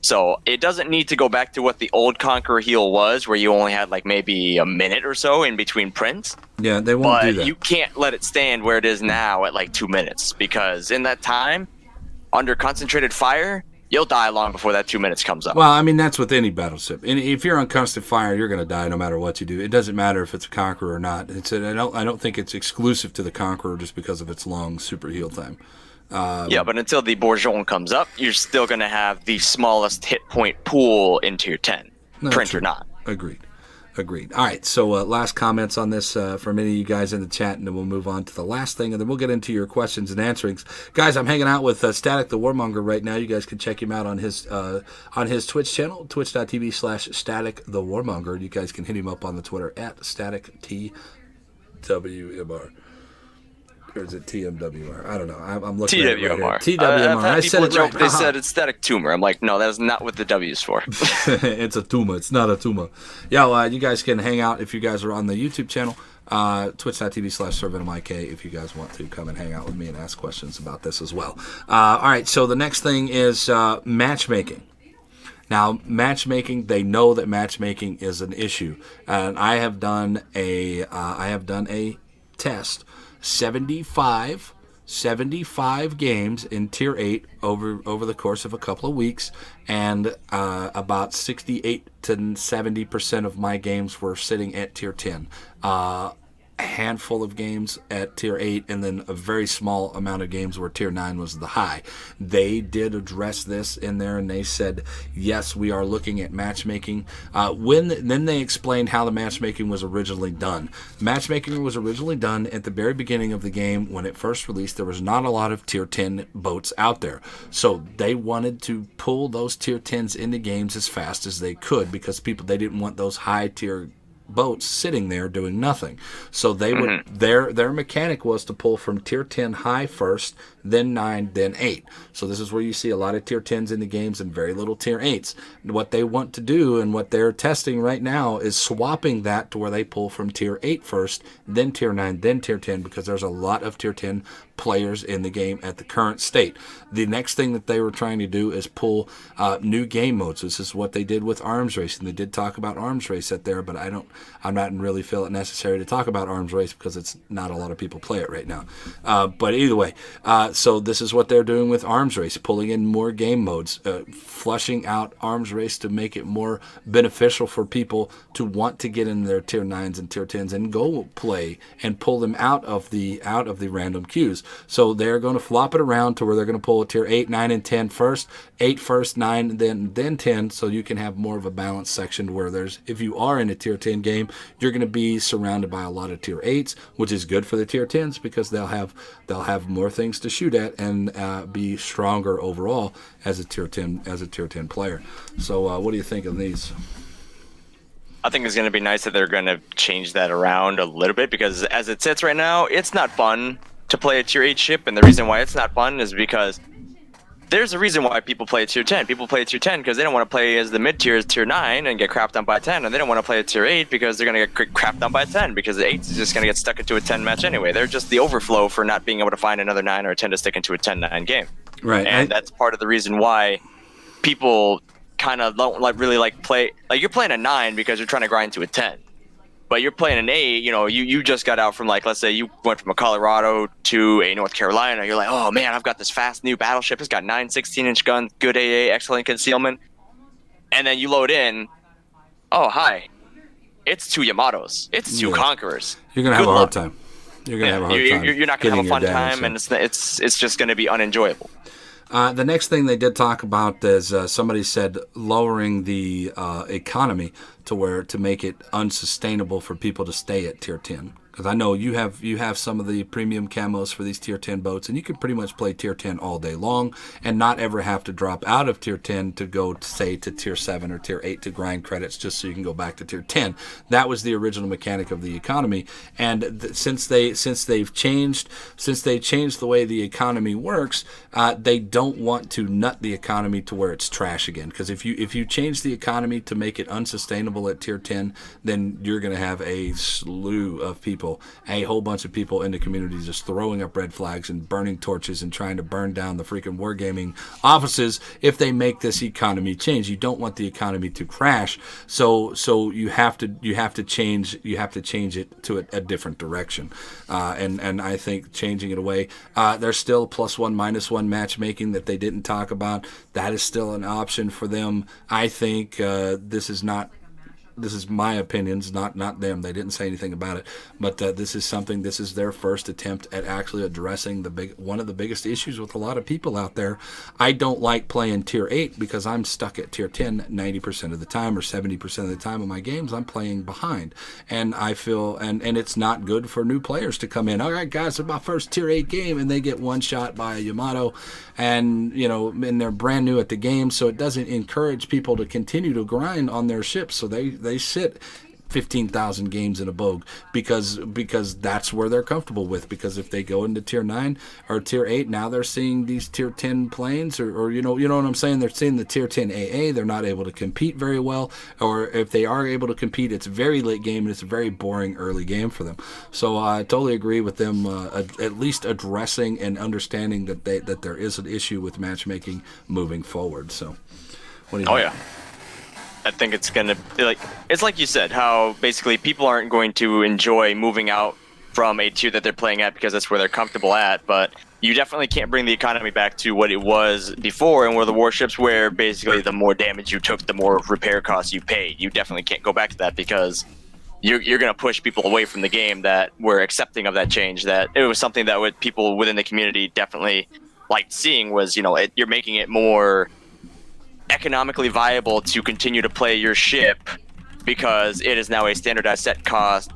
Speaker 1: So it doesn't need to go back to what the old Conqueror heal was, where you only had like maybe a minute or so in between prints.
Speaker 2: Yeah, they won't do that.
Speaker 1: But you can't let it stand where it is now at like 2 minutes, because in that time, under concentrated fire, you'll die long before that 2 minutes comes up.
Speaker 2: Well, I mean, that's with any battleship. And if you're on constant fire, you're going to die no matter what you do. It doesn't matter if it's a Conqueror or not. I don't think it's exclusive to the Conqueror just because of its long super heal time.
Speaker 1: Yeah, but until the Bourgeon comes up, you're still going to have the smallest hit point pool in tier 10, print or not.
Speaker 2: Agreed. All right, so last comments on this from any of you guys in the chat, and then we'll move on to the last thing, and then we'll get into your questions and answerings. Guys, I'm hanging out with Statik the Warmonger right now. You guys can check him out on his Twitch channel, twitch.tv/Statik the Warmonger. You guys can hit him up on the Twitter at StatikTWMR. Or is it TMWR? I don't know. I'm looking at it right here. TWMR.
Speaker 1: I said it right. They said it's static tumor. I'm like, no, that is not what the W is for.
Speaker 2: It's a tumor. It's not a tumor. Yeah, well, you guys can hang out if you guys are on the YouTube channel, twitch.tv/sirvenomik, if you guys want to come and hang out with me and ask questions about this as well. All right, so the next thing is matchmaking. Now, matchmaking, they know that matchmaking is an issue, and I have done a test. 75 games in Tier 8 over the course of a couple of weeks, and about 68 to 70% of my games were sitting at Tier 10. A handful of games at Tier 8, and then a very small amount of games where Tier 9 was the high. They did address this in there, and they said, yes, we are looking at matchmaking. Then they explained how the matchmaking was originally done. Matchmaking was originally done at the very beginning of the game. When it first released, there was not a lot of Tier 10 boats out there. So they wanted to pull those Tier 10s into games as fast as they could, because they didn't want those high tier boats sitting there doing nothing. So they would their mechanic was to pull from Tier 10 high first, then 9, then 8. So this is where you see a lot of Tier 10s in the games and very little Tier 8s. What they want to do and what they're testing right now is swapping that to where they pull from Tier 8 first, then Tier 9, then Tier 10, because there's a lot of Tier 10 players in the game at the current state. The next thing that they were trying to do is pull new game modes. This is what they did with Arms Race, and they did talk about Arms Race at there, but I'm not really feel it necessary to talk about Arms Race because it's not a lot of people play it right now. But either way, so this is what they're doing with Arms Race, pulling in more game modes, flushing out Arms Race to make it more beneficial for people to want to get in their Tier 9s and Tier 10s and go play and pull them out of the random queues. So they're going to flop it around to where they're going to pull a Tier 8, 9, and 10 first, 8 first, 9, then 10, so you can have more of a balanced section where if you are in a Tier 10 game, you're going to be surrounded by a lot of Tier 8s, which is good for the Tier 10s because they'll have more things to shoot at and be stronger overall as a Tier 10 player. So what do you think of these?
Speaker 1: I think it's going to be nice that they're going to change that around a little bit, because as it sits right now, it's not fun to play a Tier 8 ship, and the reason why it's not fun is because there's a reason why people play Tier 10. People play Tier 10 because they don't want to play as the mid-tier as Tier 9 and get crapped on by 10, and they don't want to play a Tier 8 because they're going to get crapped on by 10 because the 8 is just going to get stuck into a 10 match anyway. They're just the overflow for not being able to find another 9 or a 10 to stick into a 10-9 game.
Speaker 2: Right.
Speaker 1: And that's part of the reason why people kind of don't really play. Like, you're playing a 9 because you're trying to grind to a 10. But you're playing an 8, you just got out from, let's say you went from a Colorado to a North Carolina. You're like, oh man, I've got this fast new battleship. It's got 9 16-inch guns, good AA, excellent concealment. And then you load in, oh hi, it's two Yamatos, it's two Conquerors.
Speaker 2: You're gonna have a hard time. You're gonna have a hard time.
Speaker 1: You're not gonna have a fun time, and it's just gonna be unenjoyable.
Speaker 2: The next thing they did talk about is somebody said lowering the economy to make it unsustainable for people to stay at tier 10. Because I know you have some of the premium camos for these tier 10 boats, and you can pretty much play tier 10 all day long and not ever have to drop out of tier 10 to go, say, to tier 7 or tier 8 to grind credits just so you can go back to tier 10. That was the original mechanic of the economy, and since they changed the way the economy works, they don't want to nut the economy to where it's trash again. Because if you change the economy to make it unsustainable at tier 10, then you're going to have a slew of people, a whole bunch of people in the community just throwing up red flags and burning torches and trying to burn down the freaking wargaming offices if they make this economy change. You don't want the economy to crash, so you have to change it to a different direction, and I think changing it away. There's still +1 -1 matchmaking that they didn't talk about. That is still an option for them. I think this is my opinions, not them. They didn't say anything about it, but this is their first attempt at actually addressing one of the biggest issues with a lot of people out there. I don't like playing tier 8 because I'm stuck at tier 10 90% of the time, or 70% of the time of my games. I'm playing behind, and I feel and it's not good for new players to come in. All right, guys, it's my first tier 8 game, and they get one shot by a Yamato, and and they're brand new at the game, so it doesn't encourage people to continue to grind on their ships. So they sit 15,000 games in a bogue because that's where they're comfortable with. Because if they go into tier 9 or tier 8, now they're seeing these tier 10 planes, or you know what I'm saying, they're seeing the tier 10 AA. They're not able to compete very well, or if they are able to compete, it's very late game and it's a very boring early game for them. So I totally agree with them at least addressing and understanding that there is an issue with matchmaking moving forward. So what do you think?
Speaker 1: Oh yeah, I think it's gonna be it's like you said, how basically people aren't going to enjoy moving out from a tier that they're playing at because that's where they're comfortable at. But you definitely can't bring the economy back to what it was before, and where the warships, where basically the more damage you took, the more repair costs you paid. You definitely can't go back to that, because you're going to push people away from the game that were accepting of that change. That it was something that people within the community definitely liked seeing, was you're making it more economically viable to continue to play your ship, because it is now a standardized set cost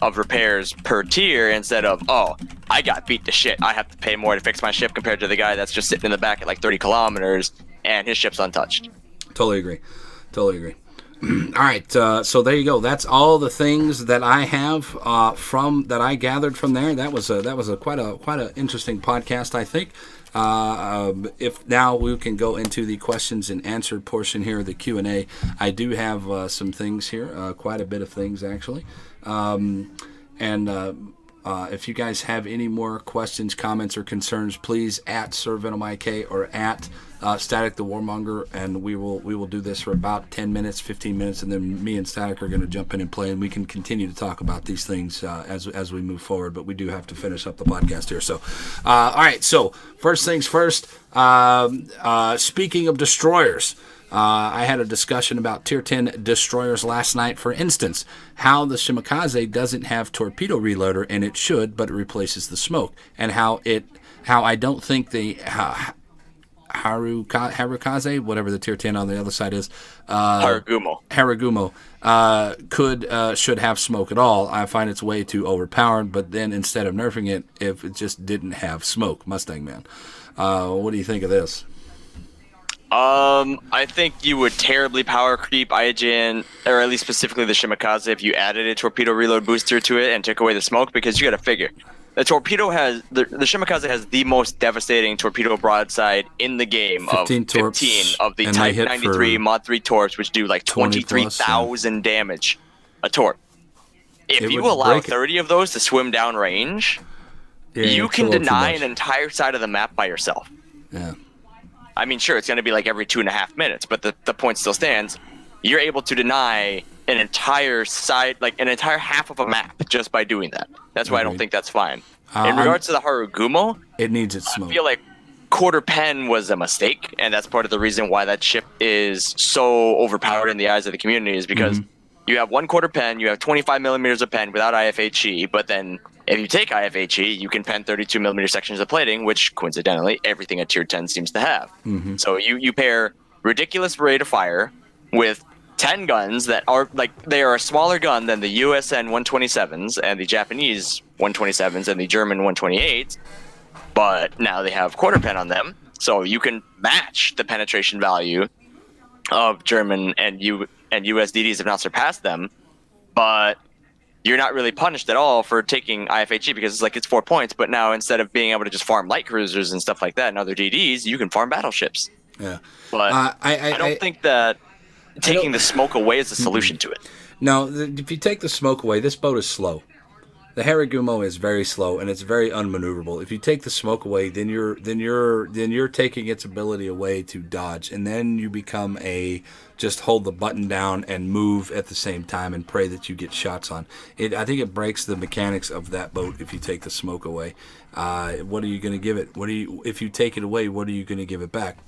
Speaker 1: of repairs per tier, instead of, oh, I got beat to shit, I have to pay more to fix my ship compared to the guy that's just sitting in the back at 30 kilometers and his ship's untouched.
Speaker 2: Totally agree. All right, so there you go. That's all the things that I have that I gathered from there. That was quite a interesting podcast, I think. If now we can go into the questions and answered portion here, the Q&A. I do have some things here, quite a bit of things actually. If you guys have any more questions, comments, or concerns, please at sirvenomik or at Static the Warmonger, and we will do this for about 10 minutes, 15 minutes, and then me and Static are going to jump in and play, and we can continue to talk about these things as we move forward. But we do have to finish up the podcast here. So, all right. So first things first. Speaking of destroyers. I had a discussion about tier 10 destroyers last night. For instance, how the Shimakaze doesn't have torpedo reloader, and it should, but it replaces the smoke, and how I don't think the Harukaze, whatever the tier 10 on the other side is,
Speaker 1: Haragumo,
Speaker 2: should have smoke at all. I find it's way too overpowered. But then instead of nerfing it, if it just didn't have smoke, Mustang Man, what do you think of this?
Speaker 1: I think you would terribly power creep IGN, or at least specifically the Shimakaze, if you added a torpedo reload booster to it and took away the smoke, because you got to figure the Shimakaze has the most devastating torpedo broadside in the game, of 15 of the Type 93 Mod 3 torps, which do 23,000 damage a torp. If you allow 30 of those to swim down range, you can deny an entire side of the map by yourself.
Speaker 2: Yeah.
Speaker 1: I mean, sure, it's going to be every 2.5 minutes, but the point still stands. You're able to deny an entire side, an entire half of a map, just by doing that. That's why I don't think that's fine. In regards to the Harugumo,
Speaker 2: it needs its smoke.
Speaker 1: I feel like quarter pen was a mistake, and that's part of the reason why that ship is so overpowered in the eyes of the community, is because you have 1/4 pen, you have 25 millimeters of pen without IFHE, but then if you take IFHE, you can pen 32 millimeter sections of plating, which coincidentally everything at tier 10 seems to have.
Speaker 2: Mm-hmm.
Speaker 1: So you pair ridiculous rate of fire with 10 guns that are they are a smaller gun than the USN 127s and the Japanese 127s and the German 128s, but now they have 1/4 pen on them, so you can match the penetration value of German and US DDs have not surpassed them, but you're not really punished at all for taking IFHE because it's 4 points, but now instead of being able to just farm light cruisers and stuff like that and other DDs, you can farm battleships.
Speaker 2: Yeah.
Speaker 1: But I don't think that taking the smoke away is the solution to it.
Speaker 2: No, if you take the smoke away, this boat is slow. The Haragumo is very slow and it's very unmaneuverable. If you take the smoke away, then you're taking its ability away to dodge, and then you become a just hold the button down and move at the same time and pray that you get shots on. I think it breaks the mechanics of that boat if you take the smoke away. What are you going to give it? If you take it away? What are you going to give it back?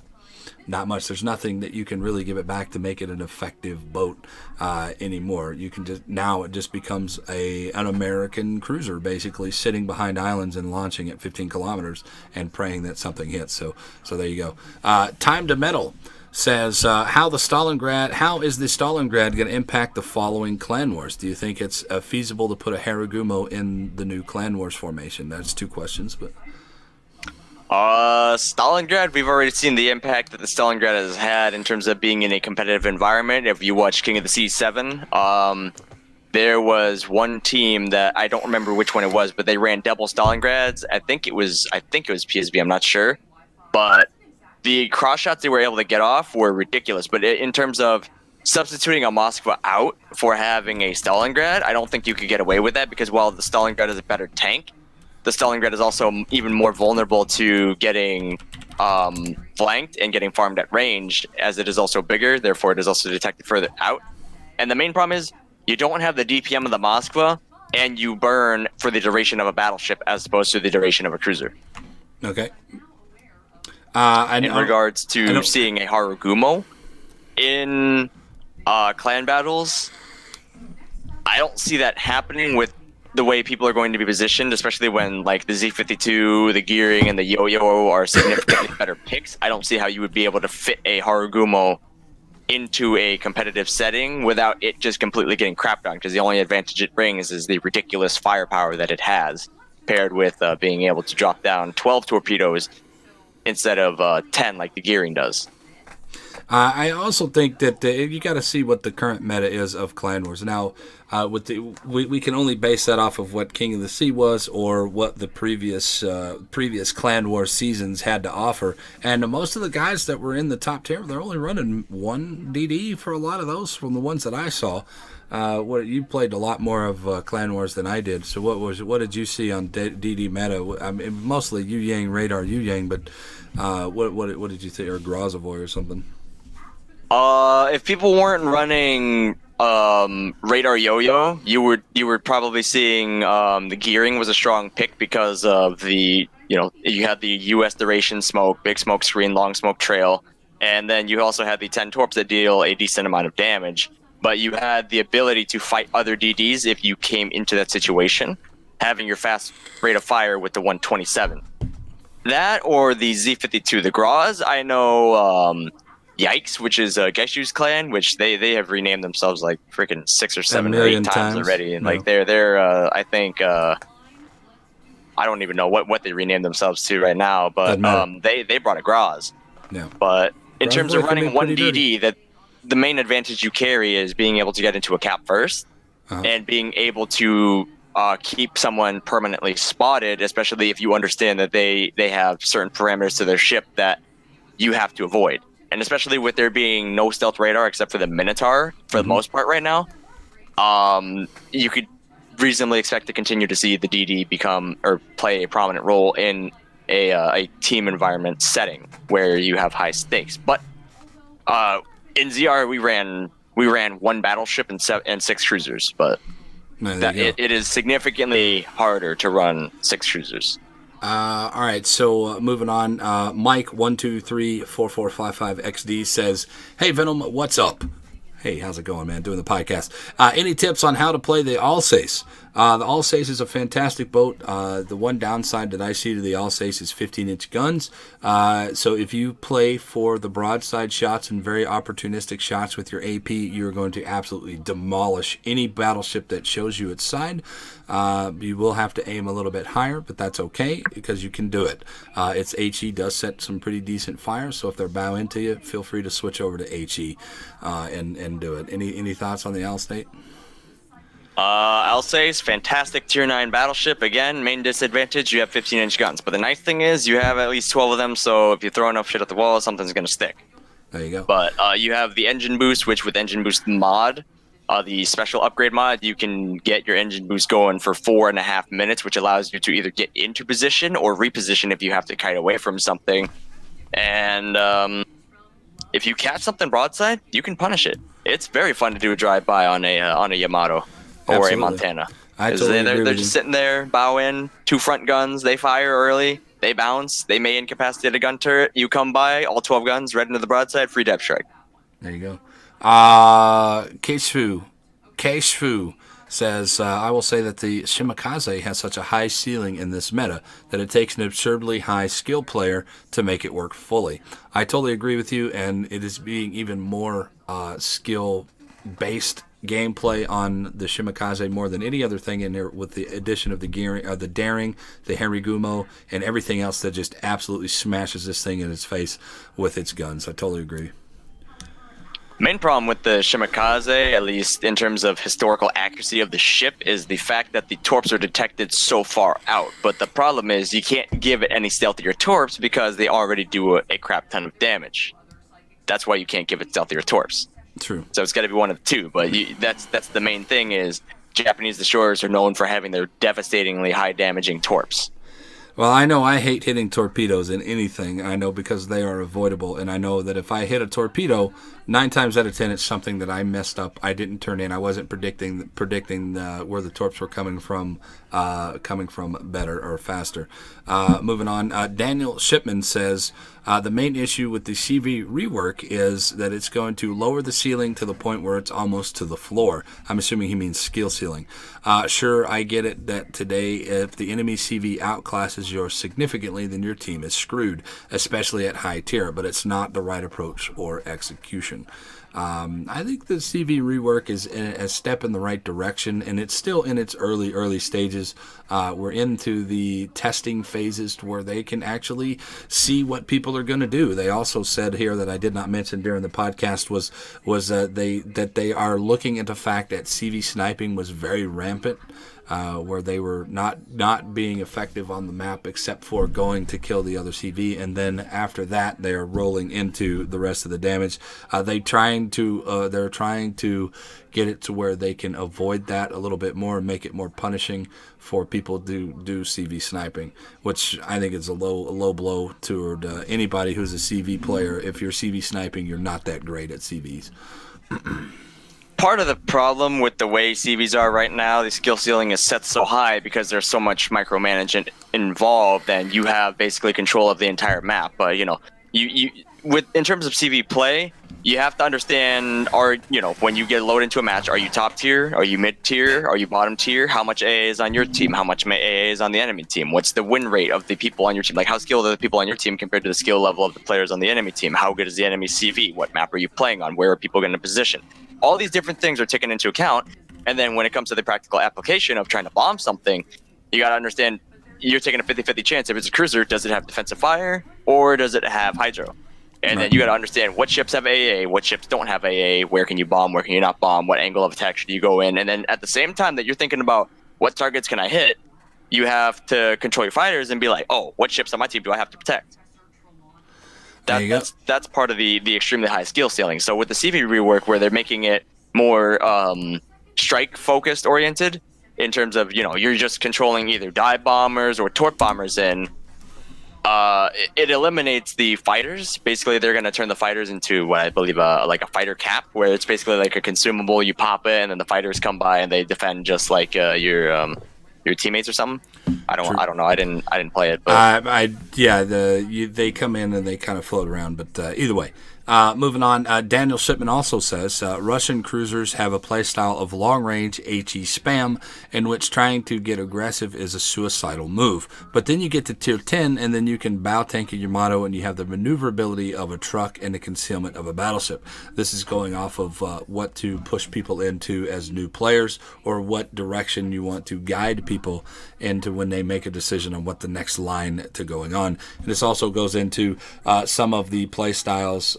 Speaker 2: Not much. There's nothing that you can really give it back to make it an effective boat anymore. You can it just becomes an American cruiser, basically sitting behind islands and launching at 15 kilometers and praying that something hits. So there you go. Time to Metal says, how is the Stalingrad going to impact the following Clan Wars? Do you think it's feasible to put a Haragumo in the new Clan Wars formation? That's 2 questions, but.
Speaker 1: Stalingrad, we've already seen the impact that the Stalingrad has had in terms of being in a competitive environment. If you watch King of the Seas 7, there was one team that I don't remember which one it was, but they ran double Stalingrads. I think it was PSB, I'm not sure. But the cross shots they were able to get off were ridiculous. But in terms of substituting a Moskva out for having a Stalingrad, I don't think you could get away with that, because while the Stalingrad is a better tank, the Stalingrad is also even more vulnerable to getting flanked and getting farmed at range, as it is also bigger, therefore it is also detected further out. And the main problem is you don't have the DPM of the Moskva, and you burn for the duration of a battleship as opposed to the duration of a cruiser.
Speaker 2: Okay.
Speaker 1: In regards to seeing a Haragumo in clan battles, I don't see that happening with the way people are going to be positioned, especially when the Z52, the Gearing, and the Yo-Yo are significantly better picks. I don't see how you would be able to fit a Haragumo into a competitive setting without it just completely getting crapped on, because the only advantage it brings is the ridiculous firepower that it has, paired with being able to drop down 12 torpedoes instead of 10 like the Gearing does.
Speaker 2: I also think that you got to see what the current meta is of Clan Wars. Now, we can only base that off of what King of the Sea was, or what the previous Clan Wars seasons had to offer. And most of the guys that were in the top tier, they're only running 1 DD for a lot of those from the ones that I saw. You played a lot more of Clan Wars than I did. So what did you see on DD meta? I mean, mostly Yu Yang Radar Yu Yang, but what did you think, or Grozavoy or something?
Speaker 1: If people weren't running Radar Yo-Yo, you were probably seeing the Gearing was a strong pick because of you had the US duration smoke, big smoke screen, long smoke trail, and then you also had the 10 torps that deal a decent amount of damage. But you had the ability to fight other DDs if you came into that situation, having your fast rate of fire with the 127. That or the Z52. The Groz, I know Yikes, which is Geshu's clan, which they have renamed themselves like freaking 6 or 7 or 8 times already. And they're I think I don't even know what they renamed themselves to right now, but they brought a Groz.
Speaker 2: Yeah.
Speaker 1: But in
Speaker 2: Groz
Speaker 1: terms of running one DD, that the main advantage you carry is being able to get into a cap first, and being able to keep someone permanently spotted, especially if you understand that they have certain parameters to their ship that you have to avoid. And especially with there being no stealth radar except for the Minotaur for the most part right now, you could reasonably expect to continue to see the DD become or play a prominent role in a team environment setting where you have high stakes. But in ZR we ran 1 battleship and 6 cruisers, but it is significantly harder to run 6 cruisers.
Speaker 2: All right, so moving on. Mike 1234455XD says, "Hey Venom, what's up? Hey, how's it going, man? Doing the podcast. Any tips on how to play the Alsace? The Alsace is a fantastic boat. The one downside that I see to the Alsace is 15-inch guns. So if you play for the broadside shots and very opportunistic shots with your AP, you're going to absolutely demolish any battleship that shows you its side. You will have to aim a little bit higher, but that's okay because you can do it. Its HE does set some pretty decent fire, so if they're bow into you, feel free to switch over to HE and do it. Any thoughts on the Alsace?
Speaker 1: Alsace, fantastic tier 9 battleship. Again, main disadvantage, you have 15-inch guns. But the nice thing is you have at least 12 of them, so if you throw enough shit at the wall, something's going to stick.
Speaker 2: There you go.
Speaker 1: But you have the engine boost, which with engine boost mod, the special upgrade mod, you can get your engine boost going for 4.5 minutes, which allows you to either get into position or reposition if you have to kite away from something. And if you catch something broadside, you can punish it. It's very fun to do a drive-by on a Yamato or
Speaker 2: Absolutely.
Speaker 1: a Montana.
Speaker 2: I totally agree
Speaker 1: They're
Speaker 2: with
Speaker 1: just
Speaker 2: you.
Speaker 1: sitting there, bow in, 2 front guns, they fire early, they bounce, they may incapacitate a gun turret, you come by, all 12 guns, right into the broadside, free depth strike.
Speaker 2: There you go. Keishu says, I will say that the Shimakaze has such a high ceiling in this meta that it takes an absurdly high skill player to make it work fully. I totally agree with you, and it is being even more skill-based gameplay on the Shimakaze more than any other thing in here, with the addition of the gearing, the daring, the Harigumo, and everything else that just absolutely smashes this thing in its face with its guns. I totally agree.
Speaker 1: Main problem with the Shimakaze, at least in terms of historical accuracy of the ship, is the fact that the torps are detected so far out. But the problem is you can't give it any stealthier torps because they already do a crap ton of damage. That's why you can't give it stealthier torps.
Speaker 2: True.
Speaker 1: So it's got to be one of the two. But that's the main thing is Japanese destroyers are known for having their devastatingly high damaging torps.
Speaker 2: Well, I know I hate hitting torpedoes in anything. I know because they are avoidable, and I know that if I hit a torpedo, 9 times out of 10, it's something that I messed up. I didn't turn in. I wasn't predicting where the torps were coming from better or faster. Moving on, Daniel Shipman says the main issue with the CV rework is that it's going to lower the ceiling to the point where it's almost to the floor. I'm assuming he means skill ceiling. Sure, I get it that today if the enemy CV outclasses yours significantly, then your team is screwed, especially at high tier, but it's not the right approach or execution. I think the CV rework is a step in the right direction, and it's still in its early stages. We're into the testing phases to where they can actually see what people are going to do. They also said here that I did not mention during the podcast was that they are looking at the fact that CV sniping was very rampant. Where they were not being effective on the map except for going to kill the other CV, and then after that they are rolling into the rest of the damage. They're trying to get it to where they can avoid that a little bit more and make it more punishing for people to do CV sniping, which I think is a low blow toward anybody who's a CV player. If you're CV sniping, you're not that great at CVs.
Speaker 1: Part of the problem with the way CVs are right now, the skill ceiling is set so high because there's so much micromanagement involved, and you have basically control of the entire map. But you in terms of CV play, you have to understand: when you get loaded into a match, are you top tier? Are you mid tier? Are you bottom tier? How much AA is on your team? How much AA is on the enemy team? What's the win rate of the people on your team? Like, how skilled are the people on your team compared to the skill level of the players on the enemy team? How good is the enemy CV? What map are you playing on? Where are people going to position? All these different things are taken into account, and then when it comes to the practical application of trying to bomb something, you got to understand you're taking a 50-50 chance. If it's a cruiser, does it have defensive fire, or does it have hydro? And then you got to understand what ships have AA, what ships don't have AA, where can you bomb, where can you not bomb, what angle of attack should you go in, and then at the same time that you're thinking about what targets can I hit, you have to control your fighters and be like, oh, what ships on my team do I have to protect? That's part of the extremely high skill ceiling. So with the CV rework, where they're making it more strike focused oriented, in terms of you're just controlling either dive bombers or torp bombers in, it eliminates the fighters. Basically, they're going to turn the fighters into what I believe like a fighter cap, where it's basically like a consumable. You pop it, and then the fighters come by and they defend just like your teammates or something. I don't know. I didn't play it. But
Speaker 2: They come in and they kind of float around. But either way, Moving on, Daniel Shipman also says Russian cruisers have a playstyle of long-range HE spam in which trying to get aggressive is a suicidal move. But then you get to tier 10, and then you can bow tank in Yamato, and you have the maneuverability of a truck and the concealment of a battleship. This is going off of what to push people into as new players, or what direction you want to guide people into when they make a decision on what the next line to going on. And this also goes into some of the playstyles.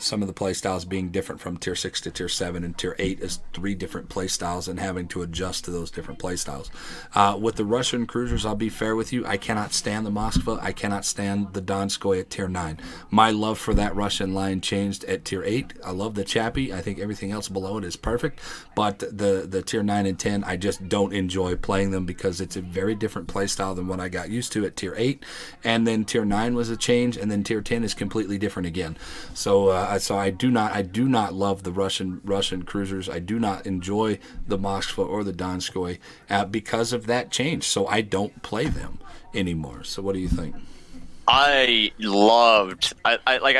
Speaker 2: Some of the play styles being different from tier 6 to tier 7, and tier 8 is 3 different play styles, and having to adjust to those different play styles. With the Russian cruisers, I'll be fair with you, I cannot stand the Moskva. I cannot stand the Donskoy at tier 9. My love for that Russian line changed at tier 8. I love the Chappie. I think everything else below it is perfect, but the tier 9 and 10, I just don't enjoy playing them because it's a very different play style than what I got used to at tier 8, and then tier 9 was a change, and then tier 10 is completely different again. So I do not love the Russian cruisers. I do not enjoy the Moskva or the Donskoy because of that change. So I don't play them anymore. So what do you think?
Speaker 1: I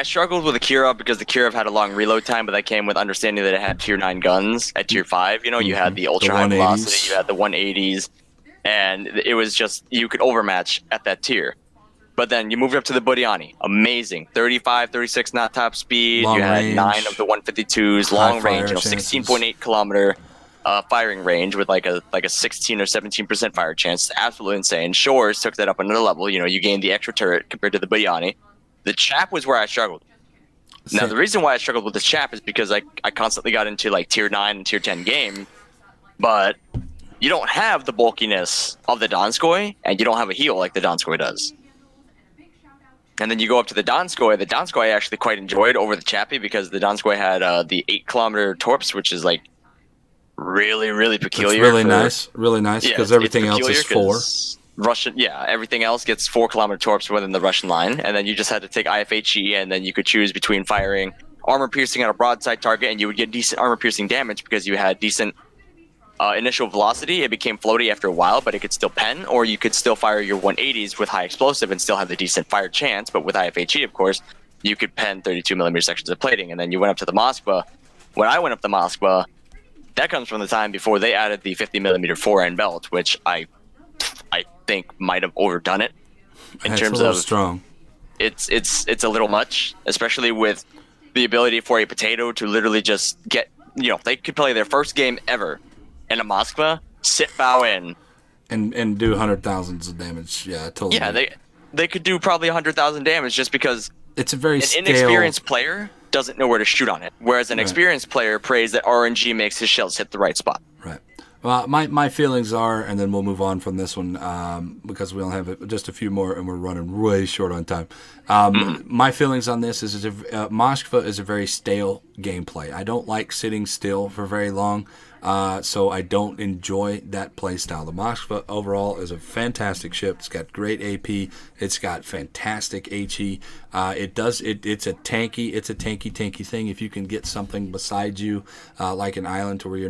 Speaker 1: struggled with the Kirov because the Kirov had a long reload time, but that came with understanding that it had tier 9 guns. At tier 5, you had the ultra high velocity, you had the 180s, and it was just, you could overmatch at that tier. But then you moved up to the Budiani. Amazing. 35, 36 knot top speed.
Speaker 2: Long
Speaker 1: you had
Speaker 2: range,
Speaker 1: 9 of the 152s, long range, 16.8 kilometer firing range with like a 16 or 17% fire chance. Absolutely insane. Shores took that up another level. You gained the extra turret compared to the Budiani. The Chap was where I struggled. Now, the reason why I struggled with the Chap is because I constantly got into like tier 9 and tier 10 game, but you don't have the bulkiness of the Donskoy, and you don't have a heal like the Donskoy does. And then you go up to the Donskoy. The Donskoy I actually quite enjoyed over the Chappie because the Donskoy had the 8-kilometer torps, which is like really, really peculiar.
Speaker 2: It's really nice because everything else is 4.
Speaker 1: Everything else gets 4-kilometer torps within the Russian line, and then you just had to take IFHE, and then you could choose between firing armor piercing on a broadside target, and you would get decent armor piercing damage because you had decent initial velocity. It became floaty after a while, but it could still pen, or you could still fire your 180s with high explosive and still have the decent fire chance. But with IFHE, of course, you could pen 32mm sections of plating. And then you went up to the Moskva. When I went up the Moskva, that comes from the time before they added the 50mm forend belt, which I think might have overdone it in terms of
Speaker 2: strong.
Speaker 1: It's a little much, especially with the ability for a potato to literally just get, they could play their first game ever in a Moskva, sit bow in,
Speaker 2: and do 100,000s of damage. Yeah, totally.
Speaker 1: Yeah, they could do probably 100,000 damage just because
Speaker 2: it's a very
Speaker 1: inexperienced player doesn't know where to shoot on it, whereas an experienced player prays that RNG makes his shells hit the right spot.
Speaker 2: Right. Well, my feelings are, and then we'll move on from this one because we only have just a few more, and we're running way short on time. My feelings on this is Moskva is a very stale gameplay. I don't like sitting still for very long. So I don't enjoy that play style. The Moskva overall is a fantastic ship. It's got great AP. It's got fantastic HE. It's a tanky thing. If you can get something beside you, like an island, where you're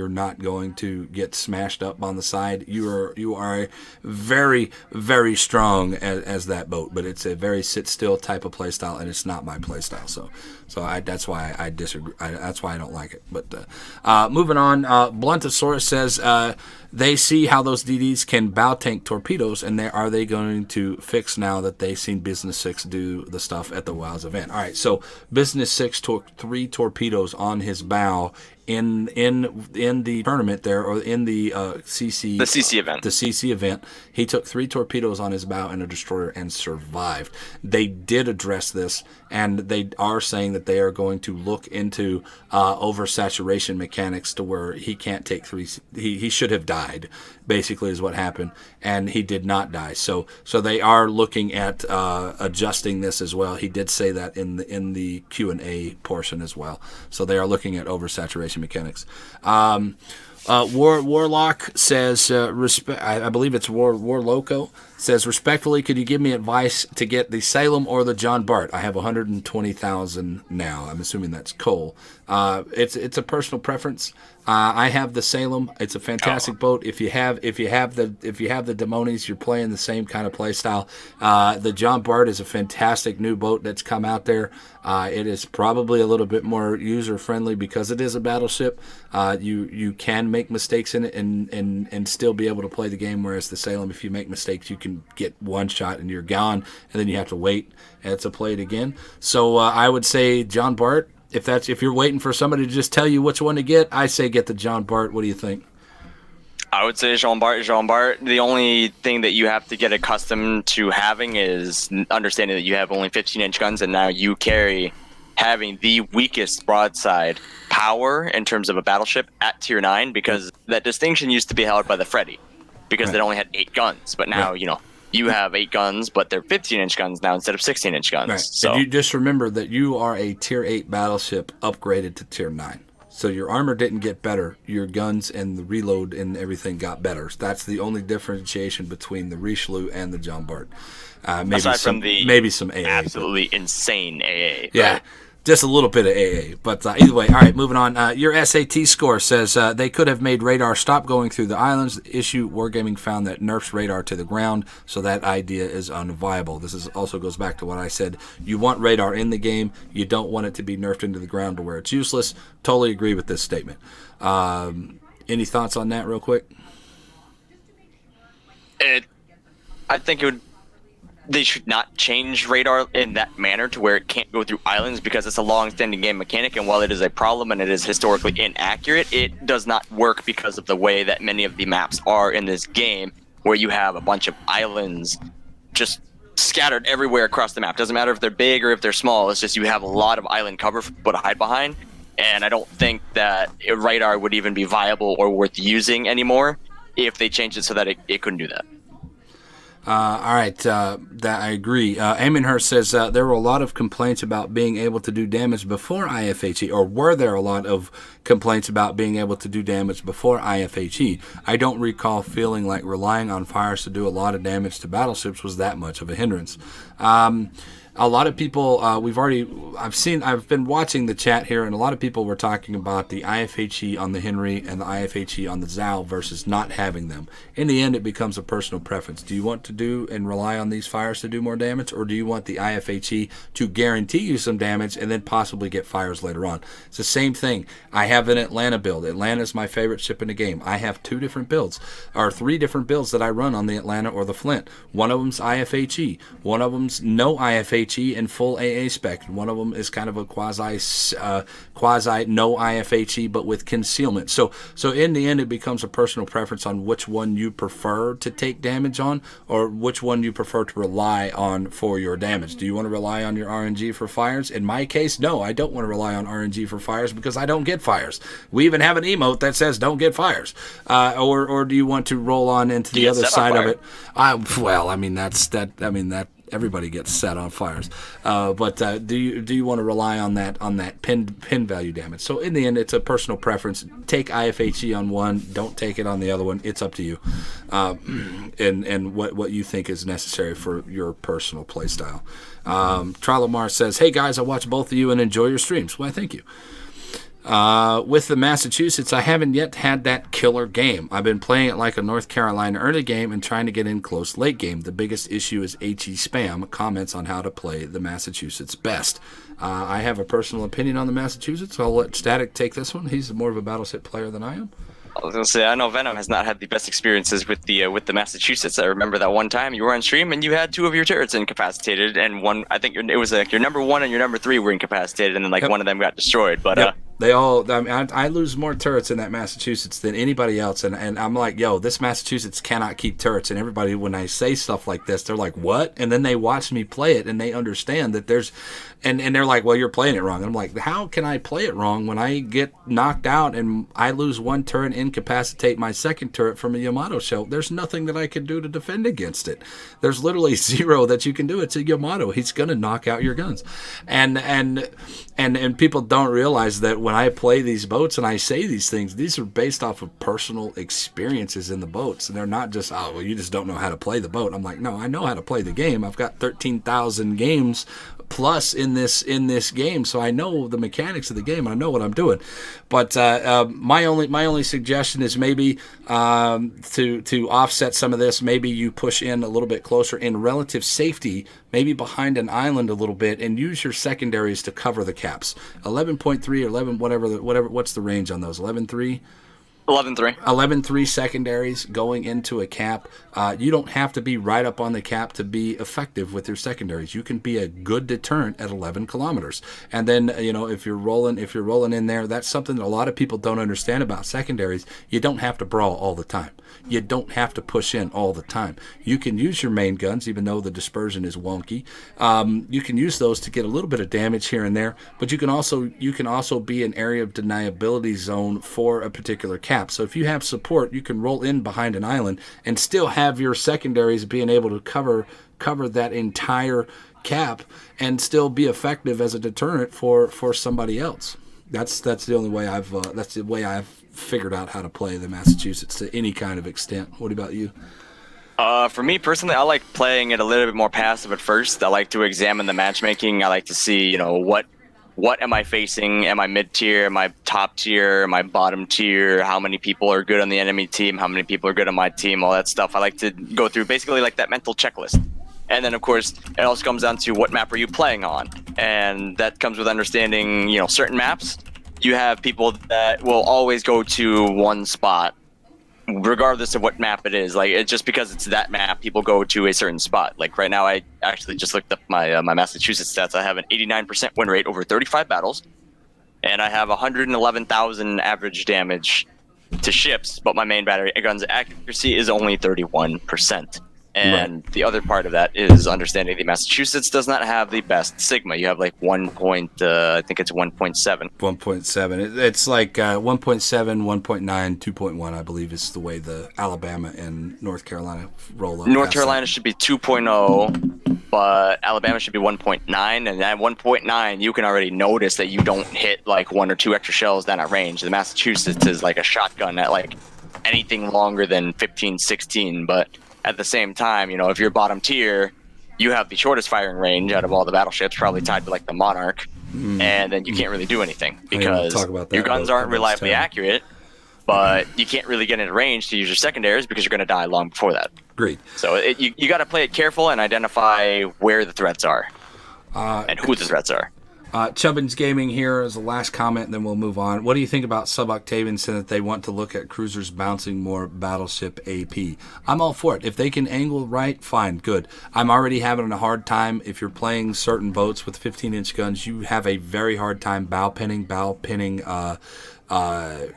Speaker 2: not going to get smashed up on the side, you are very, very strong as that boat. But it's a very sit still type of play style, and it's not my play style. So that's why I disagree. That's why I don't like it. But moving on, Bluntosaurus says they see how those DDs can bow tank torpedoes, and are they going to fix now that they've seen Business 6 do the stuff at the WoW's event? All right, so Business 6 took 3 torpedoes on his bow in the tournament there, or in the CC
Speaker 1: event.
Speaker 2: The CC event, he took 3 torpedoes on his bow and a destroyer and survived. They did address this, and they are saying that they are going to look into oversaturation mechanics to where he can't take 3. He should have died, basically, is what happened, and he did not die. So they are looking at adjusting this as well. He did say that in the Q&A portion as well. So they are looking at oversaturation mechanics. Warlock says, I believe it's War Loco. Says, respectfully, could you give me advice to get the Salem or the John Bart? I have 120,000 now. I'm assuming that's Cole. It's a personal preference. I have the Salem. It's a fantastic boat. If you have the Demonies, you're playing the same kind of play style. The John Bart is a fantastic new boat that's come out there. It is probably a little bit more user friendly because it is a battleship. You can make mistakes in it and still be able to play the game. Whereas the Salem, if you make mistakes, you can get one shot and you're gone, and then you have to wait to play it again. So I would say John Bart. If you're waiting for somebody to just tell you which one to get, I say get the John Bart. What do you think?
Speaker 1: I would say Jean Bart. The only thing that you have to get accustomed to having is understanding that you have only 15-inch guns, and now you carry having the weakest broadside power in terms of a battleship at tier 9, because that distinction used to be held by the Freddy, because they only had 8 guns. But now, you have 8 guns, but they're 15-inch guns now instead of 16-inch guns.
Speaker 2: Right.
Speaker 1: So
Speaker 2: and you just remember that you are a tier 8 battleship upgraded to tier 9. So your armor didn't get better. Your guns and the reload and everything got better. That's the only differentiation between the Richelieu and the John Bart.
Speaker 1: Aside from the
Speaker 2: maybe some AA.
Speaker 1: Absolutely insane AA.
Speaker 2: Yeah. Right? Just a little bit of AA. But either way, all right, moving on. Your SAT score says they could have made radar stop going through the islands. The issue, Wargaming found that nerfs radar to the ground, so that idea is unviable. This also goes back to what I said. You want radar in the game. You don't want it to be nerfed into the ground to where it's useless. Totally agree with this statement. Any thoughts on that real quick?
Speaker 1: I think they should not change radar in that manner to where it can't go through islands, because it's a long-standing game mechanic, and while it is a problem and it is historically inaccurate, it does not work because of the way that many of the maps are in this game, where you have a bunch of islands just scattered everywhere across the map. Doesn't matter if they're big or if they're small, it's just you have a lot of island cover for people to hide behind, and I don't think that radar would even be viable or worth using anymore if they changed it so that it couldn't do that.
Speaker 2: All right, that I agree. Amenhurst says there were a lot of complaints about being able to do damage before IFHE, or were there a lot of complaints about being able to do damage before IFHE? I don't recall feeling like relying on fires to do a lot of damage to battleships was that much of a hindrance. A lot of people, I've been watching the chat here, and a lot of people were talking about the IFHE on the Henry and the IFHE on the Zal versus not having them. In the end, it becomes a personal preference. Do you want to do and rely on these fires to do more damage, or do you want the IFHE to guarantee you some damage and then possibly get fires later on? It's the same thing. I have an Atlanta build. Atlanta is my favorite ship in the game. I have 3 different builds that I run on the Atlanta or the Flint. One of them's IFHE. One of them's no IFHE and full AA spec. One of them is kind of a quasi no IFHE but with concealment. So in the end, it becomes a personal preference on which one you prefer to take damage on, or which one you prefer to rely on for your damage. Do you want to rely on your RNG for fires? In my case, no, I don't want to rely on RNG for fires because I don't get fires. We even have an emote that says don't get fires. Or do you want to roll on into the other side of it? That everybody gets set on fires, but do you want to rely on that pin value damage? So in the end, it's a personal preference. Take IFHE on one, don't take it on the other one. It's up to you, and what you think is necessary for your personal play style. Trilamar says, "Hey guys, I watch both of you and enjoy your streams." Well, thank you. With the Massachusetts, I haven't yet had that killer game. I've been playing it like a North Carolina early game and trying to get in close late game. The biggest issue is HE spam. Comments on how to play the Massachusetts best. I have a personal opinion on the Massachusetts. I'll let Static take this one. He's more of a battleship player than I am.
Speaker 1: I was gonna say, I know Venom has not had the best experiences with the Massachusetts. I remember that one time you were on stream and you had 2 of your turrets incapacitated, and one, I think it was like your number 1 and your number 3 were incapacitated, and then one of them got destroyed. But
Speaker 2: they all, I lose more turrets in that Massachusetts than anybody else, and I'm like, yo, this Massachusetts cannot keep turrets, and everybody, when I say stuff like this, they're like, what? And then they watch me play it, and they understand that there's, and they're like, well, you're playing it wrong. And I'm like, how can I play it wrong when I get knocked out and I lose 1 turret, incapacitate my second turret from a Yamato shell? There's nothing that I can do to defend against it. There's literally 0 that you can do. It's a Yamato. He's going to knock out your guns. And people don't realize that when I play these boats and I say these things, these are based off of personal experiences in the boats, and they're not just, oh, well, you just don't know how to play the boat. I'm like, no, I know how to play the game. I've got 13,000 games plus in this game, so I know the mechanics of the game. I know what I'm doing. But my only suggestion is maybe to offset some of this, maybe you push in a little bit closer in relative safety, maybe behind an island a little bit, and use your secondaries to cover the caps. 11.3 or 11 whatever. What's the range on those? 11.3.
Speaker 1: 11-3.
Speaker 2: 11-3 secondaries going into a cap. You don't have to be right up on the cap to be effective with your secondaries. You can be a good deterrent at 11 kilometers. And then, if you're rolling in there, that's something that a lot of people don't understand about secondaries. You don't have to brawl all the time. You don't have to push in all the time. You can use your main guns, even though the dispersion is wonky. You can use those to get a little bit of damage here and there, but you can also be an area of deniability zone for a particular cap. So if you have support, you can roll in behind an island and still have your secondaries being able to cover that entire cap and still be effective as a deterrent for somebody else. That's the only way I've figured out how to play the Massachusetts to any kind of extent. What about you?
Speaker 1: For me personally, I like playing it a little bit more passive at first. I like to examine the matchmaking. I like to see, what am I facing? Am I mid-tier? Am I top tier? Am I bottom tier? How many people are good on the enemy team? How many people are good on my team? All that stuff. I like to go through basically like that mental checklist. And then, of course, it also comes down to what map are you playing on? And that comes with understanding, certain maps. You have people that will always go to one spot, regardless of what map it is. Like, it's just because it's that map, people go to a certain spot. Like right now, I actually just looked up my Massachusetts stats. I have an 89% win rate over 35 battles, and I have 111,000 average damage to ships, but my main battery gun's accuracy is only 31%. And the other part of that is understanding that Massachusetts does not have the best Sigma. You have like I think it's 1.7.
Speaker 2: 1.7. It's like 1.7, 1.9, 2.1, I believe, is the way the Alabama and North Carolina roll up.
Speaker 1: North Carolina should be 2.0, but Alabama should be 1.9. And at 1.9, you can already notice that you don't hit like one or two extra shells down at range. The Massachusetts is like a shotgun at like anything longer than 15, 16, but at the same time, if you're bottom tier, you have the shortest firing range out of all the battleships, probably tied to like the Monarch, and then you can't really do anything because your guns aren't reliably accurate, but you can't really get into range to use your secondaries because you're going to die long before that.
Speaker 2: Great.
Speaker 1: So you got to play it careful and identify where the threats are and who the threats are.
Speaker 2: Chubbins Gaming here as the last comment, and then we'll move on. What do you think about Sub-Octavian saying that they want to look at cruisers bouncing more battleship AP? I'm all for it. If they can angle right, fine, good. I'm already having a hard time. If you're playing certain boats with 15-inch guns, you have a very hard time bow pinning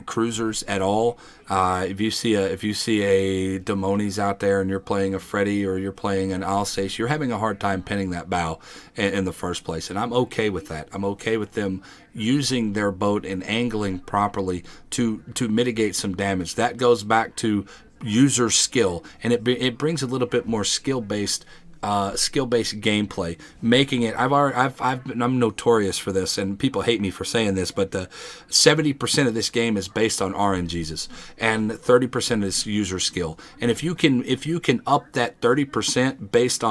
Speaker 2: cruisers at all. If you see a Demones out there and you're playing a Freddy or you're playing an Alsace, you're having a hard time pinning that bow in the first place, and I'm okay with that. I'm okay with them using their boat and angling properly to mitigate some damage. That goes back to user skill, and it brings a little bit more skill-based gameplay, making it. I'm notorious for this, and people hate me for saying this, but 70% of this game is based on RNGs, and 30% is user skill. And if you can up that 30% based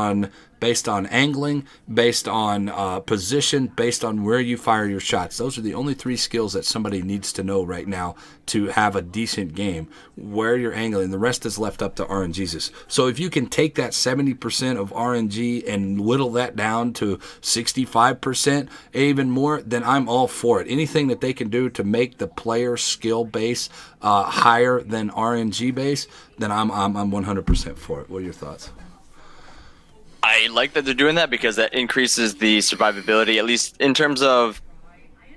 Speaker 2: on angling, based on position, based on where you fire your shots. Those are the only three skills that somebody needs to know right now to have a decent game. Where you're angling, the rest is left up to RNGs. So if you can take that 70% of RNG and whittle that down to 65%, even more, then I'm all for it. Anything that they can do to make the player skill base higher than RNG base, then I'm 100% for it. What are your thoughts?
Speaker 1: I like that they're doing that because that increases the survivability, at least in terms of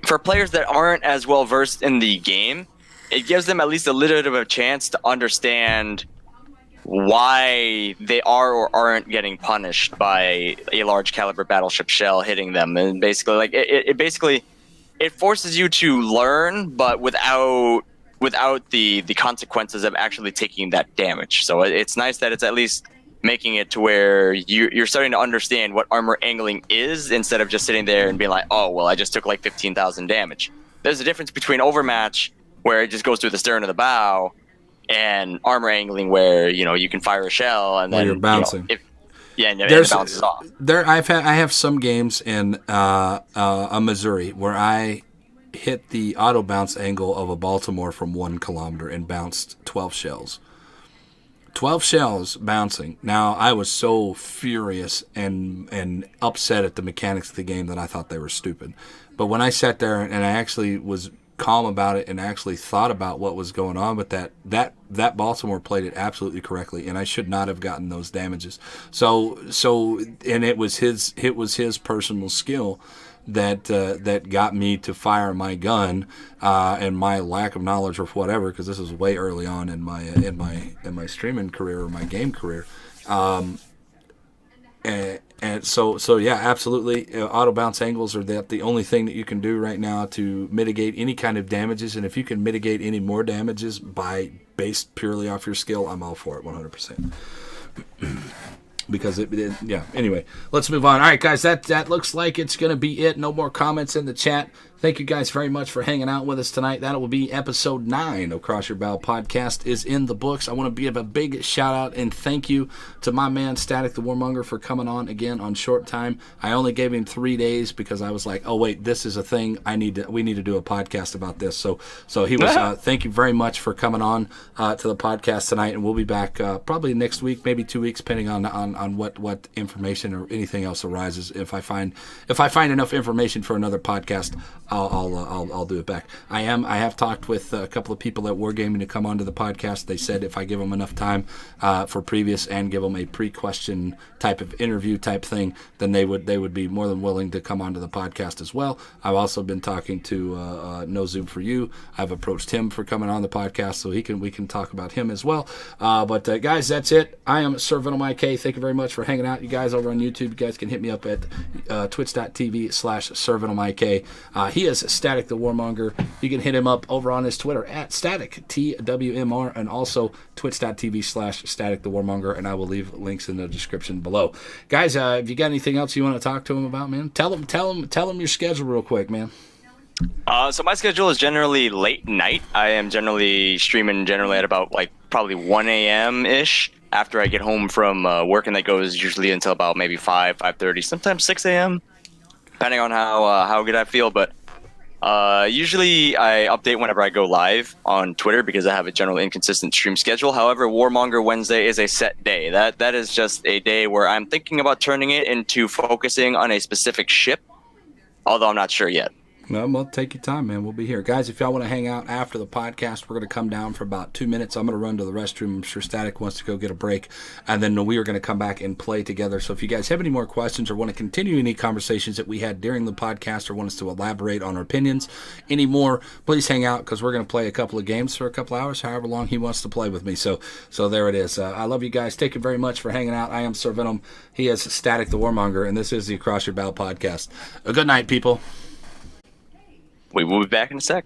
Speaker 1: for players that aren't as well versed in the game. It gives them at least a little bit of a chance to understand why they are or aren't getting punished by a large caliber battleship shell hitting them. And basically, like it forces you to learn, but without the consequences of actually taking that damage. So it's nice that it's at least making it to where you're starting to understand what armor angling is instead of just sitting there and being like, oh, well, I just took like 15,000 damage. there's a difference between overmatch, where it just goes through the stern of the bow, and armor angling, where you can fire a shell and then
Speaker 2: you're bouncing.
Speaker 1: And it bounces off.
Speaker 2: I have some games in Missouri where I hit the auto bounce angle of a Baltimore from 1 kilometer and bounced 12 shells. 12 shells bouncing. Now, I was so furious and upset at the mechanics of the game that I thought they were stupid. But when I sat there and I actually was calm about it and actually thought about what was going on with that Baltimore played it absolutely correctly, and I should not have gotten those damages. So and it was his personal skill that got me to fire my gun, and my lack of knowledge or whatever, because this was way early on in my streaming career or my game career. And so yeah, absolutely. Auto bounce angles are the only thing that you can do right now to mitigate any kind of damages. And if you can mitigate any more damages based purely off your skill, I'm all for it 100%. Because yeah. Anyway, let's move on. All right, guys, that looks like it's going to be it. No more comments in the chat. Thank you guys very much for hanging out with us tonight. That will be episode 9 of Cross Your Bow Podcast is in the books. I want to give a big shout out and thank you to my man Statik the Warmonger for coming on again on short time. I only gave him 3 days because I was like, oh wait, this is a thing. We need to do a podcast about this. So he was. Thank you very much for coming on to the podcast tonight, and we'll be back probably next week, maybe 2 weeks, depending on what information or anything else arises. If I find enough information for another podcast, I'll do it back. I have talked with a couple of people at Wargaming to come onto the podcast. They said if I give them enough time for previous and give them a pre-question type of interview type thing, then they would be more than willing to come onto the podcast as well. I've also been talking to No Zoom for You. I've approached him for coming on the podcast, so we can talk about him as well. But guys, that's it. I am sirvenomik. Thank you very much for hanging out. You guys over on YouTube, you guys can hit me up at twitch.tv/sirvenomik. He is Statik the Warmonger. You can hit him up over on his Twitter at Statik TWMR, and also twitch.tv/Statik the Warmonger, and I will leave links in the description below. Guys, if you got anything else you want to talk to him about, man, tell him your schedule real quick, man.
Speaker 1: So my schedule is generally late night. I am generally streaming at about probably 1 a.m. ish after I get home from work, and that goes usually until about maybe 5:30, sometimes 6 a.m. depending on how good I feel. But usually I update whenever I go live on Twitter because I have a general inconsistent stream schedule. However, Warmonger Wednesday is a set day. That is just a day where I'm thinking about turning it into focusing on a specific ship, although I'm not sure yet.
Speaker 2: Well, take your time, man. We'll be here. Guys, if y'all want to hang out after the podcast, we're going to come down for about 2 minutes. I'm going to run to the restroom. I'm sure Statik wants to go get a break. And then we are going to come back and play together. So if you guys have any more questions or want to continue any conversations that we had during the podcast or want us to elaborate on our opinions anymore, please hang out because we're going to play a couple of games for a couple hours, however long he wants to play with me. So there it is. I love you guys. Thank you very much for hanging out. I am Sir Venom. He is Statik the Warmonger, and this is the Across Your Bow podcast. A good night, people.
Speaker 1: We will be back in a sec.